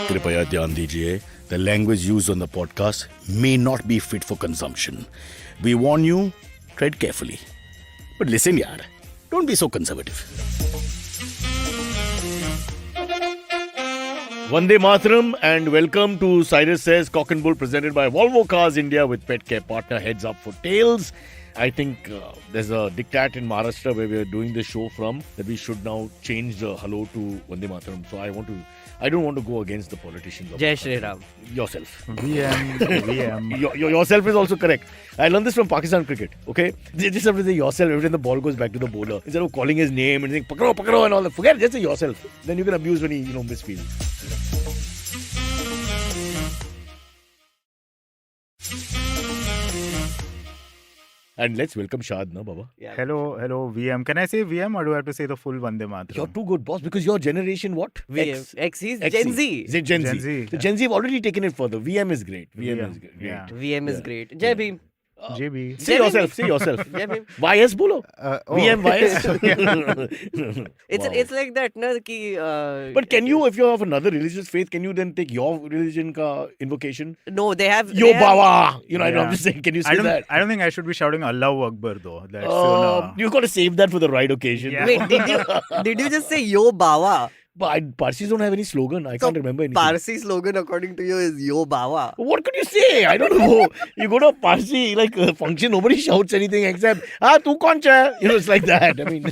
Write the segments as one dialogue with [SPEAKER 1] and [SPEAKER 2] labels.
[SPEAKER 1] कृपया ध्यान दीजिए, the language used on the podcast may not be fit for consumption. We warn you, tread carefully. But listen yaar, don't be so conservative. Vande Matram and welcome to Cyrus Says Cock and Bull presented by Volvo Cars India with pet care partner Heads Up for Tails. I think there's a diktat in Maharashtra where we are doing the show from that we should now change the hello to Vande Matram. So I don't want to go against the politicians.
[SPEAKER 2] Jai Shri Ram.
[SPEAKER 1] Yourself.
[SPEAKER 3] VM.
[SPEAKER 1] Yourself is also correct. I learned this from Pakistan cricket. Okay, they just have to say yourself every time the ball goes back to the bowler instead of calling his name and saying pakro and all that. Forget it, just say yourself. Then you can abuse when he misfeels. And let's welcome Shaad, na Baba?
[SPEAKER 2] Yeah.
[SPEAKER 3] Hello, VM. Can I say VM or do I have to say the full Vande Matram?
[SPEAKER 1] You're too good, boss, because your generation what?
[SPEAKER 2] X, he's Gen Z.
[SPEAKER 1] Is it Gen Z? The Gen Z have already taken it further. VM is great. VM is great.
[SPEAKER 3] Yeah.
[SPEAKER 2] VM is great. Jai Bhim.
[SPEAKER 3] JB.
[SPEAKER 1] Say yourself.
[SPEAKER 2] Jai Bhim.
[SPEAKER 1] YS bolo. VM YS.
[SPEAKER 2] It's like that, na?
[SPEAKER 1] But can you, if you have another religious faith, can you then take your religion ka invocation?
[SPEAKER 2] No, they have.
[SPEAKER 1] Bawa. I'm
[SPEAKER 3] Yeah.
[SPEAKER 1] just saying, can you say that?
[SPEAKER 3] I don't think I should be shouting Allahu Akbar though. That's
[SPEAKER 1] You've got to save that for the right occasion.
[SPEAKER 3] Yeah.
[SPEAKER 2] Wait, did you just say Yo Bawa?
[SPEAKER 1] But Parsis don't have any slogan. I can't remember anything.
[SPEAKER 2] Parsi slogan according to you is Yo Bawa.
[SPEAKER 1] What could you say? I don't know. You go to a Parsi function, nobody shouts anything except tu kaun cha? It's like that. I mean,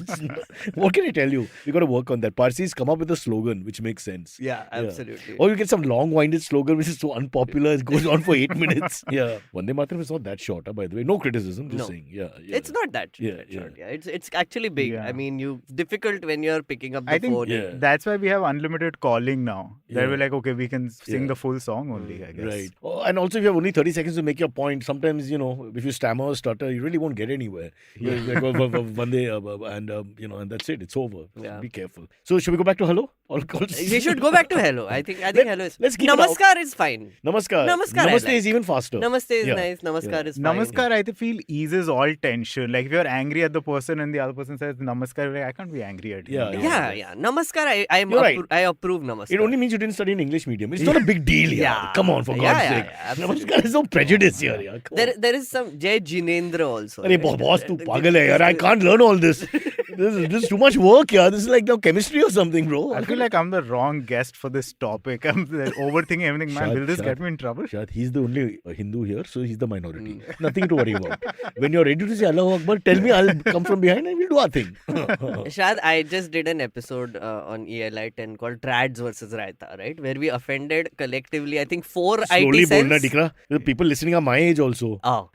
[SPEAKER 1] what can I tell you? We got to work on that. Parsis come up with a slogan which makes sense.
[SPEAKER 2] Yeah, absolutely.
[SPEAKER 1] Or you get some long-winded slogan which is so unpopular. It goes on for 8 minutes. Yeah. Vande Matram is not that short, by the way. No criticism. Just saying. Yeah.
[SPEAKER 2] It's not that short. Yeah. It's actually big.
[SPEAKER 3] Yeah.
[SPEAKER 2] I mean, difficult when you're picking up the phone.
[SPEAKER 1] Yeah.
[SPEAKER 3] That's why we have unlimited calling now.
[SPEAKER 1] Yeah.
[SPEAKER 3] That we're like, okay, we can sing the full song only, I guess.
[SPEAKER 1] Right. Oh, and also, if you have only 30 seconds to make your point, sometimes, if you stammer or stutter, you really won't get anywhere. You're like, Vande, and that's it. It's over.
[SPEAKER 2] Yeah.
[SPEAKER 1] Be careful. So, should we go back to hello?
[SPEAKER 2] We should go back to hello. I think hello is.
[SPEAKER 1] Let's keep it
[SPEAKER 2] Namaskar is fine.
[SPEAKER 1] Namaskar.
[SPEAKER 2] Namaskar I
[SPEAKER 1] Namaste
[SPEAKER 2] like.
[SPEAKER 1] is even faster.
[SPEAKER 2] Namaste is nice. Namaskar is fine.
[SPEAKER 3] Namaskar, I feel, eases all tension. Like if you're angry at the person and the other person says Namaskar, you're like, I can't be angry at you.
[SPEAKER 2] Yeah. Namaskar, I approve Namaskar.
[SPEAKER 1] It only means you didn't study in English medium. It's not a big deal.
[SPEAKER 2] Yeah.
[SPEAKER 1] Come on, for God's sake. Namaskar is no prejudice here. Yeah.
[SPEAKER 2] There is some Jai Jinendra also.
[SPEAKER 1] Arey, boss, tu pagal hai, yaar. I can't learn all this. This is too much work, yeah. This is like now chemistry or something, bro.
[SPEAKER 3] I feel like I'm the wrong guest for this topic. I'm overthinking everything. Man, will this get me in trouble?
[SPEAKER 1] Shaad, he's the only Hindu here, so he's the minority. Nothing to worry about. When you're ready to say Allahu Akbar, tell me, I'll come from behind and we'll do our thing.
[SPEAKER 2] Shad, I just did an episode on ELI 10 called Trads versus Raita, right? Where we offended collectively, I think 4
[SPEAKER 1] Slowly
[SPEAKER 2] IT cells.
[SPEAKER 1] bolna, Dikra. The people listening are my age also.
[SPEAKER 2] Oh.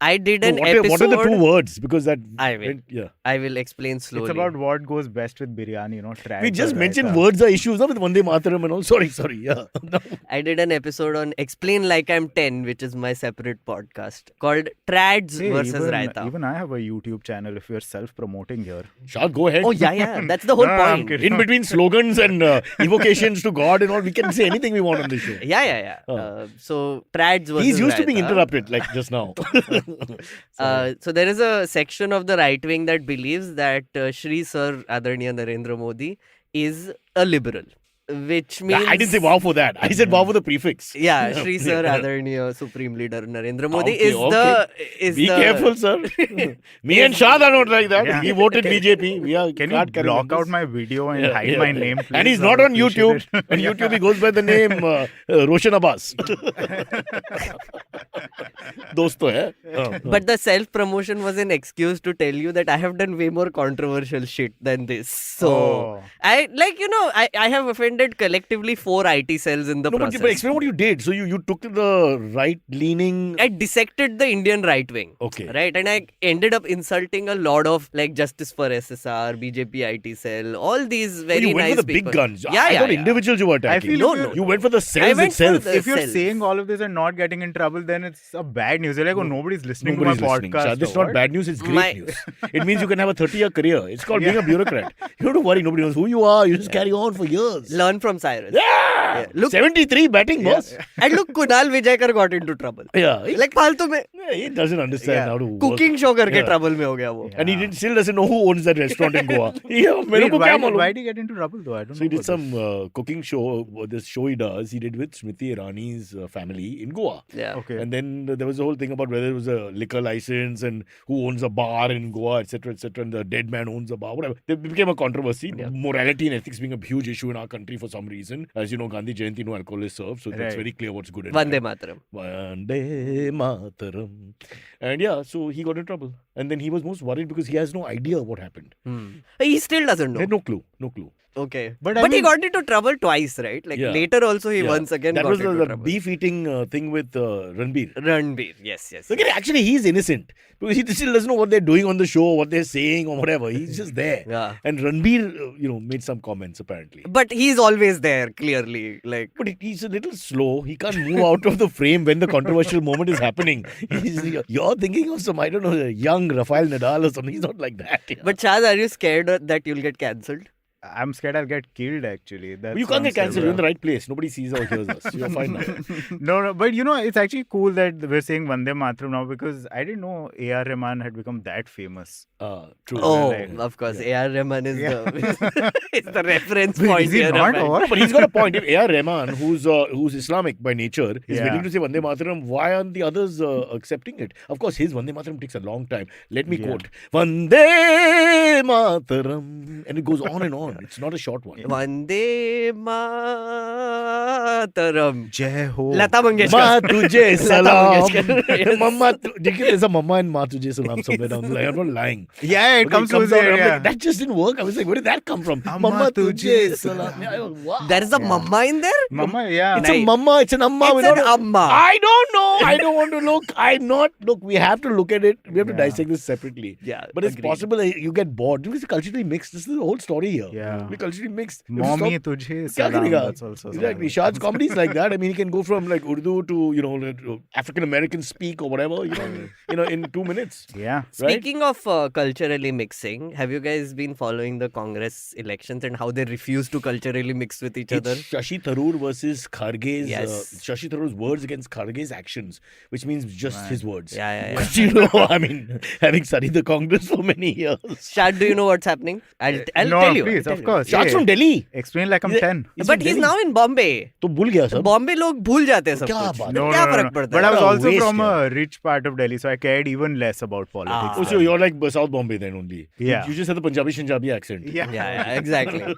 [SPEAKER 2] I did an episode.
[SPEAKER 1] What are the 2 words? Because that...
[SPEAKER 2] I will explain slowly.
[SPEAKER 3] It's about what goes best with biryani, trads.
[SPEAKER 1] We just mentioned words are issues with Vande Matram and all. Sorry. Yeah. No.
[SPEAKER 2] I did an episode on Explain Like I'm 10, which is my separate podcast, called Trads versus Raita.
[SPEAKER 3] Even I have a YouTube channel if you're self-promoting here.
[SPEAKER 1] Shaad, go ahead.
[SPEAKER 2] Oh, yeah. That's the whole point.
[SPEAKER 3] kidding.
[SPEAKER 1] In between slogans and evocations to God and all, we can say anything we want on this show.
[SPEAKER 2] Yeah. So, Trads versus
[SPEAKER 1] He's used
[SPEAKER 2] Raita.
[SPEAKER 1] to being interrupted, like just now.
[SPEAKER 2] So there is a section of the right wing that believes that Shri Sir Adarniya Narendra Modi is a liberal, which means...
[SPEAKER 1] I didn't say wow for that. I said wow for the prefix.
[SPEAKER 2] Yeah, Shri Sir Adarniya Supreme Leader Narendra Modi
[SPEAKER 1] Be careful, sir. Me and Shaad are not like that.
[SPEAKER 3] Yeah.
[SPEAKER 1] He voted BJP.
[SPEAKER 3] Can you block out my video and hide my name, please?
[SPEAKER 1] And he's not on YouTube. On YouTube, he goes by the name Roshan Abbas. Dost to hai.
[SPEAKER 2] But the self-promotion was an excuse to tell you that I have done way more controversial shit than this. So, I have offended collectively 4 IT cells in the process.
[SPEAKER 1] But explain what you did. So you took the right-leaning...
[SPEAKER 2] I dissected the Indian right wing.
[SPEAKER 1] Okay.
[SPEAKER 2] Right? And I ended up insulting a lot of Justice for SSR, BJP IT cell, all these very nice people.
[SPEAKER 1] You went for the big guns.
[SPEAKER 2] Yeah,
[SPEAKER 1] I thought individuals you were attacking.
[SPEAKER 3] I feel
[SPEAKER 1] You went for the cells itself.
[SPEAKER 3] If you're saying all of this and not getting in trouble, then it's a bad news. You're like, nobody's listening to my podcast.
[SPEAKER 1] This is not bad news, it's great news. It means you can have a 30-year career. It's called being a bureaucrat. You don't have to worry, nobody knows who you are. You just carry on for years.
[SPEAKER 2] learn from Cyrus.
[SPEAKER 1] Yeah!
[SPEAKER 2] Look,
[SPEAKER 1] 73 batting, boss.
[SPEAKER 2] and look, Kunal Vijayakar got into trouble.
[SPEAKER 1] Yeah.
[SPEAKER 2] Like फालतू में.
[SPEAKER 1] Yeah, he doesn't understand how to work.
[SPEAKER 2] Cooking show करके
[SPEAKER 1] Yeah.
[SPEAKER 2] trouble में हो गया वो.
[SPEAKER 1] And he still doesn't know who owns that restaurant in Goa. Yeah,
[SPEAKER 3] Wait,
[SPEAKER 1] why
[SPEAKER 3] why did he get into trouble though? I don't
[SPEAKER 1] So
[SPEAKER 3] know.
[SPEAKER 1] he did
[SPEAKER 3] about
[SPEAKER 1] some cooking show. This show he does, he did with Smriti Irani's family in Goa.
[SPEAKER 2] Yeah.
[SPEAKER 3] this. Okay.
[SPEAKER 1] And then there was a whole thing about whether it was a liquor license and who owns a bar in Goa, etc., etc. And the dead man owns a bar, whatever. There became a controversy.
[SPEAKER 2] Yeah.
[SPEAKER 1] Morality and ethics being a huge issue in our country for some reason. As you know, Gandhi Jayanti, no alcohol is served. So that's
[SPEAKER 3] Right.
[SPEAKER 1] very clear what's good and
[SPEAKER 2] Vande
[SPEAKER 1] bad.
[SPEAKER 2] Matram.
[SPEAKER 1] Vande Matram. And yeah, so he got in trouble. And then he was most worried because he has no idea what happened.
[SPEAKER 2] He still doesn't
[SPEAKER 1] He
[SPEAKER 2] know.
[SPEAKER 1] had no clue. No clue.
[SPEAKER 2] Okay.
[SPEAKER 3] But
[SPEAKER 2] But,
[SPEAKER 3] I
[SPEAKER 2] he
[SPEAKER 3] mean-
[SPEAKER 2] got into trouble twice, right? Like
[SPEAKER 1] Yeah.
[SPEAKER 2] later also he
[SPEAKER 1] Yeah.
[SPEAKER 2] once again
[SPEAKER 1] That
[SPEAKER 2] got
[SPEAKER 1] was
[SPEAKER 2] into
[SPEAKER 1] the
[SPEAKER 2] trouble.
[SPEAKER 1] beef eating thing with Ranbir.
[SPEAKER 2] Ranbir. Yes.
[SPEAKER 1] Look at it, actually he's innocent because he still doesn't know what they're doing on the show, what they're saying or whatever. He's just there.
[SPEAKER 2] Yeah.
[SPEAKER 1] And Ranbir, made some comments apparently.
[SPEAKER 2] But he's always there, clearly. Like
[SPEAKER 1] But he's a little slow. He can't move out of the frame when the controversial moment is happening. You're thinking of some, I don't know, young Rafael Nadal or something. He's not like that.
[SPEAKER 2] But Shaad, are you scared that you'll get cancelled?
[SPEAKER 3] I'm scared I'll get killed actually.
[SPEAKER 1] You can't get cancelled. You're in the right place. Nobody sees or hears us. You're fine now.
[SPEAKER 3] No, but it's actually cool that we're saying Vande Matram now because I didn't know A.R. Rahman had become that famous.
[SPEAKER 1] True.
[SPEAKER 2] Oh,
[SPEAKER 3] like-
[SPEAKER 2] of course.
[SPEAKER 1] Yeah.
[SPEAKER 2] A.R. Rahman is
[SPEAKER 3] Yeah.
[SPEAKER 2] is the reference
[SPEAKER 3] Wait,
[SPEAKER 2] point
[SPEAKER 3] is he
[SPEAKER 2] here.
[SPEAKER 3] not,
[SPEAKER 2] Rahman.
[SPEAKER 3] or?
[SPEAKER 1] No, but he's got a point. If A.R. Rahman, who's Islamic by nature, is
[SPEAKER 3] Yeah.
[SPEAKER 1] willing to say Vande Mataram, why aren't the others accepting it? Of course, his Vande Mataram takes a long time. Let me
[SPEAKER 3] Yeah.
[SPEAKER 1] quote Vande Mataram. And it goes on and on. It's not a short one.
[SPEAKER 2] Vande Mataram.
[SPEAKER 3] Jai Ho.
[SPEAKER 2] Lata
[SPEAKER 1] Ma
[SPEAKER 2] Mangeshkar.
[SPEAKER 1] tujhe
[SPEAKER 2] Lata
[SPEAKER 1] salam.
[SPEAKER 2] Mangeshkar, yes.
[SPEAKER 1] Mama, there's a mama and Ma tujhe salam somewhere down the line. I'm not lying.
[SPEAKER 3] Yeah, it
[SPEAKER 1] Okay,
[SPEAKER 3] comes to his
[SPEAKER 1] out, I'm
[SPEAKER 3] area.
[SPEAKER 1] like, that just didn't work. I was like, where did that come from?
[SPEAKER 3] Amma
[SPEAKER 1] Mama
[SPEAKER 3] tujhe
[SPEAKER 1] tujhe
[SPEAKER 3] salam.
[SPEAKER 1] salam. Yeah, I was, wow.
[SPEAKER 2] There is a mamma in there?
[SPEAKER 3] Mama, yeah.
[SPEAKER 1] It's
[SPEAKER 2] Nice.
[SPEAKER 1] a mama, it's an amma.
[SPEAKER 2] It's
[SPEAKER 1] We're
[SPEAKER 2] an
[SPEAKER 1] not-
[SPEAKER 2] amma.
[SPEAKER 1] I don't know. I don't want to look. Look, we have to look at it. We have to
[SPEAKER 3] Yeah.
[SPEAKER 1] dissect this separately.
[SPEAKER 2] Yeah,
[SPEAKER 1] But it's
[SPEAKER 2] agreed.
[SPEAKER 1] possible that you get bored. Because it's culturally mixed. This is the whole story here.
[SPEAKER 3] Yeah.
[SPEAKER 1] We're culturally mixed. You have to
[SPEAKER 3] Mommy
[SPEAKER 1] stop-
[SPEAKER 3] tujhe
[SPEAKER 1] Kya
[SPEAKER 3] salam.
[SPEAKER 1] karega?
[SPEAKER 3] That's also
[SPEAKER 1] Exactly.
[SPEAKER 3] salam.
[SPEAKER 1] Shaad's comedy is like that. I mean, he can go from like Urdu to, African American speak or whatever, in 2 minutes.
[SPEAKER 3] Yeah.
[SPEAKER 1] Right?
[SPEAKER 2] Speaking of culturally mixing, have you guys been following the Congress elections and how they refuse to culturally mix with each
[SPEAKER 1] It's
[SPEAKER 2] other?
[SPEAKER 1] Shashi Tharoor versus Kharge's.
[SPEAKER 2] Yes.
[SPEAKER 1] Shashi Tharoor's words against Kharge's actions, which means just his words.
[SPEAKER 2] Yeah.
[SPEAKER 1] But I mean, having studied the Congress for many years.
[SPEAKER 2] Shad, do you know what's happening? I'll
[SPEAKER 3] No,
[SPEAKER 2] tell you.
[SPEAKER 3] please,
[SPEAKER 2] I'll
[SPEAKER 3] of
[SPEAKER 2] tell
[SPEAKER 3] course.
[SPEAKER 1] Shaad's
[SPEAKER 3] Yeah.
[SPEAKER 1] from Delhi.
[SPEAKER 3] Explain like I'm
[SPEAKER 1] Yeah.
[SPEAKER 3] 10.
[SPEAKER 2] you. But he's now in Bombay.
[SPEAKER 1] तो भूल गया सब.
[SPEAKER 2] बॉम्बे लोग भूल जाते हैं सब
[SPEAKER 1] क्या
[SPEAKER 2] कुछ.
[SPEAKER 1] बात
[SPEAKER 2] तो
[SPEAKER 3] No,
[SPEAKER 2] क्या
[SPEAKER 3] no,
[SPEAKER 2] फर्क
[SPEAKER 3] no.
[SPEAKER 2] पड़ता
[SPEAKER 3] But
[SPEAKER 2] है?
[SPEAKER 3] I was
[SPEAKER 1] What a
[SPEAKER 3] also
[SPEAKER 1] waste,
[SPEAKER 3] from
[SPEAKER 1] yeah.
[SPEAKER 3] a rich part of Delhi, so I cared even less about politics.
[SPEAKER 1] Oh, so you're like South Bombay then only.
[SPEAKER 3] Yeah.
[SPEAKER 1] You just have the Punjabi accent.
[SPEAKER 2] Yeah, exactly.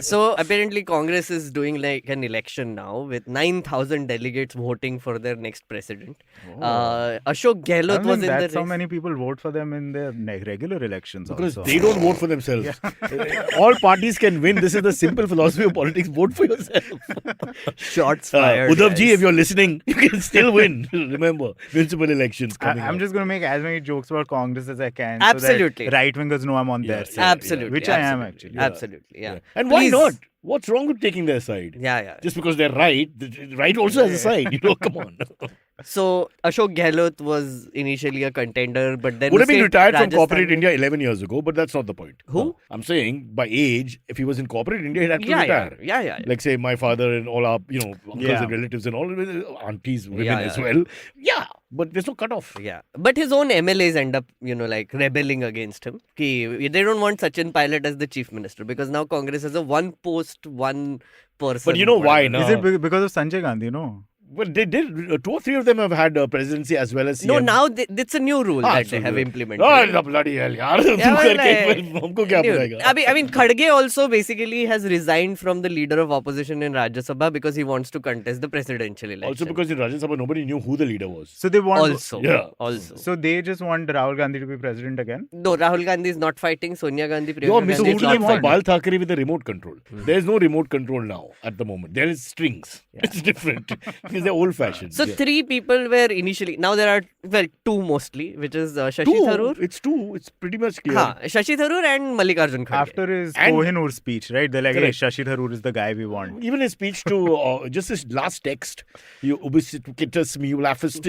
[SPEAKER 2] So apparently Congress is doing like an election now with 9,000 delegates voting for their next president. Ashok
[SPEAKER 3] I
[SPEAKER 2] Gehlot
[SPEAKER 3] don't
[SPEAKER 2] was
[SPEAKER 3] think
[SPEAKER 2] in the
[SPEAKER 3] that's how
[SPEAKER 2] race.
[SPEAKER 3] many people vote for them in their regular elections
[SPEAKER 1] Because
[SPEAKER 3] also.
[SPEAKER 1] they don't vote for themselves. All parties can win. This is the simple philosophy of politics. Vote for yourself.
[SPEAKER 2] Shots fired.
[SPEAKER 1] Uddhav ji,
[SPEAKER 2] guys.
[SPEAKER 1] if you're listening, you can still win. Remember, municipal elections coming
[SPEAKER 3] I'm
[SPEAKER 1] up.
[SPEAKER 3] just going to make as many jokes about Congress as I can.
[SPEAKER 2] Absolutely.
[SPEAKER 3] So that right-wingers know I'm on
[SPEAKER 1] Yeah,
[SPEAKER 3] their
[SPEAKER 1] yeah,
[SPEAKER 3] side.
[SPEAKER 2] Absolutely.
[SPEAKER 3] Which I am
[SPEAKER 2] absolutely,
[SPEAKER 3] actually.
[SPEAKER 2] Absolutely. Yeah.
[SPEAKER 1] And why
[SPEAKER 2] Please.
[SPEAKER 1] not? What's wrong with taking their side?
[SPEAKER 2] Yeah.
[SPEAKER 1] Just because they're right, the right also has a side. Come on.
[SPEAKER 2] So Ashok Gehlot was initially a contender, but then
[SPEAKER 1] Would have been
[SPEAKER 2] uske
[SPEAKER 1] retired from
[SPEAKER 2] Rajasthan
[SPEAKER 1] corporate
[SPEAKER 2] mein-
[SPEAKER 1] India 11 years ago, but that's not the point.
[SPEAKER 2] Who?
[SPEAKER 1] I'm saying by age, if he was in corporate India, he'd have to retire.
[SPEAKER 2] Yeah.
[SPEAKER 1] Like say my father and all our uncles
[SPEAKER 3] Yeah.
[SPEAKER 1] and relatives and all aunties, women
[SPEAKER 2] Yeah,
[SPEAKER 1] as
[SPEAKER 2] yeah.
[SPEAKER 1] well. Yeah, but there's no cutoff.
[SPEAKER 2] Yeah, but his own MLAs end up, like rebelling against him. They don't want Sachin Pilot as the chief minister because now Congress has a one post, one person.
[SPEAKER 1] But you know why,
[SPEAKER 2] whatever.
[SPEAKER 1] no?
[SPEAKER 3] Is it because of Sanjay Gandhi? No.
[SPEAKER 1] Well, they did. 2 or 3 of them have had presidency as well as CM.
[SPEAKER 2] No, now it's a new rule that
[SPEAKER 1] so
[SPEAKER 2] they have
[SPEAKER 1] good.
[SPEAKER 2] implemented.
[SPEAKER 1] Oh, bloody hell, yaar.
[SPEAKER 2] Yeah,
[SPEAKER 1] तू
[SPEAKER 2] well,
[SPEAKER 1] करके हमको क्या
[SPEAKER 2] Dude,
[SPEAKER 1] पड़ेगा?
[SPEAKER 2] I mean, Khadge also basically has resigned from the leader of opposition in Rajya Sabha because he wants to contest the presidential election.
[SPEAKER 1] Also because in Rajya Sabha, nobody knew who the leader was.
[SPEAKER 3] So they want.
[SPEAKER 2] Also.
[SPEAKER 3] So they just want Rahul Gandhi to be president again?
[SPEAKER 2] No, Rahul Gandhi is not fighting. Sonia Gandhi,
[SPEAKER 1] You're
[SPEAKER 2] Priyanka Gandhi is not
[SPEAKER 1] mistaking for
[SPEAKER 2] fighting.
[SPEAKER 1] Bal Thackeray with the remote control. There's no remote control now at the moment. There is strings. It's different. because they're old-fashioned.
[SPEAKER 2] So 3 people were initially. Now there are 2 mostly, which is Shashi Tharoor.
[SPEAKER 1] It's 2. It's pretty much clear.
[SPEAKER 2] Shashi Tharoor and Mallikarjun Kharge.
[SPEAKER 3] After his Kohinoor speech, right? They're like, hey, Shashi Tharoor is the guy we want.
[SPEAKER 1] Even his speech to just his last text, you ubisitus me, you laughist,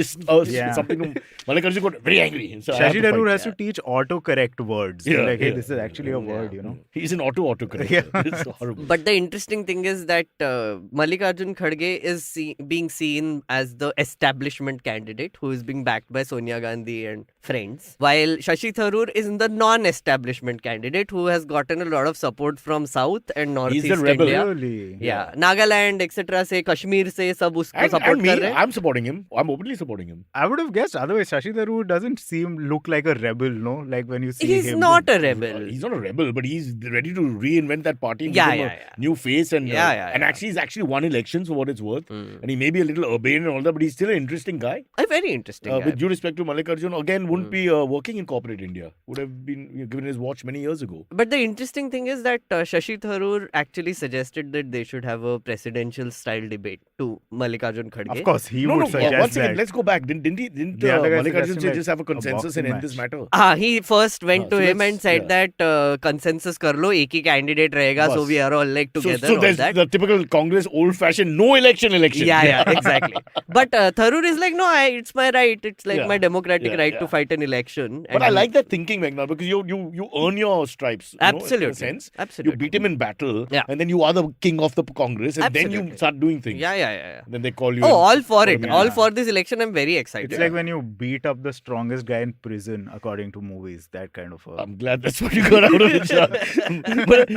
[SPEAKER 1] something. Mallikarjun got very angry. So
[SPEAKER 3] Shashi Tharoor has to teach autocorrect words.
[SPEAKER 1] Yeah,
[SPEAKER 3] Like, hey, this is actually a word,
[SPEAKER 1] He's an autocorrect. It's horrible.
[SPEAKER 2] But the interesting thing is that Mallikarjun Kharge is being seen as the establishment candidate who is being backed by Sonia Gandhi and friends, while Shashi Tharoor is the non-establishment candidate who has gotten a lot of support from South and Northeast
[SPEAKER 1] He's the rebel.
[SPEAKER 2] India.
[SPEAKER 3] Really?
[SPEAKER 2] Yeah. Nagaland, etc. se, Kashmir se, sab usko support
[SPEAKER 1] and me,
[SPEAKER 2] kar rahe.
[SPEAKER 1] I'm supporting him. I'm openly supporting him.
[SPEAKER 3] I would have guessed otherwise. Shashi Tharoor doesn't look like a rebel, no? Like when you see him.
[SPEAKER 2] He's not a rebel.
[SPEAKER 1] He's not a rebel, but he's ready to reinvent that party and
[SPEAKER 2] Yeah,
[SPEAKER 1] give him
[SPEAKER 2] yeah,
[SPEAKER 1] a new face. And
[SPEAKER 2] and
[SPEAKER 1] actually, he's actually won elections for what it's worth. And he may be a little urbane and all that, but he's still an interesting guy.
[SPEAKER 2] A very interesting guy.
[SPEAKER 1] With due respect to Mallikarjun, again, wouldn't be working in corporate India. Would have been given his watch many years ago.
[SPEAKER 2] But the interesting thing is that Shashi Tharoor actually suggested that they should have a presidential style debate to Mallikarjun Kharge.
[SPEAKER 3] Of course, he would suggest
[SPEAKER 1] one second,
[SPEAKER 3] that.
[SPEAKER 1] let's go back. Didn't
[SPEAKER 3] The other guy
[SPEAKER 1] Mallikarjun
[SPEAKER 3] suggested
[SPEAKER 1] say
[SPEAKER 3] like
[SPEAKER 1] just have a
[SPEAKER 3] a
[SPEAKER 1] consensus and
[SPEAKER 3] boxing
[SPEAKER 1] end this
[SPEAKER 3] match.
[SPEAKER 1] matter?
[SPEAKER 2] He first went to
[SPEAKER 1] So
[SPEAKER 2] him
[SPEAKER 1] let's-
[SPEAKER 2] and said that consensus kar lo, ek hi candidate rahega, so
[SPEAKER 1] Bas.
[SPEAKER 2] we are all like together.
[SPEAKER 1] So
[SPEAKER 2] all
[SPEAKER 1] there's
[SPEAKER 2] that.
[SPEAKER 1] the typical Congress old-fashioned no election.
[SPEAKER 2] Yeah, exactly. But Tharoor is like, no, it's my right. It's like my democratic right to fight an election.
[SPEAKER 1] But I like that thinking, Meghnad, because you earn your stripes.
[SPEAKER 2] Absolutely.
[SPEAKER 1] In a sense.
[SPEAKER 2] Absolutely.
[SPEAKER 1] You beat him in battle,
[SPEAKER 2] Yeah.
[SPEAKER 1] and then you are the king of the Congress, and then you
[SPEAKER 2] Absolutely.
[SPEAKER 1] start doing things.
[SPEAKER 2] Yeah.
[SPEAKER 1] Then they call you.
[SPEAKER 2] Oh, all for it.
[SPEAKER 3] Yeah.
[SPEAKER 2] All for this election. I'm very excited.
[SPEAKER 3] It's like when you beat up the strongest guy in prison, according to movies. That kind of a...
[SPEAKER 1] I'm glad that's what you got out of it, Shah.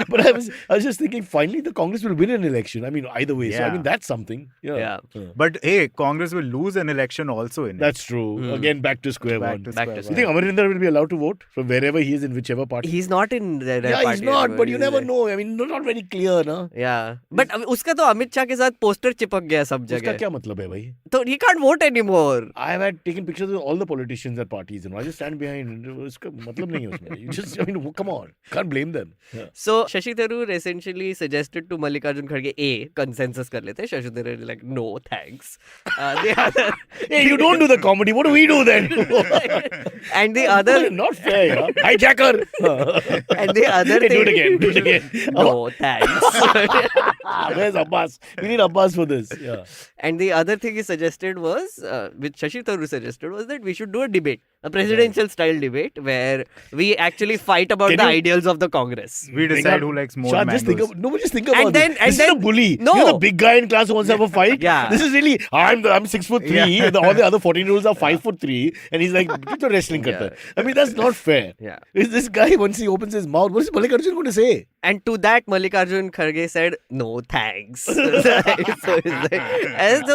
[SPEAKER 1] but I was just thinking, finally the Congress will win an election. I mean, either way. So I
[SPEAKER 3] Yeah.
[SPEAKER 1] mean, that's something.
[SPEAKER 2] Yeah.
[SPEAKER 3] But hey, Congress will lose an election also in it.
[SPEAKER 1] That's true. Again, back to square one.
[SPEAKER 2] Back to
[SPEAKER 1] You
[SPEAKER 2] square
[SPEAKER 1] think Amarinder will be allowed to vote from wherever he is in whichever party?
[SPEAKER 2] He's not in the
[SPEAKER 1] Yeah,
[SPEAKER 2] party
[SPEAKER 1] he's not,
[SPEAKER 2] anymore.
[SPEAKER 1] but you
[SPEAKER 2] He's
[SPEAKER 1] never
[SPEAKER 2] there.
[SPEAKER 1] know. I mean, not very clear, na?
[SPEAKER 2] Yeah. But उसका तो अमित शाह के साथ poster चिपक गया सब
[SPEAKER 1] उसका
[SPEAKER 2] जगह.
[SPEAKER 1] क्या मतलब है भाई?
[SPEAKER 2] So he can't vote anymore.
[SPEAKER 1] I have had taken pictures with all the politicians at parties, and I just stand behind. उसका मतलब नहीं है उसमें. You just, I mean, come on, can't blame them. Yeah.
[SPEAKER 2] So Shashi Tharoor essentially suggested to Mallikarjun Kharge, consensus कर लेते. Shashi Tharoor is like, no, thanks. The other,
[SPEAKER 1] Hey, you don't do the comedy. What do we do then?
[SPEAKER 2] and the other,
[SPEAKER 1] Not fair, yeah. Hijacker.
[SPEAKER 2] and the other
[SPEAKER 1] Hey,
[SPEAKER 2] thing,
[SPEAKER 1] do it again.
[SPEAKER 2] no, thanks.
[SPEAKER 1] Where's Abbas? We need Abbas for this. Yeah.
[SPEAKER 2] And the other thing he suggested was, which Shashi Tharoor suggested, was that we should do a debate, a presidential style debate, where we actually fight about
[SPEAKER 1] Can
[SPEAKER 2] the
[SPEAKER 1] you-
[SPEAKER 2] ideals of the Congress.
[SPEAKER 3] We decide who likes more
[SPEAKER 1] Shah,
[SPEAKER 3] mangoes.
[SPEAKER 1] just think about
[SPEAKER 2] then-
[SPEAKER 1] this.
[SPEAKER 2] and
[SPEAKER 1] This
[SPEAKER 2] then-
[SPEAKER 1] is a bully.
[SPEAKER 2] No.
[SPEAKER 1] You're the big guy in class who wants to have a fight.
[SPEAKER 2] Yeah.
[SPEAKER 1] This is really, I'm 6'3", all the other 14-year-olds are 5'3", and he's like, "Kya wrestling karta hai?" I mean, that's not fair.
[SPEAKER 2] Yeah.
[SPEAKER 1] Is this guy, once he opens his mouth, what is Mallikarjun going to say?
[SPEAKER 2] And to that, Mallikarjun Kharge said, no thanks.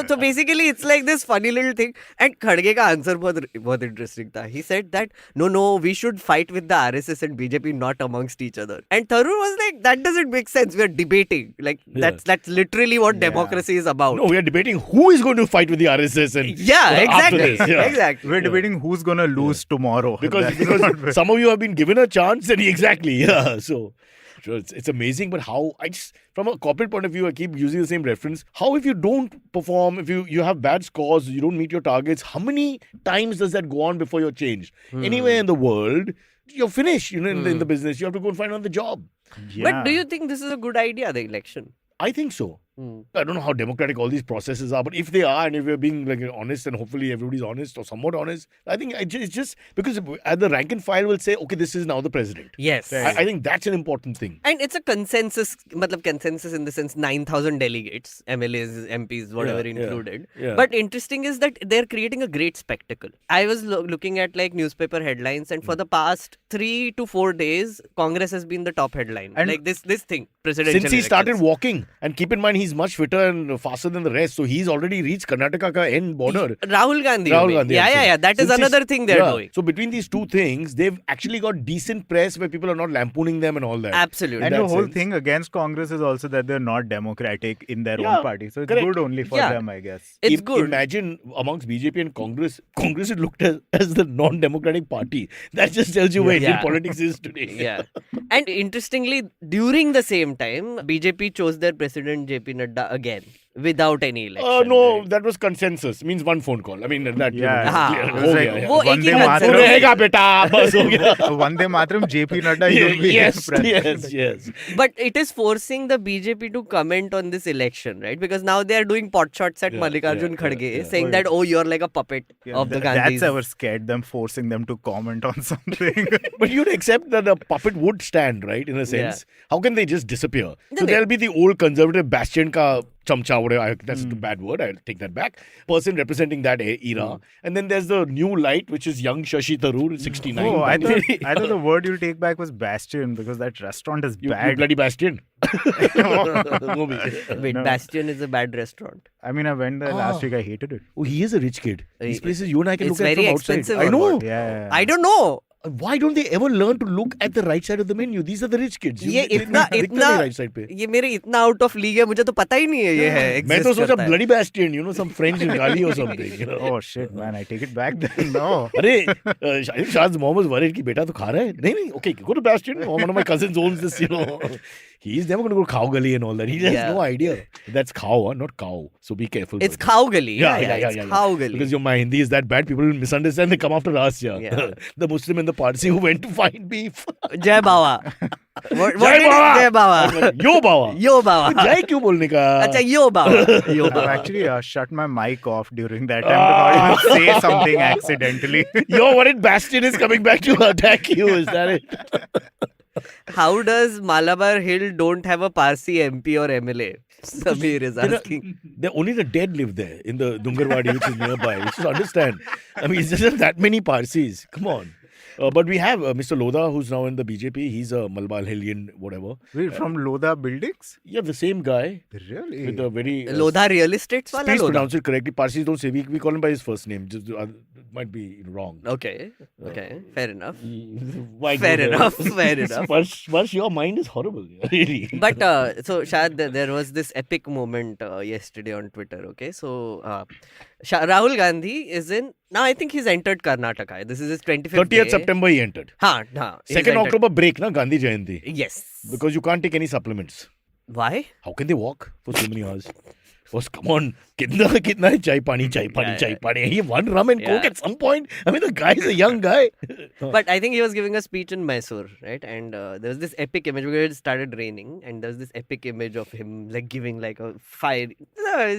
[SPEAKER 2] So basically, it's like this funny little thing. And Kharge ka answer बहुत interesting था. He said that, no, we should fight with the RSS and BJP, not amongst each other. And Tharoor was like, that doesn't make sense. We're debating. Like, that's literally what democracy is about.
[SPEAKER 1] No, we are debating who is going to fight with the RSS and
[SPEAKER 2] Yeah,
[SPEAKER 1] after
[SPEAKER 2] exactly.
[SPEAKER 1] this, yeah.
[SPEAKER 2] Exactly.
[SPEAKER 3] We're debating who's going to lose tomorrow.
[SPEAKER 1] Because
[SPEAKER 3] That's
[SPEAKER 1] some of you have been given a chance, and so it's amazing. But how from a corporate point of view, I keep using the same reference. How if you don't perform, if you have bad scores, you don't meet your targets, how many times does that go on before you're changed? Anywhere in the world, you're finished. In the business, you have to go and find another job.
[SPEAKER 2] But do you think this is a good idea, the election?
[SPEAKER 1] I think so. I don't know how democratic all these processes are, but if they are, and if we're being honest, and hopefully everybody's honest or somewhat honest, I think it's just because the rank and file will say, okay, this is now the president.
[SPEAKER 2] Yes.
[SPEAKER 1] I think that's an important thing.
[SPEAKER 2] And it's a consensus in the sense 9,000 delegates, MLAs, MPs, whatever included.
[SPEAKER 1] Yeah.
[SPEAKER 2] But interesting is that they're creating a great spectacle. I was looking at newspaper headlines, and for the past 3 to 4 days, Congress has been the top headline.
[SPEAKER 3] And
[SPEAKER 2] this thing, presidential
[SPEAKER 1] Since he started
[SPEAKER 2] elections.
[SPEAKER 1] walking, and keep in mind he's much fitter and faster than the rest, so he's already reached Karnataka ka end border.
[SPEAKER 2] Rahul Gandhi.
[SPEAKER 1] Rahul
[SPEAKER 2] you mean?
[SPEAKER 1] Gandhi,
[SPEAKER 2] Yeah. That is
[SPEAKER 1] Since
[SPEAKER 2] another
[SPEAKER 1] he's-
[SPEAKER 2] thing they're doing.
[SPEAKER 1] So between these two things, they've actually got decent press where people are not lampooning them and all that.
[SPEAKER 2] Absolutely.
[SPEAKER 3] And
[SPEAKER 1] that
[SPEAKER 3] the whole
[SPEAKER 1] sense.
[SPEAKER 3] thing against Congress is also that they're not democratic in their
[SPEAKER 1] Yeah,
[SPEAKER 3] own party. So it's
[SPEAKER 1] correct.
[SPEAKER 3] good only for
[SPEAKER 2] Yeah.
[SPEAKER 3] them, I guess.
[SPEAKER 2] It's good.
[SPEAKER 1] Imagine amongst BJP and Congress is looked as the non-democratic party. That just tells you where Indian
[SPEAKER 2] Yeah.
[SPEAKER 1] politics is today.
[SPEAKER 2] Yeah. And interestingly, during the same time, BJP chose their president JP Nadda again. without any election.
[SPEAKER 1] No,
[SPEAKER 2] right?
[SPEAKER 1] that was consensus. Means one phone call. I mean, that
[SPEAKER 3] Yeah.
[SPEAKER 2] हाँ.
[SPEAKER 1] हो
[SPEAKER 3] It was like,
[SPEAKER 1] गया, yeah.
[SPEAKER 2] वो एक ही
[SPEAKER 3] Vande
[SPEAKER 2] concept
[SPEAKER 1] तू
[SPEAKER 3] Matram.
[SPEAKER 1] रहेगा बेटा, बस हो गया.
[SPEAKER 3] Vande Matram, JP Nadda, you'll be
[SPEAKER 1] Yes,
[SPEAKER 3] president.
[SPEAKER 1] yes.
[SPEAKER 2] But it is forcing the BJP to comment on this election, right? Because now they are doing pot shots at
[SPEAKER 1] Yeah,
[SPEAKER 2] Mallikarjun
[SPEAKER 1] yeah,
[SPEAKER 2] Kharge,
[SPEAKER 1] yeah.
[SPEAKER 2] saying that, oh, you're like a puppet
[SPEAKER 3] Yeah,
[SPEAKER 2] of the Gandhis.
[SPEAKER 3] that's ever scared them, forcing them to comment on something.
[SPEAKER 1] But you'd accept that the puppet would stand, right? In a sense. How can they just disappear? So
[SPEAKER 2] they-
[SPEAKER 1] there'll be the old conservative Bastian ka chamcha, whatever. That's a bad word. I'll take that back. Person representing that era. And then there's the new light, which is young Shashi Tharoor, 69.
[SPEAKER 3] Oh, I thought the word you'll take back was Bastion because that restaurant is
[SPEAKER 1] You
[SPEAKER 3] bad.
[SPEAKER 1] bloody Bastian. No,
[SPEAKER 2] Wait,
[SPEAKER 3] No.
[SPEAKER 2] Bastion is a bad restaurant.
[SPEAKER 3] I mean, I went there last week. I hated it.
[SPEAKER 1] Oh, he is a rich kid. These places you and I can
[SPEAKER 2] It's
[SPEAKER 1] look at
[SPEAKER 2] very
[SPEAKER 1] from outside.
[SPEAKER 2] expensive
[SPEAKER 1] I
[SPEAKER 2] or
[SPEAKER 1] know.
[SPEAKER 2] what?
[SPEAKER 3] Yeah.
[SPEAKER 2] I don't know.
[SPEAKER 1] Why don't they ever learn to look at the right side of the menu? These are the rich kids.
[SPEAKER 2] ये इतना
[SPEAKER 1] right side पे.
[SPEAKER 2] ये मेरे इतना out of league है मुझे तो पता ही नहीं है ये है
[SPEAKER 1] मैं तो
[SPEAKER 2] exist
[SPEAKER 1] सोचा
[SPEAKER 2] करता है.
[SPEAKER 1] bloody Bastian, you know, some French Gali or something. You know.
[SPEAKER 3] Oh shit, man! I take it back then. No.
[SPEAKER 1] अरे Shad's mom was worried कि बेटा तो खा रहा है. नहीं, okay, go to Bastian. One of my cousins owns this, you know. He's never going to go to Khao Gali and all that. He has
[SPEAKER 2] Yeah.
[SPEAKER 1] no idea. That's Khao, not cow. So be careful.
[SPEAKER 2] It's
[SPEAKER 1] brother.
[SPEAKER 2] Khao Gali.
[SPEAKER 1] Yeah.
[SPEAKER 2] It's Khao Gali.
[SPEAKER 1] Because my Hindi is that bad, people will misunderstand. They come after us,
[SPEAKER 2] Yeah.
[SPEAKER 1] The Muslim and the Parsi who went to find beef.
[SPEAKER 2] Jai Bawa. What
[SPEAKER 1] Jai
[SPEAKER 2] did it-
[SPEAKER 1] Bawa.
[SPEAKER 2] Jai Bawa.
[SPEAKER 1] Yo Bawa.
[SPEAKER 2] Yo Bawa.
[SPEAKER 1] जय क्यों बोलने का?
[SPEAKER 2] अच्छा Yo Bawa. Yo
[SPEAKER 3] I've
[SPEAKER 2] Bawa.
[SPEAKER 3] actually shut my mic off during that time to not even say something accidentally.
[SPEAKER 1] You're worried Bastian is coming back to attack you. Is that it?
[SPEAKER 2] How does Malabar Hill don't have a Parsi MP or MLA? Samir is asking.
[SPEAKER 1] Only the dead live there in the Dungarwadi, which is nearby. You should understand. I mean, it's just that many Parsis. Come on. But we have Mr. Lodha, who's now in the BJP. He's a Malbar Hillian, whatever.
[SPEAKER 3] Wait, from Lodha Buildings?
[SPEAKER 1] Yeah, the same guy.
[SPEAKER 3] Really?
[SPEAKER 1] With a very...
[SPEAKER 2] Lodha real estates wala
[SPEAKER 1] Please
[SPEAKER 2] Lodha.
[SPEAKER 1] pronounce it correctly. Parsis don't say. We call him by his first name. Just might be wrong.
[SPEAKER 2] Okay. Fair enough.
[SPEAKER 1] Why
[SPEAKER 2] Fair
[SPEAKER 1] go there?
[SPEAKER 2] enough. Fair enough.
[SPEAKER 1] Sparsh, your mind is horrible. Really.
[SPEAKER 2] But so Shad, there was this epic moment yesterday on Twitter. Okay, so Rahul Gandhi is in now. I think he's entered Karnataka. This is his 25th
[SPEAKER 1] 30th
[SPEAKER 2] day.
[SPEAKER 1] September he entered.
[SPEAKER 2] He's
[SPEAKER 1] 2nd
[SPEAKER 2] entered.
[SPEAKER 1] October break, na Gandhi Jayanti.
[SPEAKER 2] Yes.
[SPEAKER 1] Because you can't take any supplements.
[SPEAKER 2] Why?
[SPEAKER 1] How can they walk for so many hours? First, come on, kitna hai chai pani. He one rum and coke at some point. I mean, the guy is a young guy.
[SPEAKER 2] But I think he was giving a speech in Mysore, right? And there was this epic image because it started raining, and there was this epic image of him like giving like a fire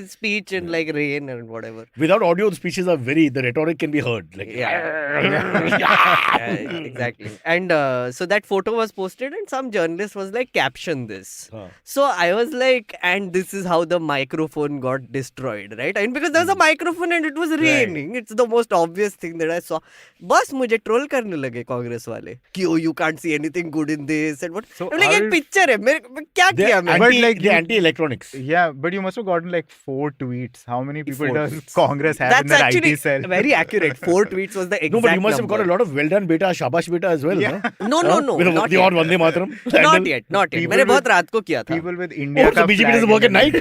[SPEAKER 2] speech in like rain and whatever.
[SPEAKER 1] Without audio, the speeches are the rhetoric can be heard. Like,
[SPEAKER 2] Yeah, exactly. And so that photo was posted, and some journalist was like, caption this. So I was like, and this is how the microphone got destroyed, right? And because there was a microphone and it was raining, it's the most obvious thing that I saw. बस मुझे troll करने लगे कांग्रेस वाले कि oh you can't see anything good in this and what.
[SPEAKER 3] So
[SPEAKER 2] I'm like एक picture है मैं क्या किया मैं?
[SPEAKER 1] They're anti-electronics.
[SPEAKER 3] Yeah, but you must have gotten like 4 tweets. How many people
[SPEAKER 2] 4
[SPEAKER 3] does
[SPEAKER 2] tweets.
[SPEAKER 3] Congress have in
[SPEAKER 2] That's
[SPEAKER 3] their
[SPEAKER 2] actually
[SPEAKER 3] IT cell?
[SPEAKER 2] very accurate. 4 tweets was the exact
[SPEAKER 1] No, but you must have
[SPEAKER 2] number.
[SPEAKER 1] got a lot of well done beta, shabash beta as well.
[SPEAKER 3] Yeah.
[SPEAKER 1] No?
[SPEAKER 2] No,
[SPEAKER 1] With
[SPEAKER 2] not
[SPEAKER 1] the
[SPEAKER 2] yet.
[SPEAKER 1] odd Vande Matram.
[SPEAKER 2] Not yet.
[SPEAKER 3] People
[SPEAKER 2] मैंने बहुत
[SPEAKER 3] with-
[SPEAKER 2] रात को किया था.
[SPEAKER 3] People with India.
[SPEAKER 1] Oh, so BJP doesn't work at night?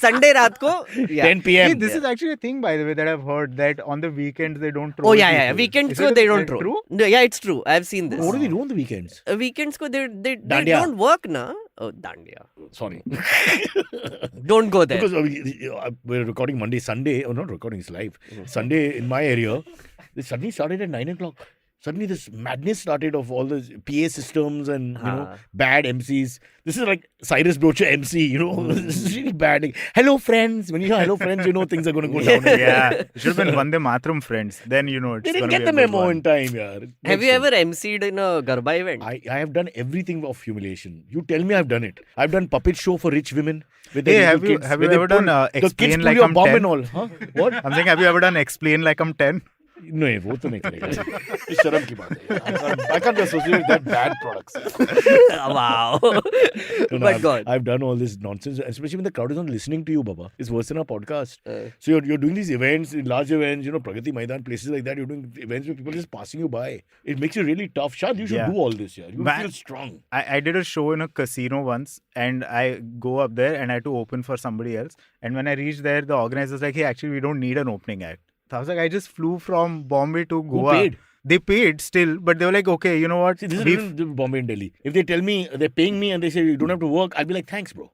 [SPEAKER 2] Sunday रात को. Yeah.
[SPEAKER 1] 10 p.m.
[SPEAKER 3] Hey, this is actually a thing, by the way, that I've heard that on the weekends they don't troll.
[SPEAKER 2] Oh yeah.
[SPEAKER 3] people.
[SPEAKER 2] Weekends
[SPEAKER 3] Is
[SPEAKER 2] को
[SPEAKER 3] it
[SPEAKER 2] they don't troll.
[SPEAKER 3] true?
[SPEAKER 2] No, yeah, it's true. I've seen this.
[SPEAKER 1] What do they do on the weekends?
[SPEAKER 2] Weekends ko they
[SPEAKER 1] Dandiya.
[SPEAKER 2] don't work na. Oh, Dandiya.
[SPEAKER 1] Sorry.
[SPEAKER 2] Don't go there.
[SPEAKER 1] Because we're recording Monday, Sunday. Oh, not recording, it's live. Sunday in my area, they suddenly started at 9 o'clock. Suddenly this madness started of all the PA systems and, bad MCs. This is like Cyrus Brocher MC, This is really bad. Like, hello, friends. When you hear hello, friends, you know things are going to go down.
[SPEAKER 3] Yeah, it should have been Vande Matram friends. Then it's
[SPEAKER 1] They didn't
[SPEAKER 3] gonna
[SPEAKER 1] get
[SPEAKER 3] be
[SPEAKER 1] the
[SPEAKER 3] a good
[SPEAKER 1] memo
[SPEAKER 3] one.
[SPEAKER 1] in time, yaar.
[SPEAKER 2] Have you ever MC'd in a Garba event?
[SPEAKER 1] I have done everything of humiliation. You tell me I've done it. I've done puppet show for rich women. With
[SPEAKER 3] Hey,
[SPEAKER 1] their
[SPEAKER 3] have
[SPEAKER 1] little
[SPEAKER 3] you
[SPEAKER 1] kids,
[SPEAKER 3] have
[SPEAKER 1] where
[SPEAKER 3] you
[SPEAKER 1] they
[SPEAKER 3] ever done
[SPEAKER 1] pull- the kids
[SPEAKER 3] explain
[SPEAKER 1] pull
[SPEAKER 3] like
[SPEAKER 1] your
[SPEAKER 3] I'm
[SPEAKER 1] bomb
[SPEAKER 3] 10?
[SPEAKER 1] and all? Huh? What?
[SPEAKER 3] I'm saying, have you ever done explain like I'm 10?
[SPEAKER 1] No, वो तो नहीं करेगा. ये शर्म की बात है. I can't associate with that bad products.
[SPEAKER 2] Wow.
[SPEAKER 1] No,
[SPEAKER 2] But God.
[SPEAKER 1] I've done all this nonsense, especially when the crowd is not listening to you, Baba. It's worse than a podcast. So you're doing these events, large events, Pragati Maidan, places like that. You're doing events where people are just passing you by. It makes you really tough. Shad, you should
[SPEAKER 3] Yeah.
[SPEAKER 1] do all this, yeah. You
[SPEAKER 3] Man,
[SPEAKER 1] feel strong.
[SPEAKER 3] I did a show in a casino once and I go up there and I had to open for somebody else. And when I reached there, the organizer was like, hey, actually, we don't need an opening act. So I was like, I just flew from Bombay to Goa.
[SPEAKER 1] paid?
[SPEAKER 3] They paid still, but they were like, okay, you know what?
[SPEAKER 1] See, this is different than Bombay and Delhi. If they tell me they're paying me and they say you don't have to work, I'll be like, thanks, bro.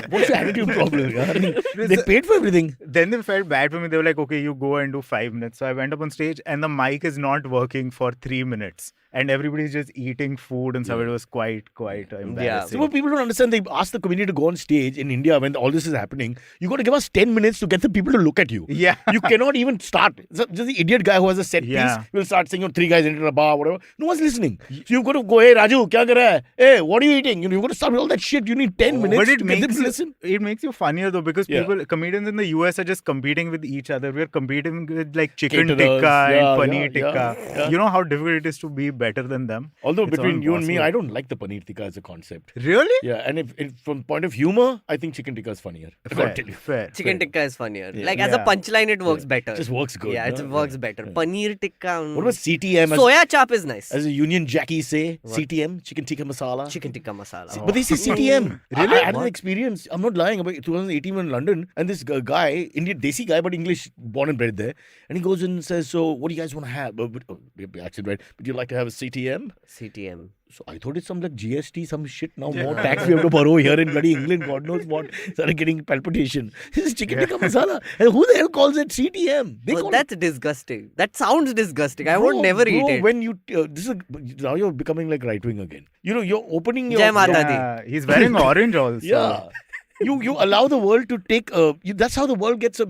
[SPEAKER 1] What's your attitude problem? Yeah? I mean, they paid for everything.
[SPEAKER 3] Then they felt bad for me. They were like, okay, you go and do 5 minutes. So I went up on stage and the mic is not working for 3 minutes. And everybody's just eating food and stuff. It was quite embarrassing.
[SPEAKER 1] So what people don't understand, they ask the community to go on stage in India when all this is happening. You got to give us 10 minutes to get the people to look at you.
[SPEAKER 3] Yeah.
[SPEAKER 1] You cannot even start. Just the idiot guy who has a set piece will start saying, 3 guys entered a bar, whatever. No one's listening. So you've got to go, hey, Raju, kya kar raha hai? Hey, what are you eating? You've got to start with all that shit. You need 10 minutes to get them to listen.
[SPEAKER 3] It makes you funnier though, because comedians in the US are just competing with each other. We're competing with like chicken tikka and paneer tikka.
[SPEAKER 1] Yeah.
[SPEAKER 3] You know how difficult it is to be better than them?
[SPEAKER 1] Although between you and me, I don't like the paneer tikka as a concept.
[SPEAKER 3] Really?
[SPEAKER 1] Yeah, and if from point of humor, I think chicken tikka is funnier.
[SPEAKER 3] Fair.
[SPEAKER 2] Chicken tikka is funnier. Like as a punchline, it works better.
[SPEAKER 1] It just works good.
[SPEAKER 2] Yeah, it works better. Paneer tikka.
[SPEAKER 1] What about CTM?
[SPEAKER 2] Soya chop is nice.
[SPEAKER 1] As a Union Jackie say, CTM, chicken tikka masala.
[SPEAKER 2] Chicken tikka masala.
[SPEAKER 1] But they say CTM.
[SPEAKER 3] Really?
[SPEAKER 1] I had an experience. I'm not lying. About 2018 in London, and this guy, Indian Desi guy, but English, born and bred there, and he goes in and says, "So, what do you guys want to have?" Accent right? Would you like to have a CTM?
[SPEAKER 2] CTM.
[SPEAKER 1] So I thought it's some like GST, some shit now, more tax we have to borrow here in bloody England, God knows what. Started getting palpitation. This is chicken tikka masala. And who the hell calls it CTM?
[SPEAKER 2] That's disgusting. That sounds disgusting. I would never eat it.
[SPEAKER 1] When you, now you're becoming like right wing again. You know, you're opening your...
[SPEAKER 2] Jai Mata Di.
[SPEAKER 3] He's wearing orange also.
[SPEAKER 1] Yeah. You allow the world to take that's how the world gets the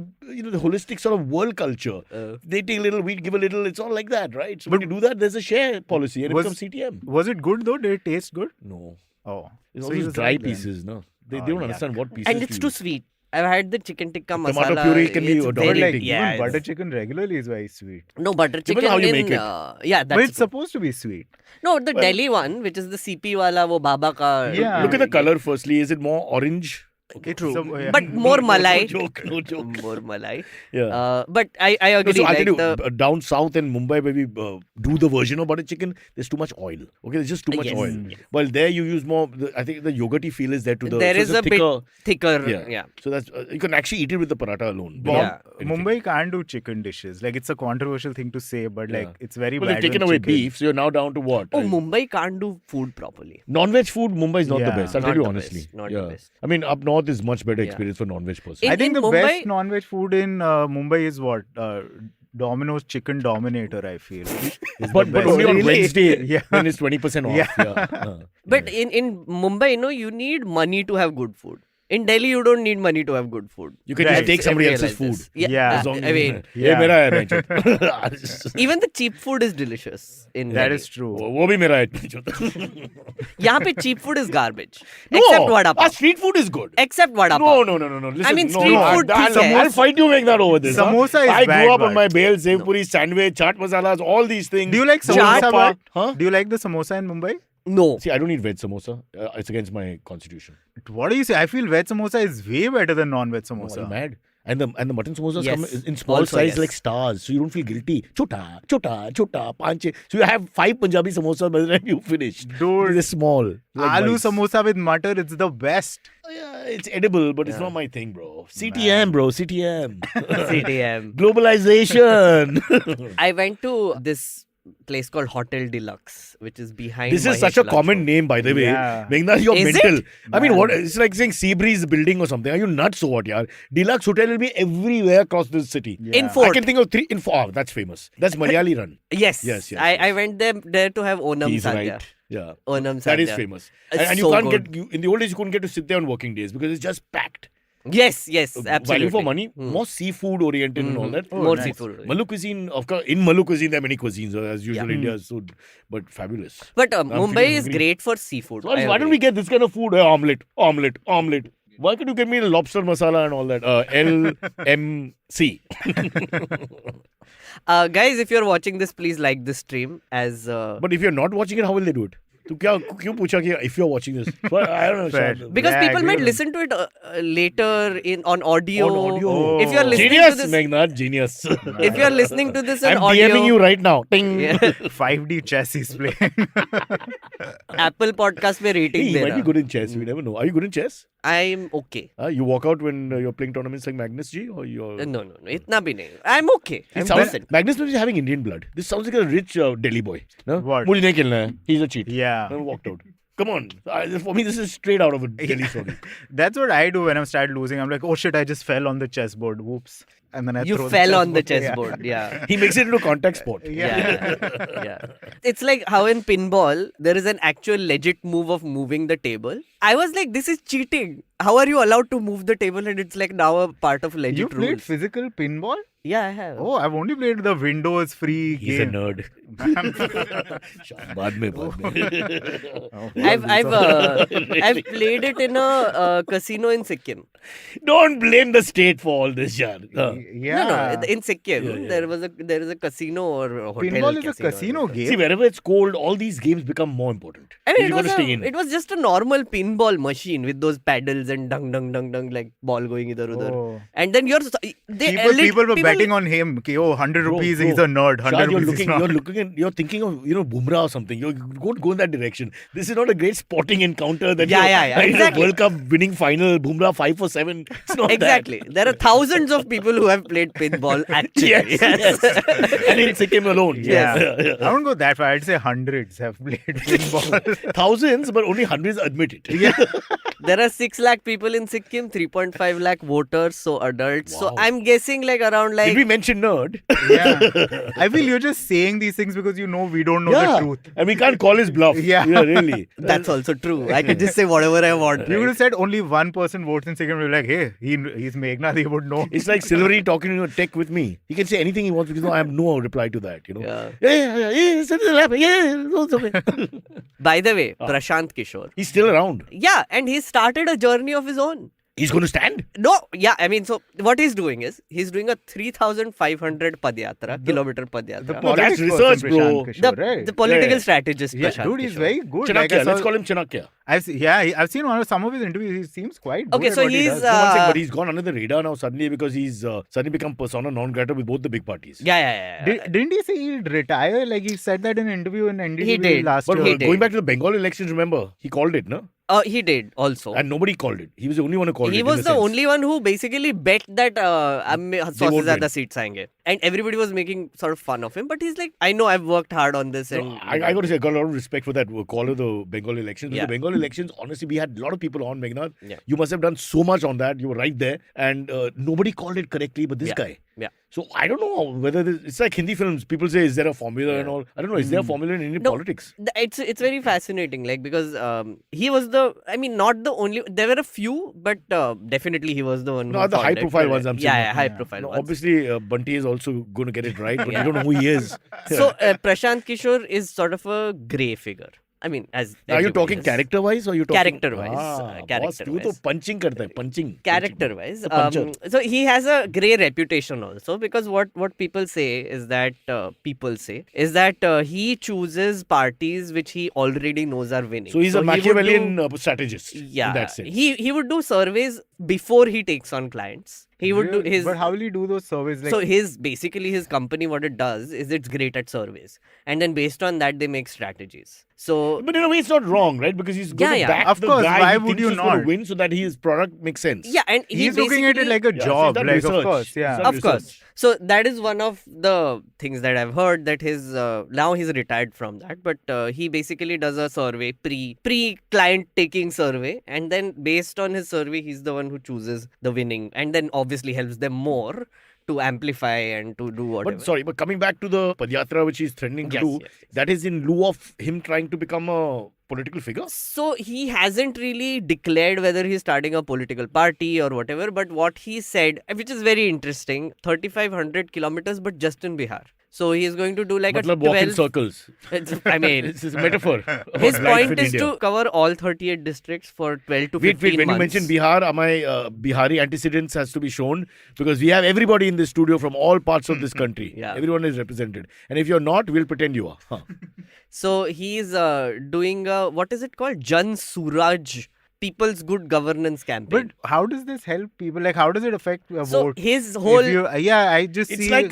[SPEAKER 1] holistic sort of world culture. They take a little, we give a little, it's all like that, right? So when you do that, there's a share policy and it becomes CTM.
[SPEAKER 3] Was it good though? Did it taste good?
[SPEAKER 1] No.
[SPEAKER 3] Oh.
[SPEAKER 1] It's all these dry pieces, no? They don't understand what pieces.
[SPEAKER 2] And it's too sweet. I've had the chicken tikka masala.
[SPEAKER 1] Tomato puree can be
[SPEAKER 3] Like
[SPEAKER 2] yeah,
[SPEAKER 3] even butter chicken regularly is very sweet.
[SPEAKER 2] No, butter chicken
[SPEAKER 1] how you make it.
[SPEAKER 2] Yeah, that's
[SPEAKER 3] But it's supposed to be sweet.
[SPEAKER 2] No, the Delhi one, which is the CP wala, wo Baba ka.
[SPEAKER 3] Yeah.
[SPEAKER 1] Look at the color firstly. Is it more orange?
[SPEAKER 2] Okay, true.
[SPEAKER 3] So,
[SPEAKER 2] But more malai.
[SPEAKER 1] No joke.
[SPEAKER 2] More malai.
[SPEAKER 1] Yeah.
[SPEAKER 2] But I agree.
[SPEAKER 1] So I'll
[SPEAKER 2] like
[SPEAKER 1] tell you, down south in Mumbai where we do the version of butter chicken, there's too much oil. Okay, there's just too much oil. Yes. Well, there you use more, I think the yogurty feel is there to the...
[SPEAKER 2] There
[SPEAKER 1] so
[SPEAKER 2] is a bit thicker.
[SPEAKER 1] Yeah. So that's you can actually eat it with the paratha alone.
[SPEAKER 3] Mumbai can't do chicken dishes. Like it's a controversial thing to say, but like it's very bad.
[SPEAKER 1] They've taken away beef, so you're now down to what?
[SPEAKER 2] Oh, Mumbai can't do food properly.
[SPEAKER 1] Non-veg food, Mumbai is not the best. I'll tell you honestly.
[SPEAKER 2] Not the best.
[SPEAKER 1] I mean, up north is much better experience for non-veg person.
[SPEAKER 3] I think the best non-veg food in Mumbai is what? Domino's Chicken Dominator, I feel.
[SPEAKER 1] But only on Wednesday when it's 20% off. Yeah.
[SPEAKER 2] But in Mumbai, you need money to have good food. In Delhi, you don't need money to have good food.
[SPEAKER 1] You can just take somebody else's food.
[SPEAKER 2] Yeah. I mean, even the cheap food is delicious in
[SPEAKER 3] That
[SPEAKER 2] Delhi.
[SPEAKER 3] is true.
[SPEAKER 1] वो भी मेरा है.
[SPEAKER 2] यहाँ पे cheap food is garbage. Except vada pav.
[SPEAKER 1] Street food is good.
[SPEAKER 2] Except vada pav.
[SPEAKER 1] No. Listen,
[SPEAKER 2] I mean, street food.
[SPEAKER 1] I'll fight you Meghnad over this.
[SPEAKER 3] Samosa is
[SPEAKER 1] I
[SPEAKER 3] bad,
[SPEAKER 1] grew up on
[SPEAKER 3] but-
[SPEAKER 1] my bhel, sev puri, sandwich, chaat masalas, all these things.
[SPEAKER 3] Do you like samosa?
[SPEAKER 1] Chaat, huh?
[SPEAKER 3] Do you like the samosa in Mumbai?
[SPEAKER 2] No.
[SPEAKER 1] See, I don't eat veg samosa. It's against my constitution.
[SPEAKER 3] What do you say? I feel veg samosa is way better than non-veg samosa.
[SPEAKER 1] Are you mad? And the mutton samosas come in small
[SPEAKER 2] Also,
[SPEAKER 1] size
[SPEAKER 2] yes.
[SPEAKER 1] like stars, so you don't feel guilty. Chota, panche. So you have 5 Punjabi samosas by the time you finish.
[SPEAKER 3] Dude,
[SPEAKER 1] they're small. Like
[SPEAKER 3] aloo
[SPEAKER 1] bites.
[SPEAKER 3] samosa with mutter, it's the best.
[SPEAKER 1] Yeah, it's edible, but it's not my thing, bro. CTM, bro. CTM.
[SPEAKER 2] CTM.
[SPEAKER 1] Globalization.
[SPEAKER 2] I went to this place called Hotel Deluxe, which is behind.
[SPEAKER 1] This is such a common name, by the way.
[SPEAKER 3] Yeah.
[SPEAKER 1] Meghnad, you're
[SPEAKER 2] Is
[SPEAKER 1] mental.
[SPEAKER 2] it?
[SPEAKER 1] I mean, what? It's like saying Seabreeze building or something. Are you nuts or what, yaar? Deluxe Hotel will be everywhere across this city.
[SPEAKER 3] Yeah.
[SPEAKER 2] In Fort.
[SPEAKER 1] I can think of 3 in 4. Oh, that's famous. That's Malayali run.
[SPEAKER 2] Yes. I went there to have Onam
[SPEAKER 1] He's
[SPEAKER 2] Sadhya.
[SPEAKER 1] right. Yeah.
[SPEAKER 2] Onam Sadhya.
[SPEAKER 1] That is famous.
[SPEAKER 2] It's
[SPEAKER 1] And you
[SPEAKER 2] so
[SPEAKER 1] can't
[SPEAKER 2] good.
[SPEAKER 1] get, in the old days, you couldn't get to sit there on working days because it's just packed.
[SPEAKER 2] Yes, absolutely.
[SPEAKER 1] Value for money, more seafood oriented and all that.
[SPEAKER 2] More
[SPEAKER 3] nice.
[SPEAKER 2] seafood.
[SPEAKER 1] Malu cuisine, of course, in Malu cuisine, there are many cuisines, as usual, India is so, but fabulous.
[SPEAKER 2] But
[SPEAKER 1] I'm
[SPEAKER 2] Mumbai
[SPEAKER 1] feeling
[SPEAKER 2] is
[SPEAKER 1] hungry.
[SPEAKER 2] great for seafood.
[SPEAKER 1] So why don't we get this kind of food? Omelette. Why could you get me lobster masala and all that? LMC.
[SPEAKER 2] Guys, if you're watching this, please like this stream as.
[SPEAKER 1] But if you're not watching it, how will they do it? तो क्या क्यों पूछा कि if you're watching this? So I don't know.
[SPEAKER 3] Fair.
[SPEAKER 1] Shaad.
[SPEAKER 2] Because
[SPEAKER 3] Yeah, I
[SPEAKER 2] people
[SPEAKER 3] agree
[SPEAKER 2] might
[SPEAKER 3] with
[SPEAKER 2] listen to it later on audio.
[SPEAKER 1] On audio.
[SPEAKER 2] If you're listening
[SPEAKER 1] Genius,
[SPEAKER 2] to this,
[SPEAKER 1] Meghnad, genius.
[SPEAKER 2] if you're listening to this on
[SPEAKER 1] I'm
[SPEAKER 2] audio,
[SPEAKER 1] DMing you right now. Ting.
[SPEAKER 2] Yeah.
[SPEAKER 3] 5D chess is playing.
[SPEAKER 2] Apple Podcast में
[SPEAKER 1] Hey,
[SPEAKER 2] rating
[SPEAKER 1] you might be
[SPEAKER 2] देना.
[SPEAKER 1] good in chess. We never know. Are you good in chess?
[SPEAKER 2] I'm okay.
[SPEAKER 1] You walk out when you're playing tournaments like Magnus G, or you're.
[SPEAKER 2] No, इतना भी नहीं. I'm okay. I'm
[SPEAKER 1] It sounds,
[SPEAKER 2] decent.
[SPEAKER 1] Magnus must be having Indian blood. This sounds like a rich Delhi boy. No?
[SPEAKER 3] What?
[SPEAKER 1] मुझे नहीं खेलना है. He's a cheat.
[SPEAKER 3] Yeah.
[SPEAKER 1] And walked out. Come on. For me, this is straight out of a Delhi story.
[SPEAKER 3] That's what I do when I start losing. I'm like, oh shit, I just fell on the chessboard. Whoops. And then I
[SPEAKER 2] You
[SPEAKER 3] throw
[SPEAKER 2] fell on the
[SPEAKER 3] chessboard.
[SPEAKER 2] chessboard. Yeah.
[SPEAKER 1] He makes it into a contact sport.
[SPEAKER 2] Yeah. Yeah. It's like how in pinball, there is an actual legit move of moving the table. I was like, this is cheating. How are you allowed to move the table and it's like now a part of legit
[SPEAKER 3] You played
[SPEAKER 2] rules?
[SPEAKER 3] physical pinball?
[SPEAKER 2] Yeah, I have.
[SPEAKER 3] Oh, I've only played the Windows free
[SPEAKER 1] He's
[SPEAKER 3] game.
[SPEAKER 1] a nerd. बाद में.
[SPEAKER 2] I've played it in a casino in Sikkim.
[SPEAKER 1] Don't blame the state for all this, yaar.
[SPEAKER 3] Yeah.
[SPEAKER 2] No, in Sikkim,
[SPEAKER 1] Yeah.
[SPEAKER 2] there is a casino or a hotel.
[SPEAKER 3] Pinball is a casino game.
[SPEAKER 1] See, wherever it's cold, all these games become more important.
[SPEAKER 2] I mean,
[SPEAKER 1] You gotta stay in.
[SPEAKER 2] it was just a normal pinball machine with those paddles and dung dung dung dung like ball going either udhar.
[SPEAKER 3] Oh.
[SPEAKER 2] And then
[SPEAKER 3] People were betting on him. Ki, oh, 100
[SPEAKER 1] Bro,
[SPEAKER 3] rupees,
[SPEAKER 1] bro.
[SPEAKER 3] he's a nerd. 100
[SPEAKER 1] Shad,
[SPEAKER 3] rupees he's not.
[SPEAKER 1] you're thinking of, Bumrah or something. You don't go in that direction. This is not a great sporting encounter that
[SPEAKER 2] Yeah, exactly.
[SPEAKER 1] World Cup winning final, Bumrah 5 for 7. It's not
[SPEAKER 2] Exactly. There are thousands of people who have played pinball actually.
[SPEAKER 1] Yes. And in Sikkim alone.
[SPEAKER 3] Yeah.
[SPEAKER 1] Yeah.
[SPEAKER 3] I won't go that far. I'd say hundreds have played pinball.
[SPEAKER 1] Thousands, but only hundreds admit it.
[SPEAKER 3] Yeah.
[SPEAKER 2] There are 6 lakh people in Sikkim, 3.5 lakh voters, so adults.
[SPEAKER 1] Wow.
[SPEAKER 2] So I'm guessing like around like...
[SPEAKER 1] Did we mention nerd?
[SPEAKER 3] Yeah. I feel you're just saying these things because you know we don't know the truth.
[SPEAKER 1] And we can't call his bluff.
[SPEAKER 3] Yeah.
[SPEAKER 1] Really.
[SPEAKER 2] That's also true. I can just say whatever I want.
[SPEAKER 3] You would
[SPEAKER 2] Right?
[SPEAKER 3] have said only one person votes in Sikkim. You're like, hey, he's Meghnad, he would know.
[SPEAKER 1] It's like Silvery talking to tech with me. He can say anything he wants because I have no reply to that,
[SPEAKER 2] Yeah. By the way, Prashant Kishor.
[SPEAKER 1] He's still around.
[SPEAKER 2] Yeah, and he started a journey of his own.
[SPEAKER 1] He's going to stand.
[SPEAKER 2] No, yeah, I mean, so what he's doing is he's doing a 3,500 Padayatra, kilometer Padayatra.
[SPEAKER 1] No, that's
[SPEAKER 3] Politics
[SPEAKER 1] research,
[SPEAKER 3] person,
[SPEAKER 1] bro.
[SPEAKER 3] Prashant Kishor, right?
[SPEAKER 2] The political
[SPEAKER 1] Yeah.
[SPEAKER 2] strategist,
[SPEAKER 3] Yeah,
[SPEAKER 2] Prashant
[SPEAKER 3] dude, he's
[SPEAKER 2] Kishor.
[SPEAKER 3] very good.
[SPEAKER 1] Chanakya.
[SPEAKER 3] I saw-
[SPEAKER 1] Let's call him Chanakya.
[SPEAKER 3] I've seen some of his interviews. He seems quite good.
[SPEAKER 2] Okay,
[SPEAKER 3] at
[SPEAKER 2] so
[SPEAKER 3] what he
[SPEAKER 2] he's,
[SPEAKER 3] does.
[SPEAKER 1] No, one second, but he's gone under the radar now suddenly because he's suddenly become persona non grata with both the big parties.
[SPEAKER 2] Yeah.
[SPEAKER 3] Didn't he say he'd retire? Like he said that in an interview in NDTV
[SPEAKER 2] He did.
[SPEAKER 3] last
[SPEAKER 1] But
[SPEAKER 3] year.
[SPEAKER 2] he did.
[SPEAKER 1] going back to the Bengal elections, remember, he called it, no?
[SPEAKER 2] He did also.
[SPEAKER 1] And nobody called it. He was the only one who called it.
[SPEAKER 2] He
[SPEAKER 1] in
[SPEAKER 2] was
[SPEAKER 1] a
[SPEAKER 2] the
[SPEAKER 1] sense.
[SPEAKER 2] only one who basically bet that sauces
[SPEAKER 1] won't
[SPEAKER 2] zyada
[SPEAKER 1] win.
[SPEAKER 2] seats aayenge. And everybody was making sort of fun of him. But he's like, I know I've worked hard on this. And
[SPEAKER 1] No, I got to say, I got a lot of respect for that call of the Bengal elections. Because
[SPEAKER 2] Yeah.
[SPEAKER 1] the Bengal elections, honestly, we had a lot of people on, Meghnad.
[SPEAKER 2] Yeah.
[SPEAKER 1] You must have done so much on that. You were right there. And nobody called it correctly, but this
[SPEAKER 2] Yeah.
[SPEAKER 1] guy.
[SPEAKER 2] Yeah.
[SPEAKER 1] So I don't know whether it's like Hindi films. People say, is there a formula and all? I don't know. Is there a formula in Indian
[SPEAKER 2] No,
[SPEAKER 1] politics?
[SPEAKER 2] It's very fascinating, like because he was not the only. There were a few, but definitely he was the one.
[SPEAKER 1] No,
[SPEAKER 2] who
[SPEAKER 1] the
[SPEAKER 2] called
[SPEAKER 1] high
[SPEAKER 2] it.
[SPEAKER 1] profile ones, I'm saying.
[SPEAKER 2] Yeah, high profile
[SPEAKER 1] No,
[SPEAKER 2] ones.
[SPEAKER 1] obviously, Bunty is also going to get it right, but
[SPEAKER 2] Yeah.
[SPEAKER 1] we don't know who he is.
[SPEAKER 2] So Prashant Kishor is sort of a grey figure. I mean, as
[SPEAKER 1] Are you
[SPEAKER 2] everybody
[SPEAKER 1] talking
[SPEAKER 2] is.
[SPEAKER 1] character-wise or you talking...
[SPEAKER 2] Character-wise,
[SPEAKER 1] boss,
[SPEAKER 2] character-wise.
[SPEAKER 1] तू तो punching करता है, punching.
[SPEAKER 2] Character wise,
[SPEAKER 1] The puncher.
[SPEAKER 2] so he has a grey reputation also, because what people say is that he chooses parties which he already knows are winning.
[SPEAKER 1] So he's a
[SPEAKER 2] he would
[SPEAKER 1] Machiavellian strategist
[SPEAKER 2] yeah,
[SPEAKER 1] in that sense.
[SPEAKER 2] he would do surveys before he takes on clients. He would do his.
[SPEAKER 3] But how will he do those surveys? Like,
[SPEAKER 2] So his company, what it does is it's great at surveys, and then based on that they make strategies. So
[SPEAKER 1] But in a way, it's not wrong, right? Because he's going to
[SPEAKER 2] Yeah.
[SPEAKER 1] back
[SPEAKER 3] Of
[SPEAKER 1] the
[SPEAKER 3] course,
[SPEAKER 1] guy
[SPEAKER 3] why
[SPEAKER 1] he
[SPEAKER 3] would
[SPEAKER 1] thinks
[SPEAKER 3] you
[SPEAKER 1] is going to
[SPEAKER 3] not?
[SPEAKER 1] win so that his product makes sense.
[SPEAKER 2] yeah, and he
[SPEAKER 3] he's looking at it
[SPEAKER 2] basically-
[SPEAKER 3] like a
[SPEAKER 1] Yeah, so
[SPEAKER 3] job.
[SPEAKER 1] he's done
[SPEAKER 3] Like,
[SPEAKER 1] research.
[SPEAKER 3] of course,
[SPEAKER 1] He's
[SPEAKER 3] yeah.
[SPEAKER 1] done
[SPEAKER 2] Of course.
[SPEAKER 1] research.
[SPEAKER 2] So that is one of the things that I've heard, that his now he's retired from that, but he basically does a survey, pre client taking survey, and then based on his survey he's the one who chooses the winning, and then obviously helps them more to amplify and to do whatever.
[SPEAKER 1] But coming back to the Padayatra which he's threatening to
[SPEAKER 2] Yes,
[SPEAKER 1] do,
[SPEAKER 2] yes.
[SPEAKER 1] that is in lieu of him trying to become a political figure.
[SPEAKER 2] So he hasn't really declared whether he's starting a political party or whatever, but what he said, which is very interesting, 3,500 kilometers, but just in Bihar. So he is going to do like
[SPEAKER 1] Matlab
[SPEAKER 2] a
[SPEAKER 1] walk in
[SPEAKER 2] 12.
[SPEAKER 1] circles.
[SPEAKER 2] I mean,
[SPEAKER 1] It's a metaphor. about
[SPEAKER 2] his
[SPEAKER 1] life
[SPEAKER 2] point
[SPEAKER 1] in
[SPEAKER 2] is
[SPEAKER 1] India.
[SPEAKER 2] to cover all 38 districts for 12 to 15
[SPEAKER 1] Wait, when you
[SPEAKER 2] months.
[SPEAKER 1] mention Bihar, my Bihari antecedents has to be shown because we have everybody in this studio from all parts of this country.
[SPEAKER 2] Yeah.
[SPEAKER 1] Everyone is represented. And if you're not, we'll pretend you are. Huh.
[SPEAKER 2] So he's doing what is it called? Jan Suraj people's good governance campaign.
[SPEAKER 3] But how does this help people? Like, how does it affect a
[SPEAKER 2] So
[SPEAKER 3] vote?
[SPEAKER 2] his whole
[SPEAKER 3] I just
[SPEAKER 1] It's
[SPEAKER 3] see
[SPEAKER 1] like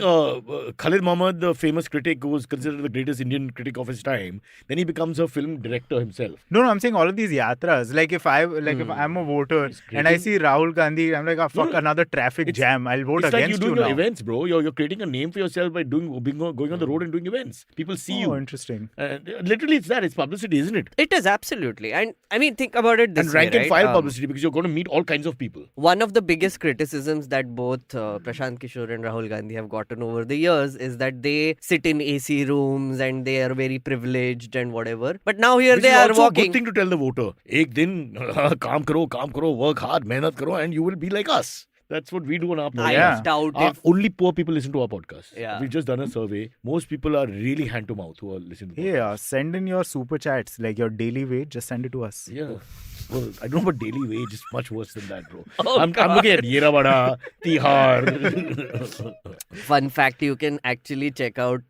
[SPEAKER 1] Khalid Muhammad, the famous critic who was considered the greatest Indian critic of his time. Then he becomes a film director himself.
[SPEAKER 3] No, I'm saying all of these yatras. Like if I'm a voter and I see Rahul Gandhi, I'm like, oh, fuck, another traffic jam. I'll vote
[SPEAKER 1] It's like
[SPEAKER 3] against
[SPEAKER 1] you're doing
[SPEAKER 3] you
[SPEAKER 1] your
[SPEAKER 3] now.
[SPEAKER 1] events, bro. You're creating a name for yourself by going on the road and doing events. People see you.
[SPEAKER 3] Oh, interesting.
[SPEAKER 1] Literally, it's that. It's publicity, isn't it?
[SPEAKER 2] it is absolutely, and I mean, think about it this
[SPEAKER 1] And rank
[SPEAKER 2] way,
[SPEAKER 1] and
[SPEAKER 2] right?
[SPEAKER 1] file publicity because you're going to meet all kinds of people.
[SPEAKER 2] One of the biggest criticisms that both Prashant Kishor and Rahul Gandhi have gotten over the years is that they sit in AC rooms and they are very privileged and whatever. But now here
[SPEAKER 1] Which
[SPEAKER 2] they
[SPEAKER 1] is
[SPEAKER 2] are
[SPEAKER 1] also a
[SPEAKER 2] walking.
[SPEAKER 1] good thing to tell the voter. Ek din kaam karo, work hard, mehnat karo, and you will be like us. That's what we do on our podcast.
[SPEAKER 2] I
[SPEAKER 3] Yeah.
[SPEAKER 2] doubt if
[SPEAKER 1] Only poor people listen to our podcast.
[SPEAKER 2] Yeah.
[SPEAKER 1] We've just done a survey. Most people are really hand to mouth who are listening to
[SPEAKER 3] Yeah, send in your super chats, like your daily wage, just send it to us.
[SPEAKER 1] Yeah. Well, I don't know about daily wage. It's much worse than that, bro.
[SPEAKER 2] Oh,
[SPEAKER 1] I'm looking at Yera Vada, Tihar.
[SPEAKER 2] fun fact, you can actually check out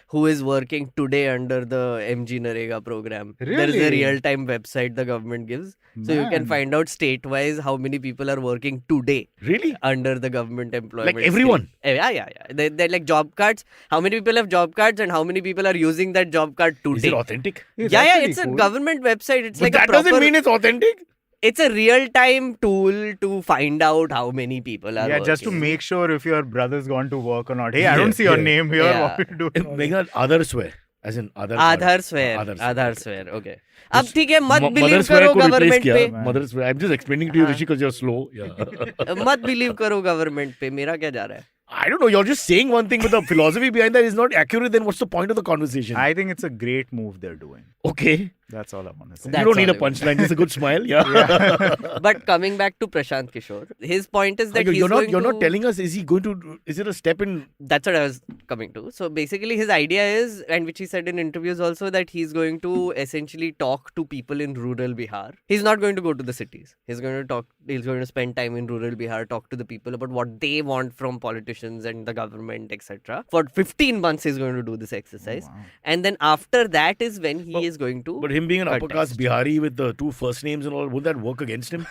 [SPEAKER 2] who is working today under the MG Narega program. There is a
[SPEAKER 3] Really?
[SPEAKER 2] real-time website the government gives. So you can
[SPEAKER 3] Man.
[SPEAKER 2] find out state-wise how many people are working today
[SPEAKER 1] Really?
[SPEAKER 2] under the government employment.
[SPEAKER 1] Like everyone?
[SPEAKER 2] scheme. Yeah. They're like job cards. How many people have job cards and how many people are using that job card today?
[SPEAKER 1] Is it authentic?
[SPEAKER 3] That's
[SPEAKER 2] Yeah,
[SPEAKER 3] pretty
[SPEAKER 2] it's a
[SPEAKER 3] cool.
[SPEAKER 2] government website. It's
[SPEAKER 1] But
[SPEAKER 2] like
[SPEAKER 1] that
[SPEAKER 2] a proper,
[SPEAKER 1] doesn't mean it's authentic.
[SPEAKER 2] it's a real-time tool to find out how many people are
[SPEAKER 3] Yeah, just to
[SPEAKER 2] working.
[SPEAKER 3] make sure if your brother's gone to work or not. Hey, I don't
[SPEAKER 1] Yeah,
[SPEAKER 3] see your
[SPEAKER 1] yeah.
[SPEAKER 3] name here.
[SPEAKER 2] Yeah.
[SPEAKER 3] What are you doing?
[SPEAKER 1] Meghnad, Aadhar swear. As in Aadhar
[SPEAKER 2] Aadhaar
[SPEAKER 1] card.
[SPEAKER 2] Swear
[SPEAKER 1] Aadhar
[SPEAKER 2] Aadhaar swear okay अब ठीक है मत
[SPEAKER 1] Mother
[SPEAKER 2] believe
[SPEAKER 1] swear
[SPEAKER 2] करो
[SPEAKER 1] को replace
[SPEAKER 2] government
[SPEAKER 1] किया.
[SPEAKER 2] पे
[SPEAKER 1] Mother swear. I'm just explaining to you,
[SPEAKER 2] हाँ.
[SPEAKER 1] Rishi, because you're slow. Yeah.
[SPEAKER 2] मत बिलीव करो गवर्नमेंट पे मेरा क्या जा रहा है
[SPEAKER 1] I don't know. You're just saying one thing, but the philosophy behind that is not accurate. Then what's the point of the conversation?
[SPEAKER 3] I think it's a great move they're doing.
[SPEAKER 1] Okay.
[SPEAKER 3] That's all I want to say.
[SPEAKER 2] That's
[SPEAKER 1] you don't need a
[SPEAKER 2] all I
[SPEAKER 1] punchline. Just a good smile. Yeah.
[SPEAKER 2] but coming back to Prashant Kishor his point is that
[SPEAKER 1] you're
[SPEAKER 2] he's
[SPEAKER 1] not
[SPEAKER 2] going to
[SPEAKER 1] telling us. Is he going to? Is it a step in?
[SPEAKER 2] that's what I was coming to. So basically his idea is, and which he said in interviews also, that he's going to essentially talk to people in rural Bihar. He's not going to go to the cities. He's going to spend time in rural Bihar, talk to the people about what they want from politicians and the government, etc. For 15 months he's going to do this exercise.
[SPEAKER 3] Wow.
[SPEAKER 2] And then after that is when he is going to
[SPEAKER 1] But him being an upper
[SPEAKER 2] contest.
[SPEAKER 1] caste Bihari with the two first names and all, would that work against him?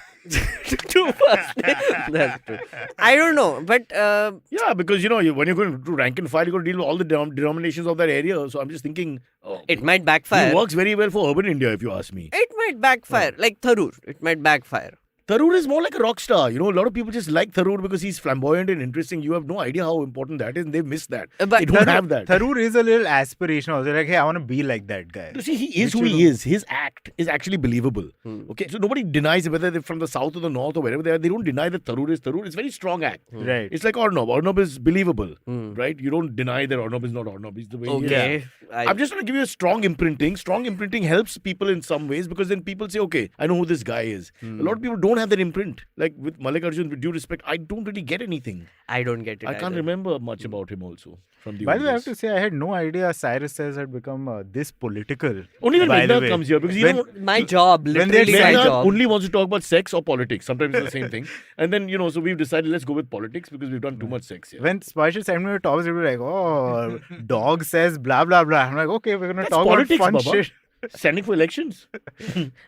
[SPEAKER 2] Two first names. That's true. I don't know, but
[SPEAKER 1] Yeah, because when you're going to do rank and file, you're going to deal with all the denominations of that area. So I'm just thinking,
[SPEAKER 2] it might backfire.
[SPEAKER 1] it works very well for urban India, if you ask me.
[SPEAKER 2] It might backfire. Like Tharoor, it might backfire.
[SPEAKER 1] Tharoor is more like a rock star. A lot of people just like Tharoor because he's flamboyant and interesting. You have no idea how important that is, and they've missed that.
[SPEAKER 2] But
[SPEAKER 1] They don't have that.
[SPEAKER 3] Tharoor is a little aspirational. They're like, hey, I want to be like that guy.
[SPEAKER 1] You see, he is
[SPEAKER 3] Which
[SPEAKER 1] who
[SPEAKER 3] you
[SPEAKER 1] he
[SPEAKER 3] know.
[SPEAKER 1] is. His act is actually believable. Okay, so nobody denies it, whether they're from the south or the north or wherever they are. They don't deny that Tharoor is Tharoor. It's a very strong act.
[SPEAKER 3] Right.
[SPEAKER 1] It's like Arnab. Arnab is believable, right? You don't deny that Arnab is not Arnab. He's the way he is.
[SPEAKER 2] Okay.
[SPEAKER 1] I'm just going to give you a strong imprinting. Strong imprinting helps people in some ways because then people say, okay, I know who this guy is. A lot of people don't have that imprint. Like with Mallikarjun, with due respect, I don't really get anything.
[SPEAKER 2] I don't get it.
[SPEAKER 1] I can't
[SPEAKER 2] either.
[SPEAKER 1] remember much about him also from the
[SPEAKER 3] By
[SPEAKER 1] old
[SPEAKER 3] the way, I have
[SPEAKER 1] days.
[SPEAKER 3] to say, I had no idea Cyrus Says had become this political.
[SPEAKER 1] Only when
[SPEAKER 3] by the
[SPEAKER 1] Meghnad
[SPEAKER 3] way.
[SPEAKER 1] comes here because he
[SPEAKER 3] When-
[SPEAKER 1] don't.
[SPEAKER 2] My job,
[SPEAKER 3] When they're
[SPEAKER 2] literally my
[SPEAKER 1] Meghnad
[SPEAKER 2] job.
[SPEAKER 1] only wants to talk about sex or politics. Sometimes it's the same thing. And then, so we've decided let's go with politics because we've done too much sex here.
[SPEAKER 3] When Spicer sent me a topic, it was like, oh, dog says blah, blah, blah. I'm like, okay, we're going to
[SPEAKER 1] That's
[SPEAKER 3] talk
[SPEAKER 1] politics,
[SPEAKER 3] about fun
[SPEAKER 1] Baba.
[SPEAKER 3] shit.
[SPEAKER 1] Standing for elections.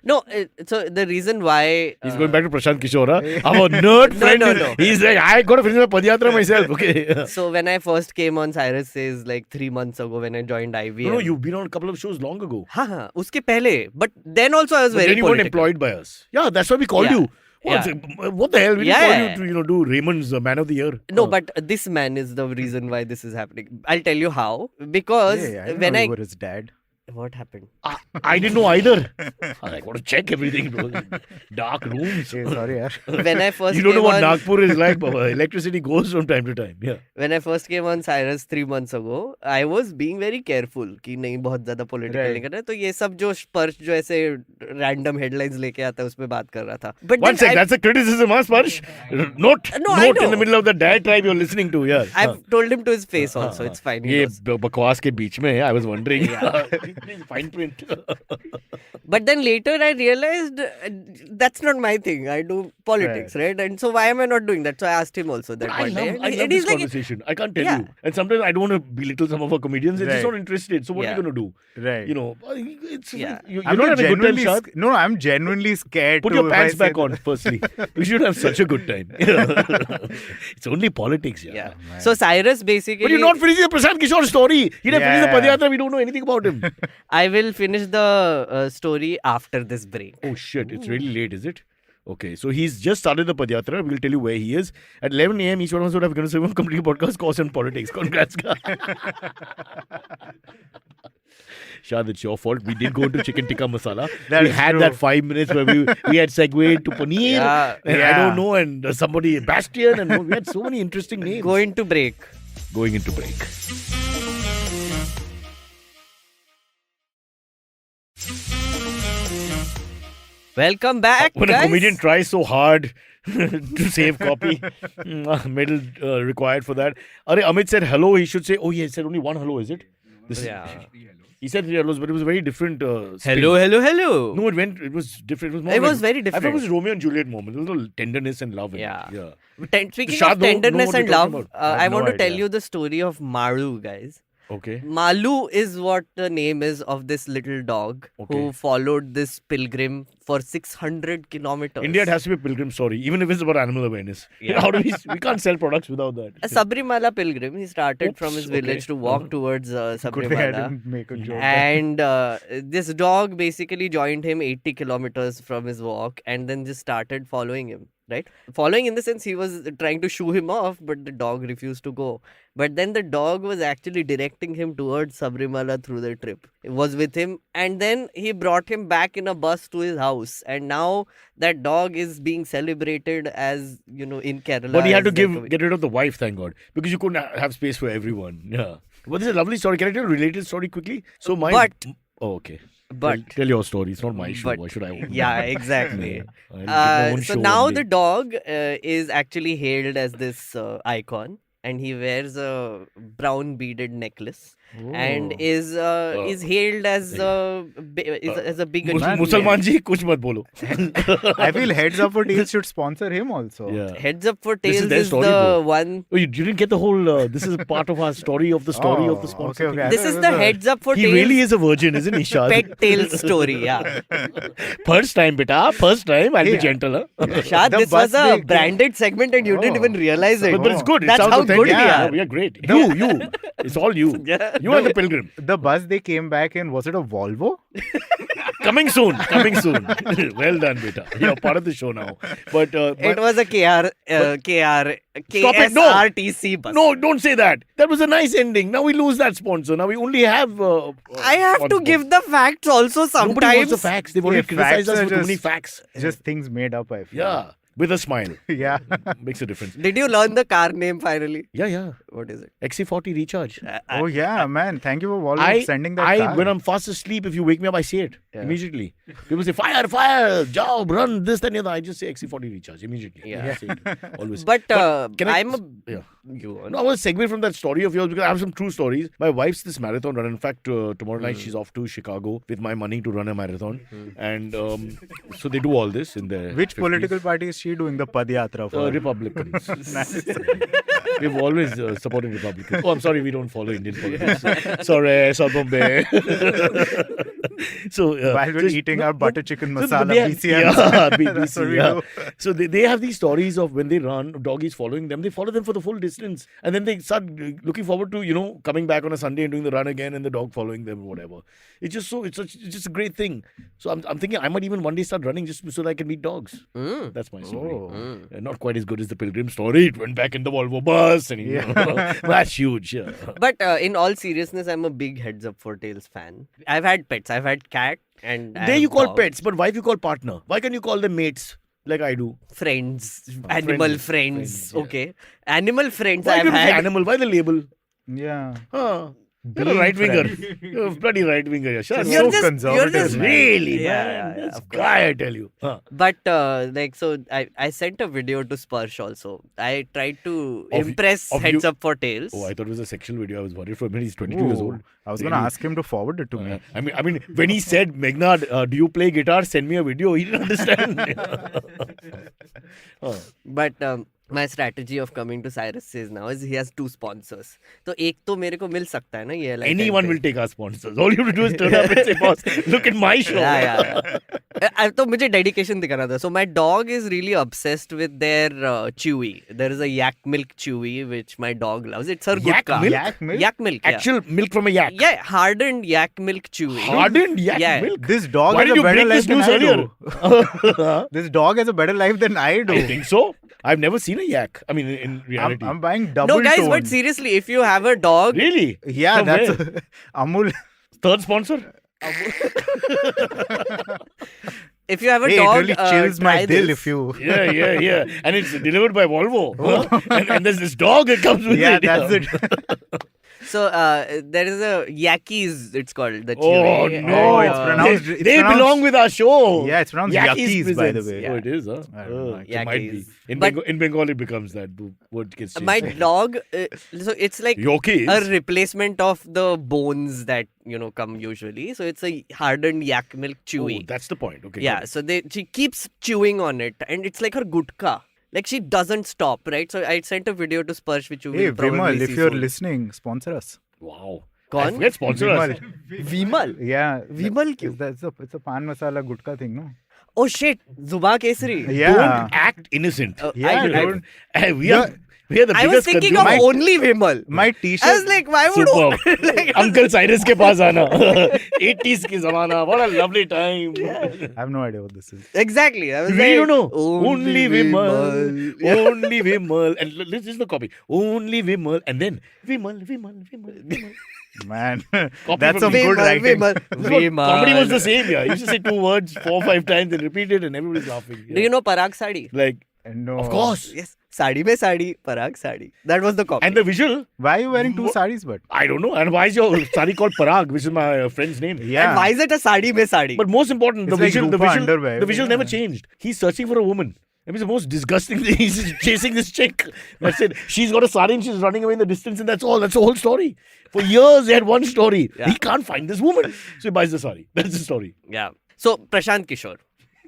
[SPEAKER 2] No, so the reason why
[SPEAKER 1] He's going back to Prashant Kishor. Our nerd friend.
[SPEAKER 2] no.
[SPEAKER 1] He's like, I got to finish my Padayatra myself. Okay.
[SPEAKER 2] so when I first came on Cyrus Says like 3 months ago when I joined IVM.
[SPEAKER 1] No, you've been on a couple of shows long ago.
[SPEAKER 2] हाँ, उसके पहले. But then also I was
[SPEAKER 1] But
[SPEAKER 2] very
[SPEAKER 1] then you weren't
[SPEAKER 2] political.
[SPEAKER 1] employed by us. Yeah, that's why we called
[SPEAKER 2] Yeah.
[SPEAKER 1] you. What the hell? We didn't
[SPEAKER 2] Yeah.
[SPEAKER 1] call you to do Raymond's Man of the Year.
[SPEAKER 2] No, but this man is the reason why this is happening. I'll tell you how. Because
[SPEAKER 3] Yeah, I didn't
[SPEAKER 2] when
[SPEAKER 3] know
[SPEAKER 2] I
[SPEAKER 3] you were his dad.
[SPEAKER 2] what happened?
[SPEAKER 1] I didn't know either. I want to check everything, bro. Dark rooms.
[SPEAKER 3] Hey, sorry, yaar.
[SPEAKER 2] When I first
[SPEAKER 1] You don't know
[SPEAKER 2] came
[SPEAKER 1] what
[SPEAKER 2] on,
[SPEAKER 1] Nagpur is like, Baba. Electricity goes from time to time. Yeah.
[SPEAKER 2] when I first came on Cyrus 3 months ago, I was being very careful कि नहीं बहुत ज़्यादा political
[SPEAKER 3] Right.
[SPEAKER 2] नहीं करना है. तो ये सब जो स्पर्श जो ऐसे random headlines लेके आता है उसमें बात कर रहा था. But
[SPEAKER 1] One
[SPEAKER 2] then
[SPEAKER 1] sec, that's a criticism, huh, Sparsh? Note
[SPEAKER 2] No, I
[SPEAKER 1] in the
[SPEAKER 2] know.
[SPEAKER 1] middle of the diatribe you're listening to. Yeah.
[SPEAKER 2] I've told him to his face also. It's fine. He
[SPEAKER 1] ये
[SPEAKER 2] knows.
[SPEAKER 1] बकवास के बीच में I was wondering. Please, fine print.
[SPEAKER 2] But then later I realized that's not my thing. I do politics, right? And so why am I not doing that? So I asked him also that
[SPEAKER 1] But I
[SPEAKER 2] one day.
[SPEAKER 1] love,
[SPEAKER 2] And
[SPEAKER 1] I
[SPEAKER 2] he-
[SPEAKER 1] love
[SPEAKER 2] and
[SPEAKER 1] this
[SPEAKER 2] he's like,
[SPEAKER 1] conversation. I can't tell
[SPEAKER 2] Yeah.
[SPEAKER 1] you. And sometimes I don't want to belittle some of our comedians. They're just
[SPEAKER 3] Right.
[SPEAKER 1] not interested. So what are
[SPEAKER 2] Yeah.
[SPEAKER 1] you going to do?
[SPEAKER 3] Right.
[SPEAKER 1] You know, it's
[SPEAKER 2] Yeah.
[SPEAKER 1] you're
[SPEAKER 3] I'm
[SPEAKER 1] not
[SPEAKER 3] not
[SPEAKER 1] having a good time,
[SPEAKER 3] genuinely
[SPEAKER 1] Shaad.
[SPEAKER 3] no, I'm genuinely scared.
[SPEAKER 1] Put
[SPEAKER 3] to
[SPEAKER 1] your
[SPEAKER 3] if I
[SPEAKER 1] pants
[SPEAKER 3] say
[SPEAKER 1] back
[SPEAKER 3] that.
[SPEAKER 1] on, firstly. We should have such a good time. It's only politics, yeah.
[SPEAKER 2] yeah.
[SPEAKER 3] man.
[SPEAKER 2] So Cyrus basically.
[SPEAKER 1] But you're not finishing the Prashant Kishor story. He didn't finish the
[SPEAKER 3] Yeah.
[SPEAKER 1] Padayatra. We don't know anything about him.
[SPEAKER 2] I will finish the story after this break.
[SPEAKER 1] Oh shit, it's really late, is it? Okay, so he's just started the Padayatra. We'll tell you where he is. At 11 a.m., each one of us would have given us a complete podcast course on politics. Congrats, guys. Shaad, it's your fault. We did go into chicken tikka masala.
[SPEAKER 3] That
[SPEAKER 1] We
[SPEAKER 3] is
[SPEAKER 1] had
[SPEAKER 3] true.
[SPEAKER 1] that 5 minutes where we had segued to paneer.
[SPEAKER 2] Yeah.
[SPEAKER 1] And I
[SPEAKER 3] Yeah.
[SPEAKER 1] don't know, and somebody, Bastian, and we had so many interesting names.
[SPEAKER 2] Going to break.
[SPEAKER 1] Going into break.
[SPEAKER 2] Welcome back,
[SPEAKER 1] When
[SPEAKER 2] guys.
[SPEAKER 1] a comedian tries so hard to save copy, medal required for that. Amit said hello. He should say, oh, he said only one hello, is it? This
[SPEAKER 2] Yeah.
[SPEAKER 1] He said 3 hellos, but it was a very different spin.
[SPEAKER 2] Hello.
[SPEAKER 1] No, it was different. It was, more
[SPEAKER 2] It was
[SPEAKER 1] like-
[SPEAKER 2] very
[SPEAKER 1] I thought it
[SPEAKER 2] different.
[SPEAKER 1] was Romeo and Juliet moment. There was a little tenderness and love in
[SPEAKER 2] Yeah.
[SPEAKER 1] it. Yeah.
[SPEAKER 2] Speaking
[SPEAKER 1] Shaad
[SPEAKER 2] of
[SPEAKER 1] don't know
[SPEAKER 2] tenderness
[SPEAKER 1] what
[SPEAKER 2] and
[SPEAKER 1] you're
[SPEAKER 2] love,
[SPEAKER 1] talking
[SPEAKER 3] I have
[SPEAKER 2] I
[SPEAKER 3] no
[SPEAKER 2] want to tell
[SPEAKER 3] idea.
[SPEAKER 2] you the story of Malu, guys.
[SPEAKER 1] Okay.
[SPEAKER 2] Malu is what the name is of this little dog
[SPEAKER 1] Okay.
[SPEAKER 2] who followed this pilgrim for 600 kilometers.
[SPEAKER 1] India, it has to be a pilgrim story, even if it's about animal awareness.
[SPEAKER 2] Yeah.
[SPEAKER 1] How do we can't sell products without that.
[SPEAKER 2] A Sabarimala Pilgrim. He started from his
[SPEAKER 1] Oops, okay.
[SPEAKER 2] village to walk towards
[SPEAKER 3] Good thing I
[SPEAKER 2] Sabarimala.
[SPEAKER 3] didn't make a joke.
[SPEAKER 2] And this dog basically joined him 80 kilometers from his walk and then just started following him, right? Following in the sense he was trying to shoo him off, but the dog refused to go. But then the dog was actually directing him towards Sabarimala through the trip. It was with him. And then he brought him back in a bus to his house. And now that dog is being celebrated as, in Kerala.
[SPEAKER 1] But he had to
[SPEAKER 2] as like
[SPEAKER 1] get rid of the wife, thank God, because you couldn't have space for everyone. Yeah. Well, this is a lovely story. Can I tell a related story quickly? So oh, okay.
[SPEAKER 2] But
[SPEAKER 1] Tell your story. It's not my show.
[SPEAKER 2] but-
[SPEAKER 1] Why should I?
[SPEAKER 2] yeah, exactly.
[SPEAKER 1] I'll get my own
[SPEAKER 2] So
[SPEAKER 1] show
[SPEAKER 2] now
[SPEAKER 1] one
[SPEAKER 2] the
[SPEAKER 1] day.
[SPEAKER 2] dog is actually hailed as this icon, and he wears a brown beaded necklace, and
[SPEAKER 3] Oh.
[SPEAKER 2] is hailed as as a big achievement.
[SPEAKER 1] Musalman ji, kuch mat bolo.
[SPEAKER 3] I feel Heads Up for Tails should sponsor him also.
[SPEAKER 1] Yeah.
[SPEAKER 2] Heads Up for
[SPEAKER 1] This is
[SPEAKER 2] Tails
[SPEAKER 1] their
[SPEAKER 2] is
[SPEAKER 1] story,
[SPEAKER 2] the
[SPEAKER 1] bro.
[SPEAKER 2] one.
[SPEAKER 1] Oh, you didn't get the whole. This is part of our story of the story of the sponsor.
[SPEAKER 3] Okay, okay.
[SPEAKER 1] thing.
[SPEAKER 2] This is the Heads Up for
[SPEAKER 1] He
[SPEAKER 2] Tails
[SPEAKER 1] really is a virgin, isn't he, Shaad?
[SPEAKER 2] pet tails story. Yeah,
[SPEAKER 1] First time, beta. First time. I'll be
[SPEAKER 3] Yeah.
[SPEAKER 1] gentle, huh?
[SPEAKER 2] Shad,
[SPEAKER 3] The
[SPEAKER 2] this
[SPEAKER 3] bus
[SPEAKER 2] was a
[SPEAKER 3] they-
[SPEAKER 2] branded segment, and you didn't
[SPEAKER 3] Oh.
[SPEAKER 2] even realize it.
[SPEAKER 1] But it's good. It
[SPEAKER 2] That's
[SPEAKER 1] sounds
[SPEAKER 2] how
[SPEAKER 1] authentic.
[SPEAKER 2] good we
[SPEAKER 1] Yeah,
[SPEAKER 2] are.
[SPEAKER 1] we are great. You. It's all you.
[SPEAKER 2] Yeah.
[SPEAKER 1] You are the pilgrim.
[SPEAKER 3] The bus they came back in, was it a Volvo?
[SPEAKER 1] Coming soon. Well done, beta. You're part of the show now. But
[SPEAKER 2] It was a
[SPEAKER 1] Stop it, no.
[SPEAKER 2] KSRTC bus.
[SPEAKER 1] no, don't say that. That was a nice ending. Now we lose that sponsor. Now we only have.
[SPEAKER 2] I have to give the facts also sometimes.
[SPEAKER 1] Nobody wants the facts. They've already
[SPEAKER 3] Yeah,
[SPEAKER 1] criticized
[SPEAKER 3] facts
[SPEAKER 1] us
[SPEAKER 3] are
[SPEAKER 1] for too many
[SPEAKER 3] just-
[SPEAKER 1] facts.
[SPEAKER 3] Just things made up, I feel.
[SPEAKER 1] Yeah, with a smile.
[SPEAKER 3] Yeah.
[SPEAKER 1] Makes a difference.
[SPEAKER 2] Did you learn the car name finally?
[SPEAKER 1] Yeah.
[SPEAKER 2] What is it?
[SPEAKER 1] XC40 recharge.
[SPEAKER 3] Oh, yeah, man. Thank you for Volvo sending that car.
[SPEAKER 1] When I'm fast asleep, if you wake me up, I say it
[SPEAKER 2] Yeah.
[SPEAKER 1] immediately. People say, fire, job, run, this, that, and the other. I just say XC40 recharge immediately.
[SPEAKER 2] Yeah.
[SPEAKER 1] I say it always.
[SPEAKER 2] But
[SPEAKER 1] can I-
[SPEAKER 2] I'm a.
[SPEAKER 1] Yeah.
[SPEAKER 2] You
[SPEAKER 1] No, I was segue from that story of yours because I have some true stories. My wife's this marathon run. In fact, tomorrow night she's off to Chicago with my money to run a marathon. And so they do all this in their
[SPEAKER 3] Which
[SPEAKER 1] 50s.
[SPEAKER 3] political party is she doing the Padayatra for?
[SPEAKER 1] Republicans. We've always supported Republicans. Oh, I'm sorry, we don't follow Indian politics. Sorry, South Bombay. So
[SPEAKER 3] While we're
[SPEAKER 1] so-
[SPEAKER 3] eating our butter chicken
[SPEAKER 1] so
[SPEAKER 3] masala,
[SPEAKER 1] they have-
[SPEAKER 3] BCM.
[SPEAKER 1] Yeah,
[SPEAKER 3] That's what we
[SPEAKER 1] yeah.
[SPEAKER 3] do.
[SPEAKER 1] So they have these stories of when they run, doggies following them. They follow them for the full distance, and then they start looking forward to coming back on a Sunday and doing the run again, and the dog following them or whatever. It's just a great thing. So I'm thinking I might even one day start running just so that I can meet dogs.
[SPEAKER 2] Mm.
[SPEAKER 1] That's my story.
[SPEAKER 3] Oh.
[SPEAKER 1] Not quite as good as the Pilgrim story. It went back in the Volvo bus, and that's huge. Yeah.
[SPEAKER 2] But in all seriousness, I'm a big Heads Up for Tails fan. I've had pets. I've had cat and. I
[SPEAKER 1] There
[SPEAKER 2] have
[SPEAKER 1] you call
[SPEAKER 2] dog.
[SPEAKER 1] pets, but wife you call partner. Why can't you call them mates like I do?
[SPEAKER 2] Friends, animal
[SPEAKER 1] friends,
[SPEAKER 2] friends.
[SPEAKER 1] yeah.
[SPEAKER 2] Okay, animal friends.
[SPEAKER 1] Why
[SPEAKER 2] I've
[SPEAKER 1] do you say
[SPEAKER 2] had.
[SPEAKER 1] animal? Why the label?
[SPEAKER 3] Yeah.
[SPEAKER 1] Huh. You're a right winger. You're a bloody right winger. Shaad.
[SPEAKER 3] You're so conservative,
[SPEAKER 1] Just
[SPEAKER 3] man.
[SPEAKER 1] really,
[SPEAKER 2] Yeah,
[SPEAKER 1] man.
[SPEAKER 2] yeah,
[SPEAKER 1] This
[SPEAKER 2] of course.
[SPEAKER 1] guy, I tell you. Huh.
[SPEAKER 2] But so I sent a video to Sparsh also. I tried to
[SPEAKER 1] Of-
[SPEAKER 2] impress
[SPEAKER 1] of
[SPEAKER 2] Heads
[SPEAKER 1] you-
[SPEAKER 2] Up for Tails.
[SPEAKER 1] Oh, I thought it was a sexual video. I was worried for a minute. He's 22 years
[SPEAKER 3] Ooh,
[SPEAKER 1] old.
[SPEAKER 3] I was gonna
[SPEAKER 1] Really?
[SPEAKER 3] ask him to forward it to me.
[SPEAKER 1] I mean, when he said, Meghnad, do you play guitar? Send me a video. He didn't understand. Huh.
[SPEAKER 2] But my strategy of coming to Cyrus Says now is he has 2 sponsors. तो एक तो मेरे को मिल सकता है ना ये LI
[SPEAKER 1] Anyone will take our sponsors. All you have to do is turn up and say, boss, look at my show.
[SPEAKER 2] Yeah. तो मुझे dedication दिखाना था. So my dog is really obsessed with their chewy. There is a yak milk chewy which my dog loves. It's her
[SPEAKER 1] Yak
[SPEAKER 2] gutka.
[SPEAKER 1] milk?
[SPEAKER 3] Yak milk?
[SPEAKER 2] Yak milk. Yeah.
[SPEAKER 1] Actual milk from a yak.
[SPEAKER 2] Yeah, hardened yak milk chewy.
[SPEAKER 1] Hardened yak
[SPEAKER 2] Yeah.
[SPEAKER 1] milk.
[SPEAKER 3] This dog
[SPEAKER 1] Why
[SPEAKER 3] has
[SPEAKER 1] did
[SPEAKER 3] a
[SPEAKER 1] you
[SPEAKER 3] better
[SPEAKER 1] break
[SPEAKER 3] life
[SPEAKER 1] this
[SPEAKER 3] than
[SPEAKER 1] news
[SPEAKER 3] I
[SPEAKER 1] earlier?
[SPEAKER 3] do. This dog has a better life than I do.
[SPEAKER 1] I think so. I've never seen a yak. I mean, in reality.
[SPEAKER 3] I'm buying double
[SPEAKER 2] No, guys,
[SPEAKER 3] toned.
[SPEAKER 2] but seriously, if you have a dog,
[SPEAKER 1] Really?
[SPEAKER 3] Yeah,
[SPEAKER 1] From
[SPEAKER 3] that's
[SPEAKER 1] where?
[SPEAKER 3] Amul.
[SPEAKER 1] Third sponsor?
[SPEAKER 2] if you have a
[SPEAKER 3] Hey,
[SPEAKER 2] dog,
[SPEAKER 3] it really chills my
[SPEAKER 2] try
[SPEAKER 3] dill
[SPEAKER 2] this.
[SPEAKER 3] if you.
[SPEAKER 1] Yeah. And it's delivered by Volvo. Huh? and there's this dog that comes with
[SPEAKER 3] Yeah,
[SPEAKER 1] it.
[SPEAKER 3] that's it.
[SPEAKER 2] So there is a Yakis, it's called the
[SPEAKER 1] Oh,
[SPEAKER 2] chewy.
[SPEAKER 1] no.
[SPEAKER 3] it's pronounced-
[SPEAKER 1] They,
[SPEAKER 3] it's
[SPEAKER 1] they
[SPEAKER 3] pronounced-
[SPEAKER 1] belong with our show.
[SPEAKER 3] Yeah, it's pronounced Yakis, by the
[SPEAKER 1] presents.
[SPEAKER 3] way.
[SPEAKER 1] Oh, it is, huh?
[SPEAKER 3] I don't know,
[SPEAKER 1] It might be.
[SPEAKER 2] Yakis.
[SPEAKER 1] In,
[SPEAKER 2] But-
[SPEAKER 1] in Bengal, it becomes that. The word gets changed.
[SPEAKER 2] My dog, so it's like
[SPEAKER 1] Yorkies?
[SPEAKER 2] a replacement of the bones that come usually. So it's a hardened yak milk
[SPEAKER 1] Oh,
[SPEAKER 2] chewy.
[SPEAKER 1] that's the point. Okay.
[SPEAKER 2] Yeah,
[SPEAKER 1] got it.
[SPEAKER 2] so she keeps chewing on it, and it's like her gutka. Like she doesn't stop, right? So I sent a video to Sparsh, which you
[SPEAKER 3] Hey,
[SPEAKER 2] will probably
[SPEAKER 3] Vimal,
[SPEAKER 2] see
[SPEAKER 3] if you're
[SPEAKER 2] soon.
[SPEAKER 3] listening, sponsor us.
[SPEAKER 1] Wow.
[SPEAKER 2] Kaun?
[SPEAKER 1] I forget sponsor us.
[SPEAKER 2] Vimal.
[SPEAKER 3] Yeah.
[SPEAKER 2] Vimal kyun?
[SPEAKER 3] It's a pan masala gutka thing, no?
[SPEAKER 2] Oh shit, Zuba Kesari.
[SPEAKER 3] Yeah.
[SPEAKER 1] Don't act innocent.
[SPEAKER 3] Yeah,
[SPEAKER 1] don't. We
[SPEAKER 3] Yeah.
[SPEAKER 1] are the
[SPEAKER 2] I was
[SPEAKER 1] biggest
[SPEAKER 2] thinking of
[SPEAKER 1] consumers.
[SPEAKER 2] only Vimal.
[SPEAKER 3] My t-shirt.
[SPEAKER 2] I was like, why would
[SPEAKER 1] Superb.
[SPEAKER 2] like,
[SPEAKER 1] Uncle Cyrus ke paas aana. 80s ki zamana. What a lovely time.
[SPEAKER 3] I have no idea what this is.
[SPEAKER 2] Exactly. I was
[SPEAKER 1] We
[SPEAKER 2] like,
[SPEAKER 1] don't know. Only Vimal.
[SPEAKER 2] Yeah.
[SPEAKER 1] Only Vimal. And this is the copy. Only Vimal. And then Vimal.
[SPEAKER 3] Man,
[SPEAKER 1] Copy
[SPEAKER 3] that's
[SPEAKER 1] from
[SPEAKER 3] some good
[SPEAKER 2] Vimal,
[SPEAKER 3] writing.
[SPEAKER 2] Vimal.
[SPEAKER 1] Comedy was the same, yeah. You used to say 2 words 4 or 5 times and repeat it and everybody's laughing.
[SPEAKER 2] Do you know Parag Sadi?
[SPEAKER 1] Like,
[SPEAKER 3] No.
[SPEAKER 1] of course.
[SPEAKER 2] Yes. Sadi mein sadi, Parag Sadi. That was the copy.
[SPEAKER 1] And the visual,
[SPEAKER 3] Why are you wearing 2 saris, but?
[SPEAKER 1] I don't know. And why is your sari called Parag, which is my friend's name?
[SPEAKER 3] Yeah.
[SPEAKER 2] And why is it a sadi mein sadi?
[SPEAKER 1] But most important,
[SPEAKER 3] It's like Rupa underwear.
[SPEAKER 1] the visual
[SPEAKER 3] Yeah.
[SPEAKER 1] never changed. He's searching for a woman. It was the most disgusting thing. He's just chasing this chick. That's it. She's got a sari and she's running away in the distance, and that's all. That's the whole story. For years, they had one story.
[SPEAKER 2] Yeah.
[SPEAKER 1] He can't find this woman. So he buys the sari. That's the story.
[SPEAKER 2] Yeah. So Prashant Kishor.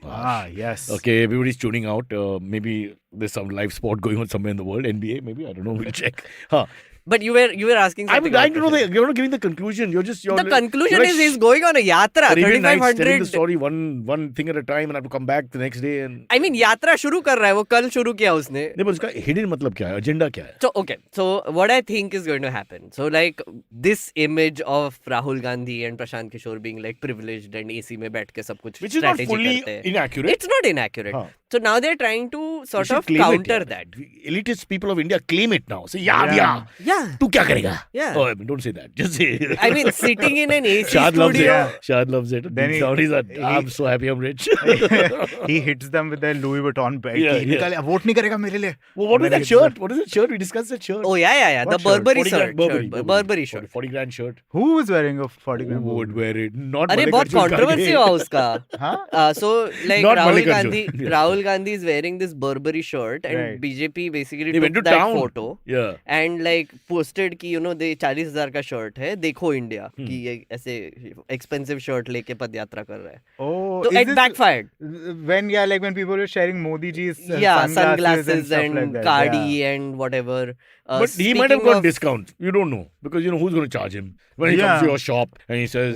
[SPEAKER 3] Yes.
[SPEAKER 1] Okay, everybody's tuning out. Maybe there's some live sport going on somewhere in the world. NBA, maybe. I don't know. We'll check. Huh.
[SPEAKER 2] But you were asking
[SPEAKER 1] I'm
[SPEAKER 2] something.
[SPEAKER 1] dying to know
[SPEAKER 2] about
[SPEAKER 1] you're not giving the conclusion. You're
[SPEAKER 2] the conclusion is he's going on a yatra,
[SPEAKER 1] Arabian Nights, telling the
[SPEAKER 2] 3500.
[SPEAKER 1] story one thing at a time and I have to come back the next day and
[SPEAKER 2] I mean, yatra शुरू कर रहा है वो कल शुरू किया उसने.
[SPEAKER 1] नहीं, but उसका hidden मतलब क्या है? Agenda क्या है?
[SPEAKER 2] So okay, so what I think is going to happen. So like this image of Rahul Gandhi and Prashant Kishor being like privileged and AC में बैठ के सब कुछ
[SPEAKER 1] Which is not
[SPEAKER 2] strategy
[SPEAKER 1] fully
[SPEAKER 2] करते हैं.
[SPEAKER 1] inaccurate.
[SPEAKER 2] It's not inaccurate.
[SPEAKER 1] Huh.
[SPEAKER 2] So now they're trying to
[SPEAKER 1] You
[SPEAKER 2] sort
[SPEAKER 1] should
[SPEAKER 2] of
[SPEAKER 1] claim it,
[SPEAKER 2] counter
[SPEAKER 1] yeah.
[SPEAKER 2] that.
[SPEAKER 1] Elitist people of India claim it now. Say, yeah.
[SPEAKER 2] Yeah.
[SPEAKER 1] तू क्या करेगा?
[SPEAKER 2] Yeah.
[SPEAKER 1] Oh, I mean, don't say that. Just say.
[SPEAKER 2] I mean, sitting in an AC
[SPEAKER 1] Shad loves
[SPEAKER 2] studio.
[SPEAKER 1] it. Shad loves it.
[SPEAKER 3] Then
[SPEAKER 1] Deep down, he's like,
[SPEAKER 3] he-
[SPEAKER 1] I'm so happy I'm rich.
[SPEAKER 3] He hits them with their Louis Vuitton belt.
[SPEAKER 1] Yeah,
[SPEAKER 3] कि निकाल, vote नहीं करेगा मेरे लिए.
[SPEAKER 1] Well, what is
[SPEAKER 3] Then
[SPEAKER 1] that
[SPEAKER 3] he gets
[SPEAKER 1] shirt? What is that shirt? We discussed that shirt.
[SPEAKER 2] Oh yeah.
[SPEAKER 3] What
[SPEAKER 2] The
[SPEAKER 3] shirt?
[SPEAKER 2] Burberry
[SPEAKER 1] 40 grand
[SPEAKER 2] shirt.
[SPEAKER 1] Burberry.
[SPEAKER 2] Burberry shirt.
[SPEAKER 1] 40 grand shirt.
[SPEAKER 3] Who was wearing a 40
[SPEAKER 1] Who
[SPEAKER 3] gram?
[SPEAKER 1] would wear it? Not
[SPEAKER 2] अरे बहुत
[SPEAKER 1] Mallikarjun
[SPEAKER 2] controversy
[SPEAKER 1] Kharge.
[SPEAKER 2] हुआ उसका.
[SPEAKER 3] Huh?
[SPEAKER 2] So like
[SPEAKER 1] Not
[SPEAKER 2] Rahul
[SPEAKER 1] Mallikarjun.
[SPEAKER 2] Gandhi,
[SPEAKER 1] Yeah.
[SPEAKER 2] Rahul Gandhi is wearing this Burberry shirt and
[SPEAKER 3] Right.
[SPEAKER 2] BJP basically
[SPEAKER 1] They
[SPEAKER 2] took
[SPEAKER 1] went to
[SPEAKER 2] that
[SPEAKER 1] town.
[SPEAKER 2] photo
[SPEAKER 1] Yeah.
[SPEAKER 2] and like posted कि they 40,000 का shirt है देखो India कि ये ऐसे expensive shirt लेके पदयात्रा कर रहा है.
[SPEAKER 3] Oh,
[SPEAKER 2] So
[SPEAKER 3] is
[SPEAKER 2] it
[SPEAKER 3] this
[SPEAKER 2] backfired.
[SPEAKER 3] when people were sharing Modi ji's
[SPEAKER 2] Yeah,
[SPEAKER 3] sunglasses
[SPEAKER 2] sunglasses
[SPEAKER 3] and stuff like that.
[SPEAKER 2] Cardi
[SPEAKER 3] Yeah.
[SPEAKER 2] and whatever.
[SPEAKER 1] But he might have
[SPEAKER 2] speaking
[SPEAKER 1] got
[SPEAKER 2] of-
[SPEAKER 1] discounts. You don't know. Because you know who's going to charge him. When he comes
[SPEAKER 3] Yeah.
[SPEAKER 1] to your shop and he says,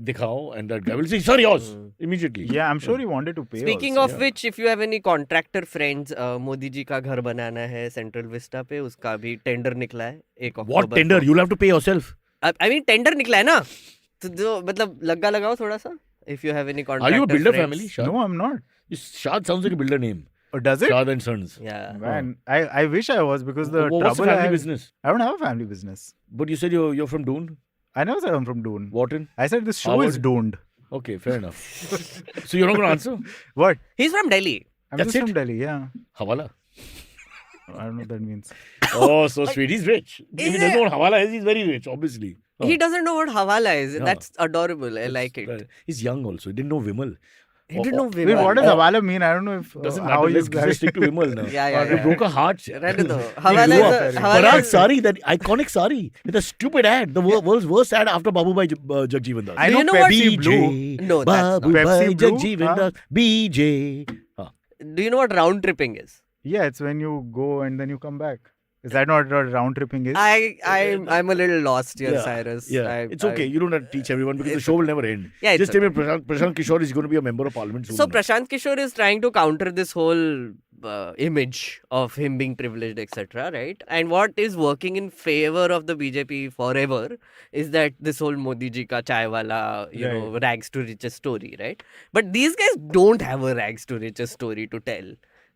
[SPEAKER 1] Dikhao, and that guy will say, Sir, yours. Immediately.
[SPEAKER 3] Yeah, I'm sure he wanted to pay.
[SPEAKER 2] Speaking
[SPEAKER 3] also.
[SPEAKER 2] of which, if you have any contractor friends, Modi ji का घर बनाना है central Vista पे, उसका भी tender निकला है 1 अक्टूबर
[SPEAKER 1] What tender? You'll have to pay yourself.
[SPEAKER 2] I mean tender निकला है ना, तो जो मतलब लग्गा लगाओ थोड़ा सा. If you have any
[SPEAKER 1] Are
[SPEAKER 2] contractor
[SPEAKER 1] you a builder
[SPEAKER 2] friends.
[SPEAKER 1] family, Shad?
[SPEAKER 3] No, I'm not.
[SPEAKER 1] Shad sounds like a builder name.
[SPEAKER 3] Oh, does it?
[SPEAKER 1] Shad and Sons.
[SPEAKER 2] Yeah.
[SPEAKER 3] Man, I wish I was because the
[SPEAKER 1] What's the
[SPEAKER 3] trouble I
[SPEAKER 1] family
[SPEAKER 3] have,
[SPEAKER 1] business?
[SPEAKER 3] I don't have a family business.
[SPEAKER 1] But you said you're from Doon?
[SPEAKER 3] I never said I'm from Doon.
[SPEAKER 1] Wharton?
[SPEAKER 3] I said this show
[SPEAKER 1] Harvard?
[SPEAKER 3] is Dooned.
[SPEAKER 1] Okay, fair enough. So you're not going to answer?
[SPEAKER 3] What?
[SPEAKER 2] He's from Delhi.
[SPEAKER 3] I'm
[SPEAKER 1] That's
[SPEAKER 3] just
[SPEAKER 1] it?
[SPEAKER 3] from Delhi, yeah.
[SPEAKER 1] Hawala.
[SPEAKER 3] I don't know what that means.
[SPEAKER 1] Oh, so sweet. He's rich. If he
[SPEAKER 2] Is
[SPEAKER 1] doesn't
[SPEAKER 2] it-
[SPEAKER 1] know what Hawala is, he's very rich, obviously.
[SPEAKER 2] He doesn't know what hawala is.
[SPEAKER 1] Yeah.
[SPEAKER 2] That's adorable. I like it.
[SPEAKER 1] He's young also. He didn't know Vimal.
[SPEAKER 2] He didn't know
[SPEAKER 3] Wait,
[SPEAKER 2] Vimal.
[SPEAKER 3] what does Hawala mean? I don't know if
[SPEAKER 1] Doesn't
[SPEAKER 3] how
[SPEAKER 1] matter.
[SPEAKER 3] you
[SPEAKER 1] Let's
[SPEAKER 3] guys
[SPEAKER 1] stick to Vimal now.
[SPEAKER 2] Yeah.
[SPEAKER 1] You broke a heart.
[SPEAKER 2] Right, no.
[SPEAKER 1] He
[SPEAKER 2] Hawala
[SPEAKER 1] grew
[SPEAKER 2] is
[SPEAKER 1] up.
[SPEAKER 2] a, Hawala
[SPEAKER 1] Parag
[SPEAKER 2] is-
[SPEAKER 1] Sari, that iconic sari with a stupid ad, the world's worst ad after Babu Bhai Jagjeevan Das.
[SPEAKER 3] I
[SPEAKER 2] Do
[SPEAKER 3] know
[SPEAKER 2] you know what-
[SPEAKER 3] Pepsi Blue.
[SPEAKER 1] BJ,
[SPEAKER 2] No, that's
[SPEAKER 1] Babu
[SPEAKER 3] not.
[SPEAKER 1] Bhai
[SPEAKER 3] Pepsi Blue?
[SPEAKER 1] Jagjeevan
[SPEAKER 3] Huh?
[SPEAKER 1] Das, BJ.
[SPEAKER 2] Do you know what round tripping is?
[SPEAKER 3] Yeah, it's when you go and then you come back. Is that not what round tripping is?
[SPEAKER 2] I'm a little lost here,
[SPEAKER 1] Yeah,
[SPEAKER 2] Cyrus.
[SPEAKER 1] Yeah, it's okay. You don't have to teach everyone because the show will never end.
[SPEAKER 2] Yeah, it's
[SPEAKER 1] Just tell me Prashant Kishor is going to be a member of parliament soon.
[SPEAKER 2] So
[SPEAKER 1] now.
[SPEAKER 2] Prashant Kishor is trying to counter this whole image of him being privileged, etc. Right? And what is working in favor of the BJP forever is that this whole Modi ji ka chai wala, you know, rags to riches story, right? But these guys don't have a rags to riches story to tell.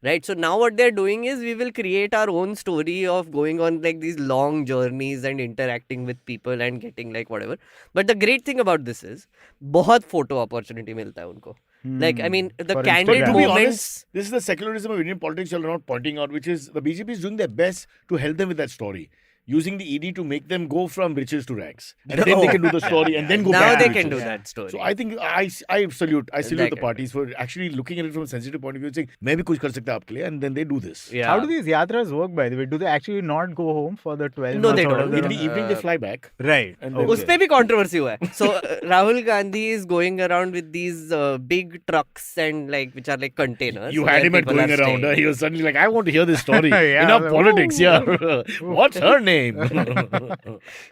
[SPEAKER 2] Right, so now what they're doing is we will create our own story of going on like these long journeys and interacting with people and getting like whatever. But the great thing about this is, बहुत photo opportunity मिलता है उनको. Like I mean, the
[SPEAKER 3] For
[SPEAKER 2] candid
[SPEAKER 3] Instagram.
[SPEAKER 1] To be
[SPEAKER 2] moments.
[SPEAKER 1] honest, this is the secularism of Indian politics you're not pointing out, which is the BJP is doing their best to help them with that story. Using the ED to make them go from riches to rags. And then they can do the story and then go
[SPEAKER 2] Now
[SPEAKER 1] back to
[SPEAKER 2] they
[SPEAKER 1] riches.
[SPEAKER 2] can do that story.
[SPEAKER 1] So I think I salute
[SPEAKER 2] Like
[SPEAKER 1] the parties for actually looking at it from a sensitive point of view and saying, मैं भी कुछ कर सकता आपके लिए, and then they do this.
[SPEAKER 2] Yeah.
[SPEAKER 3] How do these yatras work, by the way? Do they actually not go home for the 12
[SPEAKER 2] No,
[SPEAKER 3] months?
[SPEAKER 2] they
[SPEAKER 3] out
[SPEAKER 2] don't.
[SPEAKER 3] of
[SPEAKER 1] In
[SPEAKER 3] the-
[SPEAKER 1] the evening they fly back.
[SPEAKER 3] Right.
[SPEAKER 1] And then-
[SPEAKER 3] Okay.
[SPEAKER 2] उस पे भी controversy हुआ है. So Rahul Gandhi is going around with these big trucks and like which are like containers.
[SPEAKER 1] You
[SPEAKER 2] where
[SPEAKER 1] had him at
[SPEAKER 2] people
[SPEAKER 1] going
[SPEAKER 2] are
[SPEAKER 1] around.
[SPEAKER 2] staying.
[SPEAKER 1] He was suddenly like, I want to hear this story.
[SPEAKER 3] Yeah,
[SPEAKER 1] Enough
[SPEAKER 3] like,
[SPEAKER 1] politics,
[SPEAKER 3] ooh.
[SPEAKER 1] yeah. What's her name?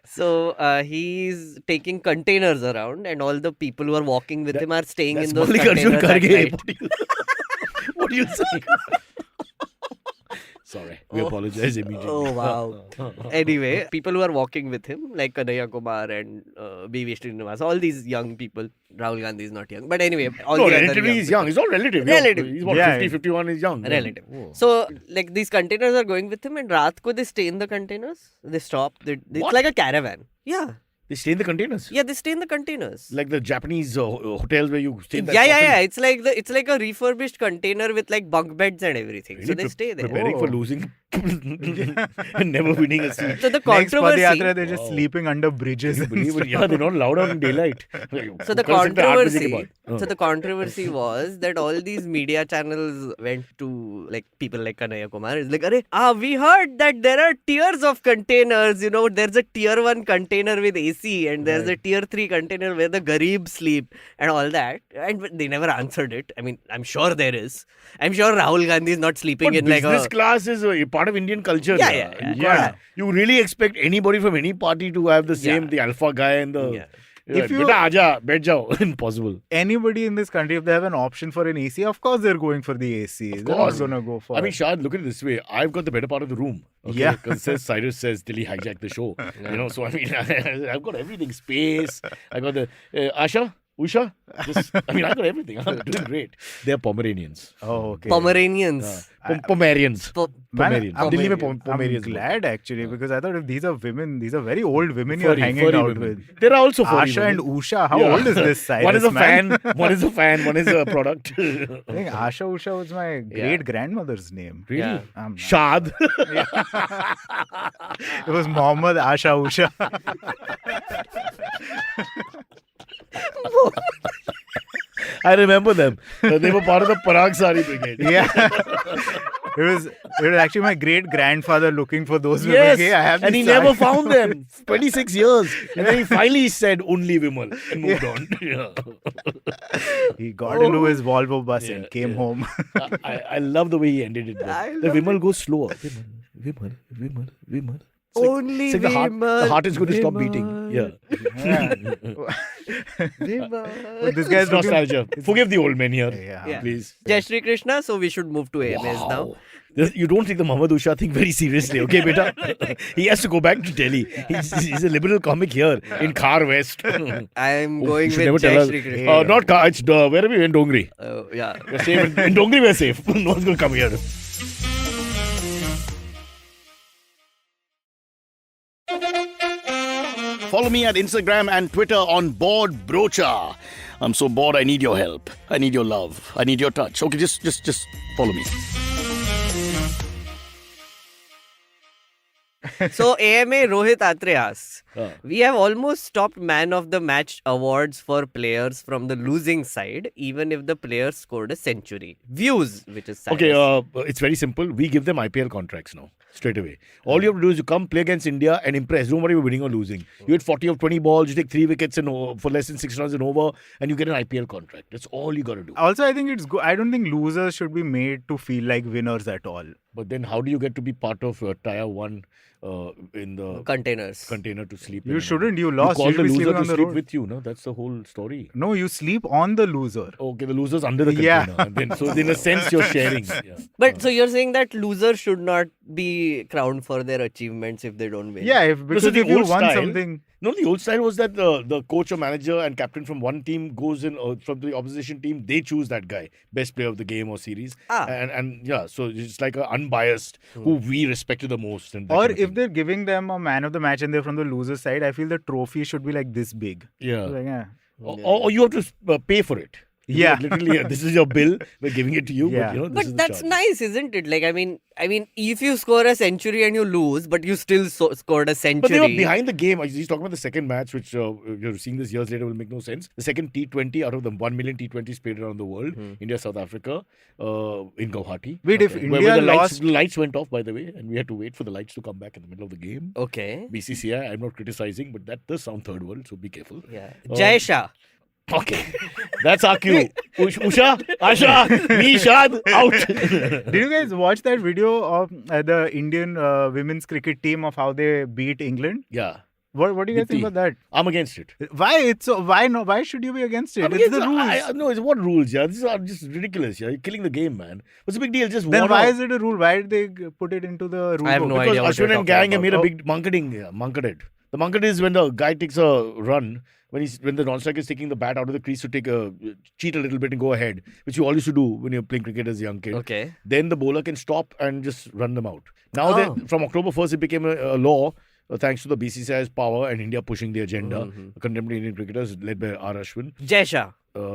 [SPEAKER 2] So he's taking containers around, and all the people who are walking with him are staying
[SPEAKER 1] That's
[SPEAKER 2] in those
[SPEAKER 1] Mallikarjun
[SPEAKER 2] containers at
[SPEAKER 1] Kharge.
[SPEAKER 2] night.
[SPEAKER 1] What do you say? Sorry, we apologize immediately.
[SPEAKER 2] Oh wow. Anyway, people who are walking with him, like Kanhaiya Kumar and B.V. Srinivas, all these young people. Rahul Gandhi is not young, but anyway, all
[SPEAKER 1] No,
[SPEAKER 2] the other
[SPEAKER 1] relatively he's
[SPEAKER 2] people.
[SPEAKER 1] young. He's all relative.
[SPEAKER 2] Relative.
[SPEAKER 1] He's about
[SPEAKER 3] Yeah.
[SPEAKER 1] 50, 51, he's young.
[SPEAKER 2] Relative.
[SPEAKER 1] Oh.
[SPEAKER 2] So, like these containers are going with him, and raat ko they stay in the containers. They stop. It's
[SPEAKER 1] What?
[SPEAKER 2] like a caravan. Yeah,
[SPEAKER 1] They stay in the containers.
[SPEAKER 2] yeah, they stay in the containers.
[SPEAKER 1] Like the Japanese hotels where you stay in that
[SPEAKER 2] Yeah.
[SPEAKER 1] coffin.
[SPEAKER 2] It's like a refurbished container with like bunk beds and everything. So
[SPEAKER 1] Really
[SPEAKER 2] they stay there.
[SPEAKER 1] Preparing for
[SPEAKER 3] Oh.
[SPEAKER 1] losing and never winning a seat.
[SPEAKER 2] So the
[SPEAKER 3] Next
[SPEAKER 2] controversy.
[SPEAKER 3] Padayatra, they're just
[SPEAKER 1] Wow.
[SPEAKER 3] sleeping under bridges.
[SPEAKER 1] Can you believe it? Yeah, they're not allowed out in daylight.
[SPEAKER 2] So the
[SPEAKER 1] कर सकते हैं 8 बजे के
[SPEAKER 2] controversy.
[SPEAKER 1] बाद.
[SPEAKER 2] So the controversy was that all these media channels went to like people like Kanhaiya Kumar. It's like, we heard that there are tiers of containers. You know, there's a tier 1 container with AC, and there's a tier 3 container where the Garib sleep, and all that. And they never answered it. I mean, I'm sure there is. I'm sure Rahul Gandhi is not sleeping
[SPEAKER 1] But
[SPEAKER 2] in like
[SPEAKER 1] business
[SPEAKER 2] a.
[SPEAKER 1] class is a part of Indian culture.
[SPEAKER 2] Yeah.
[SPEAKER 1] You can't- You really expect anybody from any party to have the same,
[SPEAKER 2] Yeah.
[SPEAKER 1] the alpha guy and the.
[SPEAKER 2] Yeah.
[SPEAKER 1] If
[SPEAKER 3] If you-
[SPEAKER 1] Beta, aaja, बैठ जाओ. Impossible.
[SPEAKER 3] Anybody in this country, if they have an option for an AC, of course they're going for the AC. They're not
[SPEAKER 1] course.
[SPEAKER 3] going to go for.
[SPEAKER 1] I mean, Shaad, look at it this way. I've got the better part of the room. Okay?
[SPEAKER 3] Yeah.
[SPEAKER 1] Because Cyrus says till he hijacked the show. You know, so I mean, I've got everything. Space. I got the Asha, Usha. I mean, I got everything. I'm doing great. They're Pomeranians.
[SPEAKER 3] Oh, okay.
[SPEAKER 2] Pomeranians.
[SPEAKER 1] Pomerians.
[SPEAKER 2] Po-
[SPEAKER 3] Man,
[SPEAKER 1] Pomeranians.
[SPEAKER 3] I'm,
[SPEAKER 1] Delhi में
[SPEAKER 3] I'm
[SPEAKER 1] Pomeranians.
[SPEAKER 3] glad actually because I thought if these are women, these are very old women you're
[SPEAKER 1] Furry,
[SPEAKER 3] hanging
[SPEAKER 1] furry
[SPEAKER 3] out
[SPEAKER 1] women.
[SPEAKER 3] with.
[SPEAKER 1] There are also furry
[SPEAKER 3] Asha and
[SPEAKER 1] women.
[SPEAKER 3] Usha, how
[SPEAKER 1] Yeah.
[SPEAKER 3] old is this Cyrus,
[SPEAKER 1] One is a
[SPEAKER 3] man?
[SPEAKER 1] fan, one is a fan, one is a product.
[SPEAKER 3] I think Asha Usha was my great grandmother's name.
[SPEAKER 1] Really?
[SPEAKER 2] Yeah.
[SPEAKER 1] Shaad.
[SPEAKER 3] It was Mohammed Asha Usha.
[SPEAKER 1] I remember them. They were part of the Parag Sari Brigade.
[SPEAKER 3] Yeah. It was actually my great grandfather looking for those women.
[SPEAKER 1] Yes,
[SPEAKER 3] Hey, I have
[SPEAKER 1] and he
[SPEAKER 3] these
[SPEAKER 1] never
[SPEAKER 3] saris.
[SPEAKER 1] found them. 26 years. And then he finally said only Vimal and moved on. Yeah.
[SPEAKER 3] He got into his Volvo bus
[SPEAKER 1] Yeah,
[SPEAKER 3] and came
[SPEAKER 1] yeah.
[SPEAKER 3] home.
[SPEAKER 1] I love the way he ended it.
[SPEAKER 2] I
[SPEAKER 1] The Vimal goes slower. Vimal. It's like-
[SPEAKER 2] Only
[SPEAKER 1] it's like the heart is going to stop
[SPEAKER 2] Vimal.
[SPEAKER 1] beating. Yeah.
[SPEAKER 2] Vimal.
[SPEAKER 3] This guy's
[SPEAKER 1] It's
[SPEAKER 3] looking.
[SPEAKER 1] nostalgia. Forgive the old men here.
[SPEAKER 3] Yeah.
[SPEAKER 2] Yeah.
[SPEAKER 1] Please.
[SPEAKER 2] Jai Shri Krishna. So we should move to AMAs now.
[SPEAKER 1] Wow. You don't take the Muhammad Usha thing very seriously, okay, beta? He has to go back to Delhi. He's a liberal comic here in Khar West.
[SPEAKER 2] I'm
[SPEAKER 1] Oh,
[SPEAKER 2] going
[SPEAKER 1] you should never
[SPEAKER 2] with
[SPEAKER 1] tell
[SPEAKER 2] Jai
[SPEAKER 1] us.
[SPEAKER 2] Shri Krishna.
[SPEAKER 1] Not Khar, it's where are we in Dongri?
[SPEAKER 2] Yeah.
[SPEAKER 1] We're safe. In Dongri, we're safe. No one's going to come here. Follow me at Instagram and Twitter on Bored Brocha. I'm so bored, I need your help. I need your love. I need your touch. Okay, just follow me.
[SPEAKER 2] So AMA Rohit Atre asks, We have almost stopped man of the match awards for players from the losing side, even if the player scored a century. Views, which is Cyrus.
[SPEAKER 1] Okay, it's very simple. We give them IPL contracts now, straight away. All you have to do is you come play against India and impress. Don't worry about winning or losing. You hit 40 of 20 balls, you take 3 wickets for less than 6 runs and over, and you get an IPL contract. That's all you got to do.
[SPEAKER 3] Also, I think it's good. I don't think losers should be made to feel like winners at all.
[SPEAKER 1] But then how do you get to be part of Tier 1 in the container to sleep in?
[SPEAKER 3] You shouldn't. You lost.
[SPEAKER 1] You call
[SPEAKER 3] You
[SPEAKER 1] the
[SPEAKER 3] should be
[SPEAKER 1] loser
[SPEAKER 3] sleeping
[SPEAKER 1] to
[SPEAKER 3] on the
[SPEAKER 1] sleep
[SPEAKER 3] road.
[SPEAKER 1] with you, no? That's the whole story.
[SPEAKER 3] No, you sleep on the loser.
[SPEAKER 1] Okay, the loser's under the container. And then, so in a sense, you're sharing. Yeah.
[SPEAKER 2] But so you're saying that losers should not be crowned for their achievements if they don't win?
[SPEAKER 3] Yeah, because if you won something...
[SPEAKER 1] No, the old style was that the coach or manager and captain from one team goes in from the opposition team. They choose that guy, best player of the game or series. And yeah, so it's like an unbiased who we respected the most. And
[SPEAKER 3] or if they're giving them a man of the match and they're from the loser side, I feel the trophy should be like this big.
[SPEAKER 1] Yeah.
[SPEAKER 3] So like, yeah.
[SPEAKER 1] Or you have to pay for it.
[SPEAKER 3] Yeah.
[SPEAKER 1] Literally, this is your bill. We're giving it to you.
[SPEAKER 3] Yeah.
[SPEAKER 1] But,
[SPEAKER 2] But that's nice, isn't it? Like, I mean, if you score a century and you lose, but you still scored a century.
[SPEAKER 1] But they were behind the game. He's talking about the second match, which you're seeing this years later will make no sense. The second T20 out of the 1 million T20s played around the world, India, South Africa, in Guwahati.
[SPEAKER 3] Wait, if India
[SPEAKER 1] where
[SPEAKER 3] lost...
[SPEAKER 1] the lights went off, by the way, and we had to wait for the lights to come back in the middle of the game.
[SPEAKER 2] Okay.
[SPEAKER 1] BCCI, I'm not criticizing, but that does sound third world, so be careful.
[SPEAKER 2] Yeah. Jai Shah.
[SPEAKER 1] Okay. That's our cue. Usha, Asha, me, Shaad, out.
[SPEAKER 3] Did you guys watch that video of the Indian women's cricket team of how they beat England?
[SPEAKER 1] Yeah.
[SPEAKER 3] What do you guys think about that?
[SPEAKER 1] I'm against it.
[SPEAKER 3] Why should you be against it? It's the rules.
[SPEAKER 1] No, it's what rules, yeah. These are just ridiculous, yeah. You're killing the game, man. What's the big deal? Just
[SPEAKER 3] then why is it a rule? Why did they put it into the rule?
[SPEAKER 2] I have no idea what
[SPEAKER 1] Ashwin
[SPEAKER 2] you're
[SPEAKER 1] and gang
[SPEAKER 2] talking
[SPEAKER 1] have made a
[SPEAKER 2] about.
[SPEAKER 1] big munkaded. The munkad is when the guy takes a run, when the non-striker is taking the bat out of the crease to cheat a little bit and go ahead, which you all used to do when you're playing cricket as a young kid.
[SPEAKER 2] Okay.
[SPEAKER 1] Then the bowler can stop and just run them out. Now, from October 1st, it became a law. Thanks to the BCCI's power and India pushing the agenda, contemporary Indian cricketers led by R. Ashwin.
[SPEAKER 2] Jai Shah.
[SPEAKER 1] Go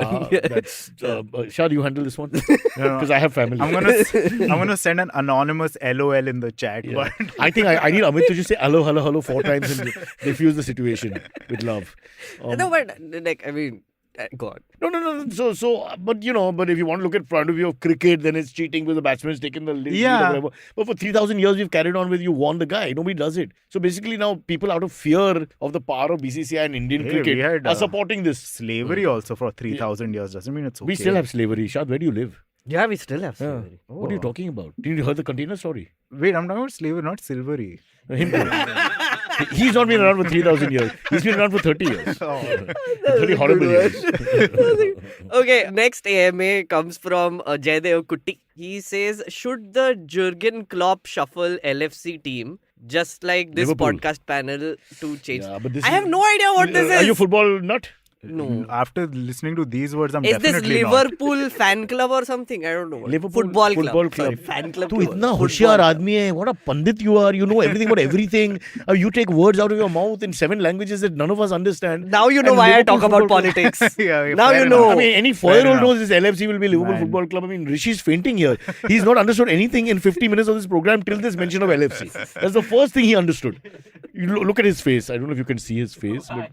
[SPEAKER 2] on.
[SPEAKER 1] Shaad, you handle this one because I have family.
[SPEAKER 3] I'm gonna send an anonymous LOL in the chat.
[SPEAKER 1] Yeah. I think I need Amit to just say hello, hello, hello 4 times and diffuse the situation with love.
[SPEAKER 2] No, but like go on.
[SPEAKER 1] No. But if you want to look at front of view of cricket, then it's cheating because the batsman's taken the lead.
[SPEAKER 3] Yeah.
[SPEAKER 1] Or whatever. But for 3,000 years, we've carried on with you won the guy. Nobody does it. So basically now people out of fear of the power of BCCI and Indian cricket are supporting this.
[SPEAKER 3] Slavery also for 3,000 years doesn't mean it's okay.
[SPEAKER 1] We still have slavery. Shaad, where do you live?
[SPEAKER 2] Yeah, we still have slavery.
[SPEAKER 1] Yeah. What are you talking about? Did you hear the container story?
[SPEAKER 3] Wait, I'm talking about slavery, not silvery.
[SPEAKER 1] Him too. He's not been around for 3,000 years. He's been around for 30 years. 30 horrible years.
[SPEAKER 2] Okay, next AMA comes from Jaydev Kutti. He says, should the Jurgen Klopp shuffle LFC team just like this
[SPEAKER 1] Liverpool.
[SPEAKER 2] podcast panel to change?
[SPEAKER 1] Yeah, but this
[SPEAKER 2] I have no idea what this is.
[SPEAKER 1] Are you a football nut?
[SPEAKER 2] No.
[SPEAKER 3] After listening to these words, I'm
[SPEAKER 2] Is this
[SPEAKER 3] definitely
[SPEAKER 2] Liverpool fan club or something? I don't know.
[SPEAKER 1] Liverpool
[SPEAKER 2] Football club.
[SPEAKER 1] club.
[SPEAKER 2] Fan club.
[SPEAKER 1] तू इतना होशियार आदमी है. What a pandit you are. You know everything about everything. You take words out of your mouth in 7 languages that none of us understand.
[SPEAKER 2] Now you know
[SPEAKER 1] And
[SPEAKER 2] why I
[SPEAKER 1] Liverpool
[SPEAKER 2] talk about
[SPEAKER 1] Football Club-
[SPEAKER 2] politics.
[SPEAKER 3] Yeah,
[SPEAKER 2] Now
[SPEAKER 3] fair
[SPEAKER 2] you know.
[SPEAKER 3] enough.
[SPEAKER 1] I mean, any
[SPEAKER 3] Fair
[SPEAKER 1] 4-year-old
[SPEAKER 3] enough.
[SPEAKER 1] knows this LFC will be Liverpool
[SPEAKER 3] Man.
[SPEAKER 1] Football Club. I mean, Rishi's fainting here. He's not understood anything in 50 minutes of this program till this mention of LFC. That's the first thing he understood. You look at his face. I don't know if you can see his face. But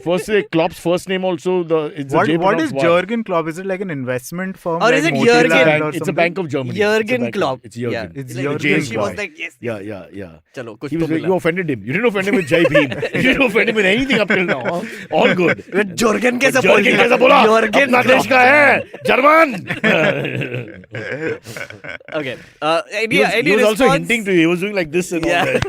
[SPEAKER 1] first, Klopp's first name also.
[SPEAKER 3] What is Jurgen Klopp? Is it like an investment firm?
[SPEAKER 2] Or
[SPEAKER 3] like
[SPEAKER 2] is it
[SPEAKER 3] Motilal
[SPEAKER 2] Jurgen?
[SPEAKER 3] or
[SPEAKER 1] It's a
[SPEAKER 3] something?
[SPEAKER 1] bank of Germany.
[SPEAKER 2] Jurgen Klopp.
[SPEAKER 1] It's Jurgen.
[SPEAKER 2] Yeah.
[SPEAKER 3] It's
[SPEAKER 2] Like,
[SPEAKER 3] Jurgen
[SPEAKER 2] she was
[SPEAKER 3] Klopp.
[SPEAKER 2] like, yes.
[SPEAKER 1] Yeah.
[SPEAKER 2] Chalo, kuch
[SPEAKER 1] He
[SPEAKER 2] to
[SPEAKER 1] was like,
[SPEAKER 2] mila.
[SPEAKER 1] you offended him. You didn't offend him with Jai Bhim. You didn't offend him with anything up till now. Huh? All good.
[SPEAKER 2] Jurgen कैसे
[SPEAKER 1] Jurgen कैसा बोला?
[SPEAKER 2] Jurgen
[SPEAKER 1] अपना देश का है. German.
[SPEAKER 2] Okay.
[SPEAKER 1] He was also hinting to you. He was doing like this and all that.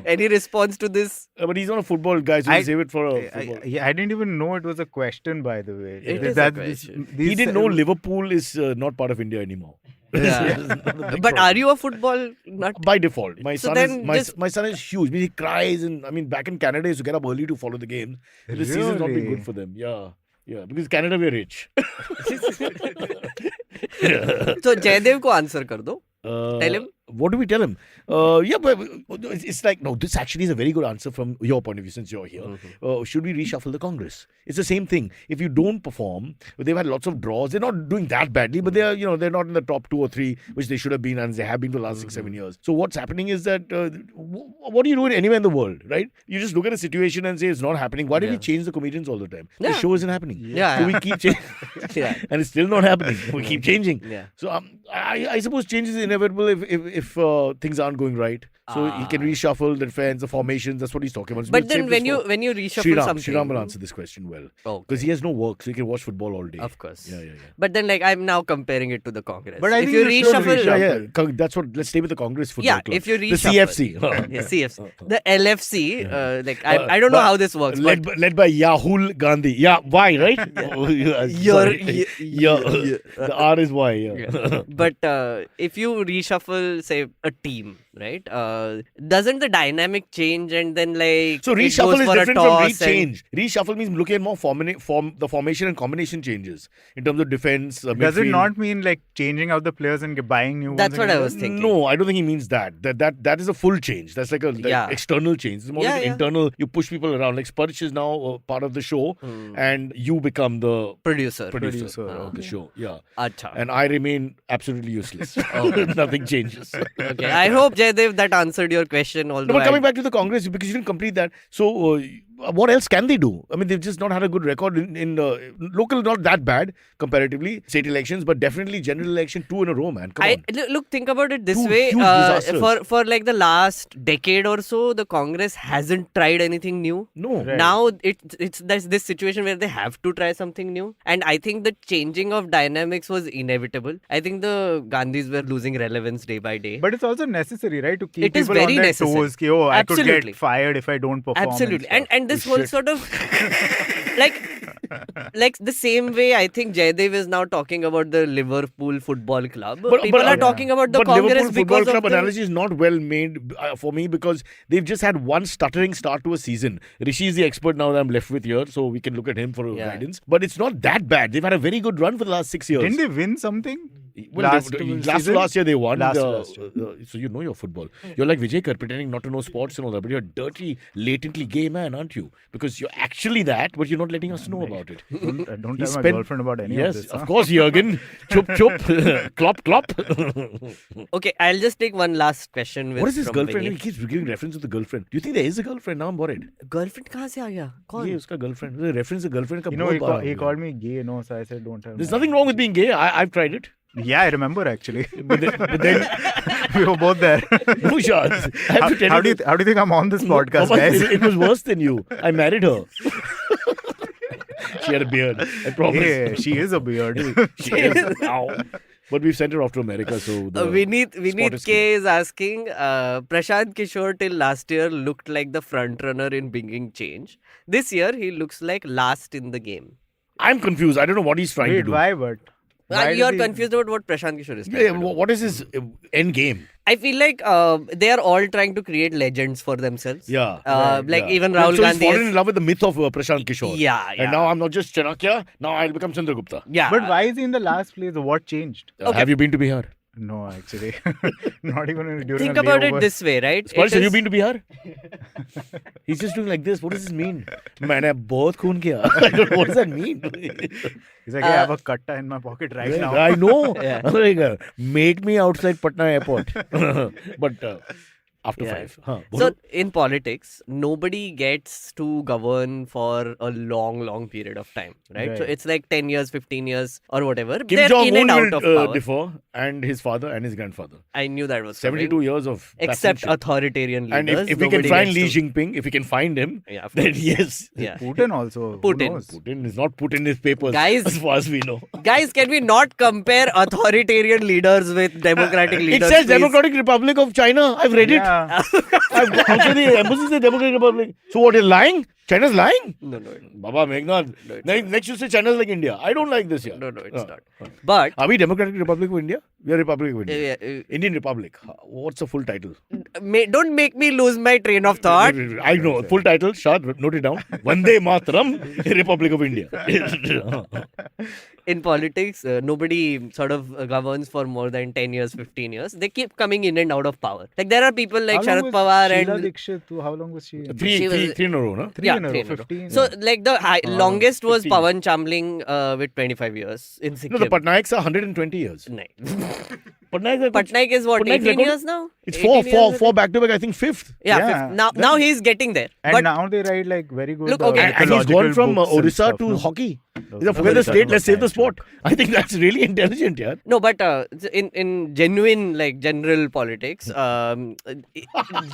[SPEAKER 2] Any response to this?
[SPEAKER 1] But he's not a football guy, so we'll save it for a football.
[SPEAKER 3] I didn't even know it was a question, by the way.
[SPEAKER 2] It is a question.
[SPEAKER 1] He didn't know Liverpool is not part of India anymore.
[SPEAKER 2] Yeah. But are you a football nut?
[SPEAKER 1] By default, my
[SPEAKER 2] So
[SPEAKER 1] son
[SPEAKER 2] then
[SPEAKER 1] is
[SPEAKER 2] just-
[SPEAKER 1] my son is huge. He cries, and I mean, back in Canada, he used to get up early to follow the game. This season's not been
[SPEAKER 3] Really?
[SPEAKER 1] good for them. Yeah, because Canada we're rich.
[SPEAKER 2] So Jaydev को answer कर दो. Tell him.
[SPEAKER 1] what do we tell him? Yeah, but it's like, no, this actually is a very good answer from your point of view since you're here. Should we reshuffle the Congress? It's the same thing. If you don't perform, they've had lots of draws. They're not doing that badly, but they're not in the top 2 or 3, which they should have been, and they have been for the last 6-7 years. So what's happening is that what do you do anywhere in the world, right? You just look at a situation and say it's not happening. Why do we change the comedians all the time? The show isn't happening. So we keep changing, and it's still not happening. We keep changing. So I suppose change is inevitable if things aren't going right. So he can reshuffle the defense, the formations. That's what he's talking about.
[SPEAKER 2] But then when you reshuffle something,
[SPEAKER 1] Shriram will answer this question well because he has no work, so he can watch football all day.
[SPEAKER 2] Of course.
[SPEAKER 1] Yeah.
[SPEAKER 2] But then I'm now comparing it to the Congress.
[SPEAKER 3] But I think
[SPEAKER 2] you
[SPEAKER 1] reshuffle, that's what. Let's stay with the Congress football club.
[SPEAKER 2] If you reshuffle
[SPEAKER 1] the CFC,
[SPEAKER 2] CFC, the LFC. I don't know how this works.
[SPEAKER 1] Led by Rahul Gandhi. Yeah, why right? The R is Y. Yeah.
[SPEAKER 2] But if you reshuffle, say, a team, right? Doesn't the dynamic change and then
[SPEAKER 1] so reshuffle is different from rechange. Reshuffle means looking at more the formation and combination changes in terms of defense.
[SPEAKER 3] Does it not mean like changing out the players and buying new ones?
[SPEAKER 2] That's what I was thinking.
[SPEAKER 1] No, I don't think he means that. That is a full change. That's like a external change. It's more like internal. You push people around. Like Spurch is now part of the show, and you become the
[SPEAKER 2] producer
[SPEAKER 1] of the show. Yeah.
[SPEAKER 2] Achha.
[SPEAKER 1] And I remain absolutely useless. Nothing changes.
[SPEAKER 2] Okay. I hope Jaydev that answered your question.
[SPEAKER 1] No, but coming back to the Congress, because you didn't complete that. So what else can they do? I mean, they've just not had a good record in local, not that bad comparatively, state elections, but definitely general election 2 in a row, man. Come on.
[SPEAKER 2] Look, think about it this way. For like the last decade or so, the Congress hasn't tried anything new.
[SPEAKER 1] No.
[SPEAKER 2] Right. Now it's this situation where they have to try something new. And I think the changing of dynamics was inevitable. I think the Gandhis were losing relevance day by day.
[SPEAKER 3] But it's also necessary, right? To keep
[SPEAKER 2] it
[SPEAKER 3] people
[SPEAKER 2] very
[SPEAKER 3] on their
[SPEAKER 2] necessary.
[SPEAKER 3] toes. I could get fired if I don't perform.
[SPEAKER 2] Absolutely. And this whole sort of like the same way I think Jaydev is now talking about the Liverpool Football Club. People are talking about the Congress
[SPEAKER 1] Liverpool
[SPEAKER 2] because
[SPEAKER 1] Football Club
[SPEAKER 2] of
[SPEAKER 1] analogy is not well made for me because they've just had one stuttering start to a season. Rishi is the expert now that I'm left with here, so we can look at him for guidance. But it's not that bad. They've had a very good run for the last 6 years.
[SPEAKER 3] Didn't they win something?
[SPEAKER 1] Well, last year they won. So you know your football. You're like Vijay pretending not to know sports and all that, but you're a dirty, latently gay man, aren't you? Because you're actually that, but you're not letting us know about it.
[SPEAKER 3] Don't tell my girlfriend about any of this.
[SPEAKER 1] Yes, of course, Jürgen. Chup, chup. Clop.
[SPEAKER 2] Okay, I'll just take one last question.
[SPEAKER 1] What is his girlfriend? He keeps giving reference to the girlfriend. Do you think there is a girlfriend? Now I'm worried.
[SPEAKER 2] Girlfriend कहाँ से आ गया? कौन?
[SPEAKER 1] ये उसका girlfriend. The reference to girlfriend का
[SPEAKER 3] he called me gay, so I said don't tell me.
[SPEAKER 1] There's nothing wrong with being gay. I've tried it.
[SPEAKER 3] Yeah, I remember actually. But then we were both there.
[SPEAKER 1] No, Shaad.
[SPEAKER 3] How do you think I'm on this podcast, guys?
[SPEAKER 1] It was worse than you. I married her. She had a beard. I promise.
[SPEAKER 3] Hey, she is a beard.
[SPEAKER 1] She is. Ow. But we've sent her off to America, so
[SPEAKER 2] Vineet K is asking, Prashant Kishor till last year looked like the front runner in bringing change. This year, he looks like last in the game.
[SPEAKER 1] I'm confused. I don't know what he's trying to do.
[SPEAKER 3] Why? But
[SPEAKER 2] you're confused about what Prashant Kishor is trying to do.
[SPEAKER 1] What is his end game?
[SPEAKER 2] I feel like they are all trying to create legends for themselves.
[SPEAKER 1] Yeah.
[SPEAKER 2] Even Rahul Gandhi.
[SPEAKER 1] He's fallen in love with the myth of Prashant Kishor.
[SPEAKER 2] Yeah.
[SPEAKER 1] And now I'm not just Chanakya, now I'll become Chandragupta.
[SPEAKER 2] Yeah.
[SPEAKER 3] But why is he in the last place? What changed?
[SPEAKER 1] Have you been to Bihar?
[SPEAKER 3] No, actually. Not even during
[SPEAKER 2] Think about it this way, right?
[SPEAKER 1] Spurch, have you been to Bihar? He's just doing like this. What does this mean? मैंने बहुत खून किया. What does that mean?
[SPEAKER 3] He's like, I have a katta in my pocket right now.
[SPEAKER 1] I know. Like, make me outside Patna airport. But after 5.
[SPEAKER 2] So in politics, nobody gets to govern for a long period of time, right? So it's like 10 years, 15 years or whatever.
[SPEAKER 1] Kim Jong-un will differ, and his father and his grandfather.
[SPEAKER 2] I knew that was
[SPEAKER 1] 72 years of
[SPEAKER 2] except authoritarian leaders.
[SPEAKER 1] And if we can find Xi Jinping, if we can find him, then yes.
[SPEAKER 2] Yeah.
[SPEAKER 3] Putin also.
[SPEAKER 1] Putin is not put in his papers,
[SPEAKER 2] guys,
[SPEAKER 1] as far as we know.
[SPEAKER 2] Guys, can we not compare authoritarian leaders with democratic leaders?
[SPEAKER 1] It says Democratic Republic of China. I've read it. I've also the embassy says Democratic Republic. So what, you're lying? China's lying?
[SPEAKER 2] No.
[SPEAKER 1] Baba Meghnad. Next you say China's like India. I don't like this here.
[SPEAKER 2] No, it's not. But
[SPEAKER 1] are we Democratic Republic of India? We are Republic of India.
[SPEAKER 2] Yeah,
[SPEAKER 1] Indian Republic. What's the full title?
[SPEAKER 2] don't make me lose my train of thought.
[SPEAKER 1] I know. Full title, Shaad, note it down. Vande Matram, Republic of India.
[SPEAKER 2] In politics, nobody sort of governs for more than 10 years, 15 years. They keep coming in and out of power. Like there are people like Sharad Pawar and...
[SPEAKER 3] Dikshit, how long was she?
[SPEAKER 1] Three in a row, no?
[SPEAKER 3] Three in a row, 15.
[SPEAKER 2] So like the longest was
[SPEAKER 1] 15.
[SPEAKER 2] Pawan Chamling with 25 years in Sikkim.
[SPEAKER 1] No, the Patnaiks are 120 years.
[SPEAKER 2] No.
[SPEAKER 1] Patnaik
[SPEAKER 2] is what,
[SPEAKER 1] Patnaik's
[SPEAKER 2] 18
[SPEAKER 1] record?
[SPEAKER 2] years now?
[SPEAKER 1] It's
[SPEAKER 2] 18 years,
[SPEAKER 1] four back to back, I think fifth.
[SPEAKER 2] Yeah. Now he's getting there.
[SPEAKER 3] And
[SPEAKER 2] But
[SPEAKER 3] now they write like very good.
[SPEAKER 2] Look, okay.
[SPEAKER 1] And he's gone from
[SPEAKER 3] books and
[SPEAKER 1] Orissa
[SPEAKER 3] stuff,
[SPEAKER 1] to
[SPEAKER 3] no?
[SPEAKER 1] hockey. He's like, forget the state, let's save the sport. I think that's really intelligent, yeah.
[SPEAKER 2] no, but in genuine like general politics,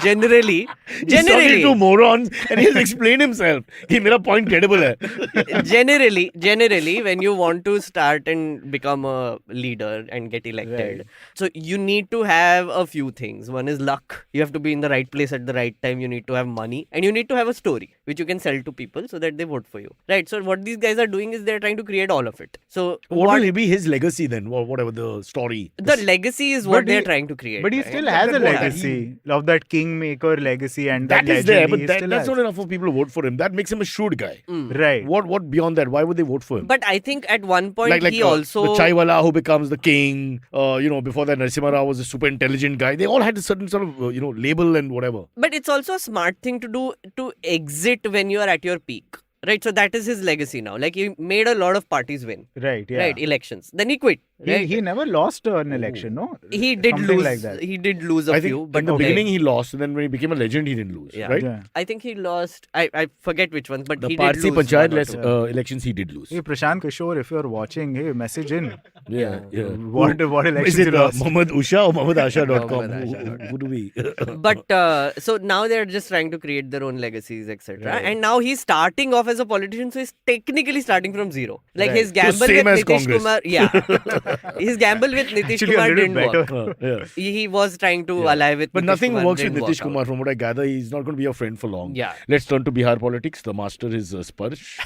[SPEAKER 2] generally,
[SPEAKER 1] He's talking to morons and he's explained himself. He made a point credible hai.
[SPEAKER 2] generally, when you want to start and become a leader and get elected,
[SPEAKER 3] Right.
[SPEAKER 2] so you need to have a few things. One is luck. You have to be in the right place at the right time. You need to have money, and you need to have a story which you can sell to people so that they vote for you. Right. So what these guys are doing is they're trying to create all of it. So
[SPEAKER 1] What will be his legacy then? Or whatever the story.
[SPEAKER 2] the legacy is what
[SPEAKER 3] But
[SPEAKER 2] they're
[SPEAKER 3] he-
[SPEAKER 2] trying to create.
[SPEAKER 3] But he
[SPEAKER 2] right?
[SPEAKER 3] still has a
[SPEAKER 1] What
[SPEAKER 3] legacy of that kingmaker legacy and
[SPEAKER 1] That is
[SPEAKER 3] legend
[SPEAKER 1] there,
[SPEAKER 3] he
[SPEAKER 1] but
[SPEAKER 3] still
[SPEAKER 1] that's
[SPEAKER 3] has.
[SPEAKER 1] not enough for people to vote for him. That makes him a shrewd guy.
[SPEAKER 3] Right.
[SPEAKER 1] What beyond that? Why would they vote for him?
[SPEAKER 2] But I think at one point
[SPEAKER 1] like
[SPEAKER 2] he
[SPEAKER 1] the
[SPEAKER 2] also
[SPEAKER 1] Chaiwala who becomes the king. Before that Narasimha Rao was a super intelligent guy. They all had a certain sort of label and whatever.
[SPEAKER 2] But it's also a smart thing to do to exit when you are at your peak. Right, so that is his legacy now. Like he made a lot of parties win.
[SPEAKER 3] Right. Yeah.
[SPEAKER 2] Right, elections. Then he quit. Right?
[SPEAKER 3] He never lost an election, no?
[SPEAKER 2] He did
[SPEAKER 3] Something
[SPEAKER 2] lose.
[SPEAKER 3] like that.
[SPEAKER 2] He did lose a
[SPEAKER 1] I
[SPEAKER 2] few,
[SPEAKER 1] think
[SPEAKER 2] but
[SPEAKER 1] in the
[SPEAKER 2] like,
[SPEAKER 1] beginning he lost, and then when he became a legend, he didn't lose.
[SPEAKER 2] Yeah.
[SPEAKER 1] Right?
[SPEAKER 3] Yeah.
[SPEAKER 2] I think he lost. I forget which one, but
[SPEAKER 1] The
[SPEAKER 2] he
[SPEAKER 1] Parsi
[SPEAKER 2] did lose.
[SPEAKER 1] Panchayat
[SPEAKER 2] one or two.
[SPEAKER 1] elections he did lose.
[SPEAKER 3] Hey, Prashant Kishor, if you're watching, hey, message in.
[SPEAKER 1] Yeah.
[SPEAKER 3] What
[SPEAKER 1] Is
[SPEAKER 3] elections
[SPEAKER 1] it
[SPEAKER 3] you lost?
[SPEAKER 1] Mohammad Usha or MohammadAsha.com?
[SPEAKER 2] Mohammadasha.com.
[SPEAKER 1] Who do we?
[SPEAKER 2] But so now they're just trying to create their own legacies, etc.
[SPEAKER 1] Right.
[SPEAKER 2] And now he's starting off as a politician, so he's technically starting from zero. Like
[SPEAKER 3] Right.
[SPEAKER 2] his gamble
[SPEAKER 1] So same
[SPEAKER 2] with
[SPEAKER 1] as
[SPEAKER 2] Nitish
[SPEAKER 1] Congress.
[SPEAKER 2] Kumar, yeah, his gamble with Nitish
[SPEAKER 3] Actually, a
[SPEAKER 2] Kumar
[SPEAKER 3] little
[SPEAKER 2] didn't
[SPEAKER 3] better.
[SPEAKER 2] work.
[SPEAKER 1] Yeah.
[SPEAKER 2] He was trying to
[SPEAKER 1] Yeah.
[SPEAKER 2] ally with
[SPEAKER 1] But
[SPEAKER 2] Nitish
[SPEAKER 1] nothing
[SPEAKER 2] Kumar,
[SPEAKER 1] works with
[SPEAKER 2] didn't
[SPEAKER 1] Nitish
[SPEAKER 2] work
[SPEAKER 1] Kumar.
[SPEAKER 2] out.
[SPEAKER 1] From what I gather, he's not going to be your friend for long.
[SPEAKER 2] Yeah.
[SPEAKER 1] Let's turn to Bihar politics. The master is Sparsh,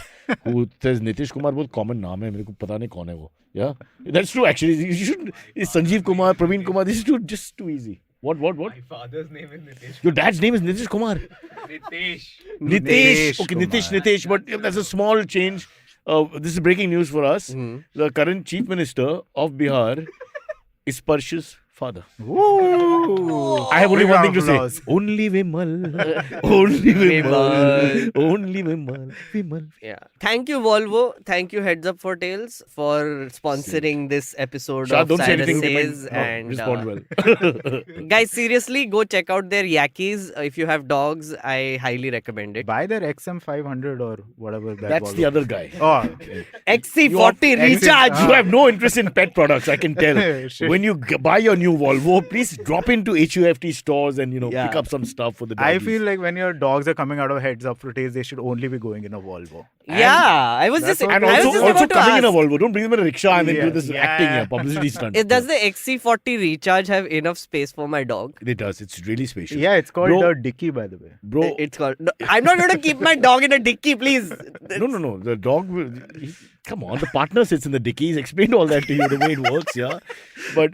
[SPEAKER 1] who says Nitish Kumar बहुत common नाम है. मेरे को पता नहीं कौन है वो. Yeah, that's true. Actually, you should. It's Sanjeev Kumar, Praveen Kumar. This is just too easy. What?
[SPEAKER 4] My father's name is Nitish.
[SPEAKER 1] Your dad's name is Nitish Kumar.
[SPEAKER 4] Nitish.
[SPEAKER 1] Nitish. Okay,
[SPEAKER 3] Kumar.
[SPEAKER 1] Nitish. But that's a small change. This is breaking news for us. The current chief minister of Bihar is Sparsh's father.
[SPEAKER 3] Ooh.
[SPEAKER 1] I have only
[SPEAKER 3] Big
[SPEAKER 1] one thing to
[SPEAKER 3] applause.
[SPEAKER 1] say. Only Vimal. Only Vimal. Only Vimal. Vimal.
[SPEAKER 2] Yeah. Thank you, Volvo. Thank you, Heads Up for Tales, for sponsoring this episode
[SPEAKER 1] Shah,
[SPEAKER 2] of
[SPEAKER 1] don't say
[SPEAKER 2] Cyrus
[SPEAKER 1] anything. They
[SPEAKER 2] Says.
[SPEAKER 1] might
[SPEAKER 2] And
[SPEAKER 1] respond well.
[SPEAKER 2] guys, seriously, go check out their Yakis. If you have dogs, I highly recommend it.
[SPEAKER 3] Buy their XM500 or whatever that
[SPEAKER 1] That's
[SPEAKER 3] was.
[SPEAKER 1] the other guy.
[SPEAKER 3] Oh,
[SPEAKER 2] XC40 recharge.
[SPEAKER 1] You have no interest in pet products, I can tell.
[SPEAKER 3] Shit.
[SPEAKER 1] When you buy your new Volvo, please drop into HUFT stores and
[SPEAKER 2] Yeah.
[SPEAKER 1] pick up some stuff for the
[SPEAKER 3] I
[SPEAKER 1] doggies.
[SPEAKER 3] feel like when your dogs are coming out of Heads Up for Taste, they should only be going in a Volvo.
[SPEAKER 2] Yeah, I was
[SPEAKER 3] That's
[SPEAKER 2] just
[SPEAKER 3] what-
[SPEAKER 1] And
[SPEAKER 2] I was
[SPEAKER 1] also,
[SPEAKER 2] just
[SPEAKER 1] also
[SPEAKER 2] about to
[SPEAKER 1] coming in a
[SPEAKER 2] ask,
[SPEAKER 1] Volvo. Don't bring them in a rickshaw and then do
[SPEAKER 3] Yeah.
[SPEAKER 1] this
[SPEAKER 3] Yeah.
[SPEAKER 1] acting here, publicity stunt.
[SPEAKER 2] does the XC40 recharge have enough space for my dog?
[SPEAKER 1] It does. It's really spacious.
[SPEAKER 3] Yeah, it's called
[SPEAKER 1] Bro.
[SPEAKER 3] the Dicky, by the way.
[SPEAKER 1] Bro,
[SPEAKER 2] It's called. No, I'm not going to keep my dog in a dicky, please.
[SPEAKER 1] no. The dog will. Come on, the partner sits in the dicky. He's explained all that to you, the way it works, yeah. But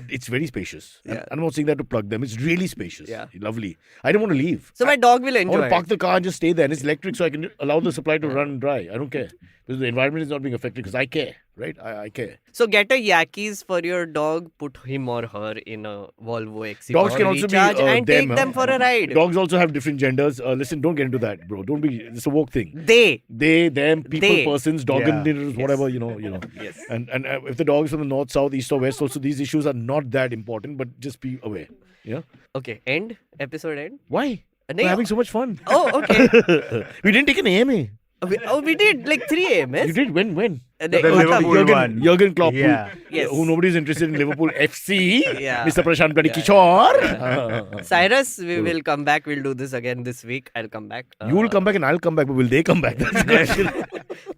[SPEAKER 1] it's very spacious.
[SPEAKER 2] Yeah.
[SPEAKER 1] I'm not saying that to plug them. It's really spacious.
[SPEAKER 2] Yeah.
[SPEAKER 1] Lovely. I don't want to leave.
[SPEAKER 2] So my dog will
[SPEAKER 1] I want
[SPEAKER 2] enjoy
[SPEAKER 1] to park
[SPEAKER 2] it.
[SPEAKER 1] the car and just stay there. And it's electric, so I can allow the supply to run dry. I don't care. Because the environment is not being affected because I care, right? I care.
[SPEAKER 2] So get a Yakis for your dog, put him or her in a Volvo XC40
[SPEAKER 1] Dogs can also be
[SPEAKER 2] recharge and
[SPEAKER 1] them,
[SPEAKER 2] take them for a ride.
[SPEAKER 1] Dogs also have different genders. Listen, don't get into that, bro. Don't be. It's a woke thing.
[SPEAKER 2] They.
[SPEAKER 1] They, them, people,
[SPEAKER 2] They.
[SPEAKER 1] persons, dog
[SPEAKER 3] Yeah.
[SPEAKER 1] and whatever, you know.
[SPEAKER 2] Yes.
[SPEAKER 1] And if the dog is from the north, south, east or west, also these issues are not that important, but just be aware. Yeah.
[SPEAKER 2] Okay, end? Episode end?
[SPEAKER 1] Why?
[SPEAKER 2] No,
[SPEAKER 1] We're having so much fun.
[SPEAKER 2] Oh, okay.
[SPEAKER 1] We didn't take an AMA.
[SPEAKER 2] We did like 3 a.m.
[SPEAKER 1] You did? When?
[SPEAKER 3] The Liverpool one.
[SPEAKER 1] Jurgen Klopp,
[SPEAKER 3] Yeah.
[SPEAKER 2] Yes.
[SPEAKER 1] who nobody's interested in Liverpool FC.
[SPEAKER 2] Yeah.
[SPEAKER 1] Mr. Prashant Kishor.
[SPEAKER 2] Cyrus, we will come back. We'll do this again this week. I'll come back.
[SPEAKER 1] You will come back and I'll come back, but will they come back? That's the question.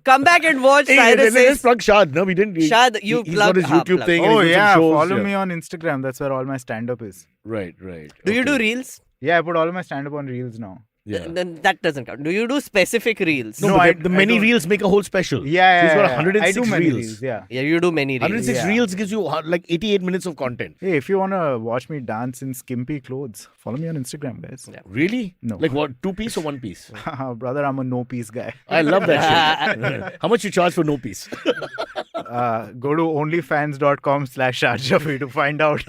[SPEAKER 2] Come back and watch
[SPEAKER 1] Hey,
[SPEAKER 2] Cyrus
[SPEAKER 1] let's
[SPEAKER 2] Says.
[SPEAKER 1] plug Shad. No, we didn't.
[SPEAKER 2] Shad, you
[SPEAKER 1] he's
[SPEAKER 2] plug-
[SPEAKER 1] got his
[SPEAKER 2] ha,
[SPEAKER 1] YouTube
[SPEAKER 2] plug.
[SPEAKER 1] thing. and
[SPEAKER 3] Oh,
[SPEAKER 1] he's got
[SPEAKER 3] yeah.
[SPEAKER 1] some shows,
[SPEAKER 3] Follow
[SPEAKER 1] yeah.
[SPEAKER 3] me on Instagram. That's where all my stand up is.
[SPEAKER 1] Right.
[SPEAKER 2] Do you
[SPEAKER 1] Okay.
[SPEAKER 2] do reels?
[SPEAKER 3] Yeah, I put all my stand up on Reels now.
[SPEAKER 1] Yeah.
[SPEAKER 2] Then that doesn't count. Do you do specific reels?
[SPEAKER 1] No,
[SPEAKER 3] No,
[SPEAKER 1] but
[SPEAKER 3] I
[SPEAKER 1] the many
[SPEAKER 3] don't.
[SPEAKER 1] reels make a whole special.
[SPEAKER 3] Yeah,
[SPEAKER 1] He's got
[SPEAKER 3] yeah,
[SPEAKER 1] 106
[SPEAKER 3] I do many
[SPEAKER 1] reels.
[SPEAKER 3] Yeah.
[SPEAKER 2] Yeah, you do many reels.
[SPEAKER 1] 106
[SPEAKER 3] Yeah.
[SPEAKER 1] reels gives you like 88 minutes of content.
[SPEAKER 3] Hey, if you wanna watch me dance in skimpy clothes, follow me on Instagram, guys.
[SPEAKER 2] Yeah.
[SPEAKER 1] Really?
[SPEAKER 3] No.
[SPEAKER 1] Like what? 2-piece or 1-piece?
[SPEAKER 3] Brother, I'm a no-piece guy.
[SPEAKER 1] I love that shit. How much you charge for no piece?
[SPEAKER 3] Go to onlyfans.com/Shaad Shafi to find out.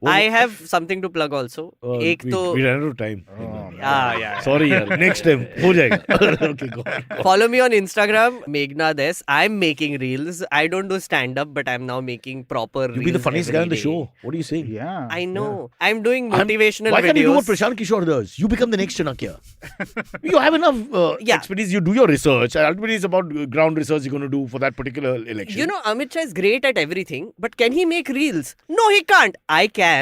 [SPEAKER 2] I have something to plug also. Ek
[SPEAKER 1] we
[SPEAKER 2] to
[SPEAKER 1] ran out of time.
[SPEAKER 2] yeah.
[SPEAKER 1] Sorry, yaar. Next time. Ho jayega. Okay, go on.
[SPEAKER 2] Follow me on Instagram, Meghnad S. I'm making reels. I don't do stand-up, but I'm now making proper reels.
[SPEAKER 1] You'll be the funniest guy on the
[SPEAKER 2] every
[SPEAKER 1] show.
[SPEAKER 2] day.
[SPEAKER 1] What are you saying?
[SPEAKER 3] Yeah.
[SPEAKER 2] I know. I'm doing motivational
[SPEAKER 1] Why can't you do what
[SPEAKER 2] videos.
[SPEAKER 1] Prashant Kishor does? You become the next Chanakya. You have enough
[SPEAKER 2] Yeah.
[SPEAKER 1] expertise. You do your research. And ultimately, it's about ground research you're going to do for that particular election.
[SPEAKER 2] You know, Amit Shah is great at everything, but can he make reels? No, he can't. I can.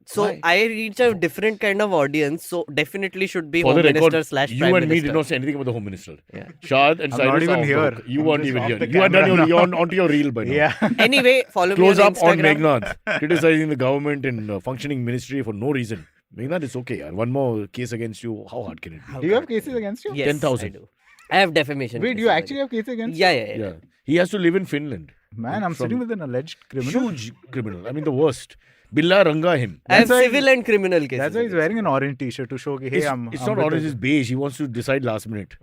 [SPEAKER 2] So
[SPEAKER 1] Why?
[SPEAKER 2] I reach a different kind of audience. So definitely should be
[SPEAKER 1] For
[SPEAKER 2] Home
[SPEAKER 1] the record,
[SPEAKER 2] Minister /Prime
[SPEAKER 1] you and me
[SPEAKER 2] Minister.
[SPEAKER 1] did not say anything about the Home Minister.
[SPEAKER 2] Yeah.
[SPEAKER 1] Shad and
[SPEAKER 3] I'm
[SPEAKER 1] Cyrus
[SPEAKER 3] not even
[SPEAKER 1] are off
[SPEAKER 3] here.
[SPEAKER 1] book. You
[SPEAKER 3] I'm
[SPEAKER 1] weren't
[SPEAKER 3] just
[SPEAKER 1] even
[SPEAKER 3] off
[SPEAKER 1] here.
[SPEAKER 3] the
[SPEAKER 1] You are done
[SPEAKER 3] camera
[SPEAKER 1] you're onto your reel by now.
[SPEAKER 3] Yeah.
[SPEAKER 2] Anyway, follow
[SPEAKER 1] Close
[SPEAKER 2] me on
[SPEAKER 1] up on
[SPEAKER 2] Instagram.
[SPEAKER 1] Meghnad, criticizing the government and functioning ministry for no reason. Meghnad, it's okay. Yaar. One more case against you. How hard can it be?
[SPEAKER 3] Do you have cases against you?
[SPEAKER 2] Yes,
[SPEAKER 1] 10,000.
[SPEAKER 2] I do. I have defamation.
[SPEAKER 3] Wait,
[SPEAKER 2] cases
[SPEAKER 3] you
[SPEAKER 2] against
[SPEAKER 3] actually have cases against
[SPEAKER 2] Yeah.
[SPEAKER 1] Yeah. He has to live in Finland.
[SPEAKER 3] Man, I'm
[SPEAKER 1] From-
[SPEAKER 3] sitting with an alleged criminal.
[SPEAKER 1] Huge criminal. I mean, the worst. Billa ranga him.
[SPEAKER 2] I have
[SPEAKER 3] That's why-
[SPEAKER 2] civil and criminal cases.
[SPEAKER 3] That's why he's wearing an orange t-shirt to show, hey,
[SPEAKER 1] It's,
[SPEAKER 3] I'm
[SPEAKER 1] it's
[SPEAKER 3] I'm
[SPEAKER 1] not
[SPEAKER 3] with
[SPEAKER 1] orange,
[SPEAKER 3] the-
[SPEAKER 1] it's beige. He wants to decide last minute.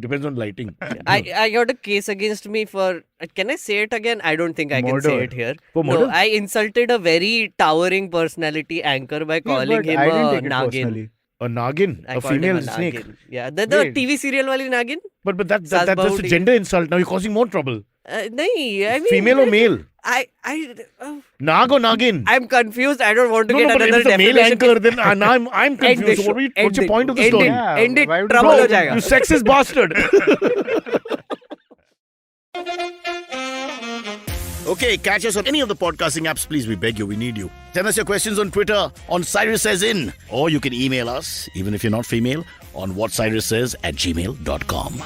[SPEAKER 1] Depends on lighting.
[SPEAKER 2] I got a case against me for. Can I say it again? I don't think I can say
[SPEAKER 3] Murder.
[SPEAKER 2] it here.
[SPEAKER 1] For
[SPEAKER 2] No,
[SPEAKER 1] murder?
[SPEAKER 2] I insulted a very towering personality anchor by
[SPEAKER 3] Yeah,
[SPEAKER 2] calling
[SPEAKER 3] but
[SPEAKER 2] him
[SPEAKER 3] I didn't
[SPEAKER 2] a
[SPEAKER 3] take it
[SPEAKER 2] Nagin.
[SPEAKER 3] personally.
[SPEAKER 1] A Nagin,
[SPEAKER 2] I
[SPEAKER 1] a
[SPEAKER 2] called him
[SPEAKER 1] female
[SPEAKER 2] a
[SPEAKER 1] snake.
[SPEAKER 2] Nagin. Yeah, the
[SPEAKER 3] Wait.
[SPEAKER 2] TV serial wali Nagin.
[SPEAKER 1] But that's
[SPEAKER 2] Sas
[SPEAKER 1] a
[SPEAKER 2] Bahu
[SPEAKER 1] gender insult. Now you're causing more trouble.
[SPEAKER 2] Nahi, I mean,
[SPEAKER 1] Female or male? Nag or Nagin?
[SPEAKER 2] I'm confused. I don't want to
[SPEAKER 1] No,
[SPEAKER 2] get
[SPEAKER 1] but if
[SPEAKER 2] another
[SPEAKER 1] it's a male
[SPEAKER 2] definition.
[SPEAKER 1] anchor, then now I'm
[SPEAKER 2] End
[SPEAKER 1] confused.
[SPEAKER 2] this
[SPEAKER 1] So what
[SPEAKER 2] show.
[SPEAKER 1] what's your
[SPEAKER 2] End
[SPEAKER 1] point of the
[SPEAKER 2] it.
[SPEAKER 1] story?
[SPEAKER 3] Yeah,
[SPEAKER 2] End it.
[SPEAKER 3] why would
[SPEAKER 2] Trouble
[SPEAKER 3] you-
[SPEAKER 2] ho jayega.
[SPEAKER 1] You sexist bastard. Okay, catch us on any of the podcasting apps, please. We beg you, we need you. Send us your questions on Twitter on Cyrus Says In. Or you can email us, even if you're not female, on whatcyrussays@gmail.com.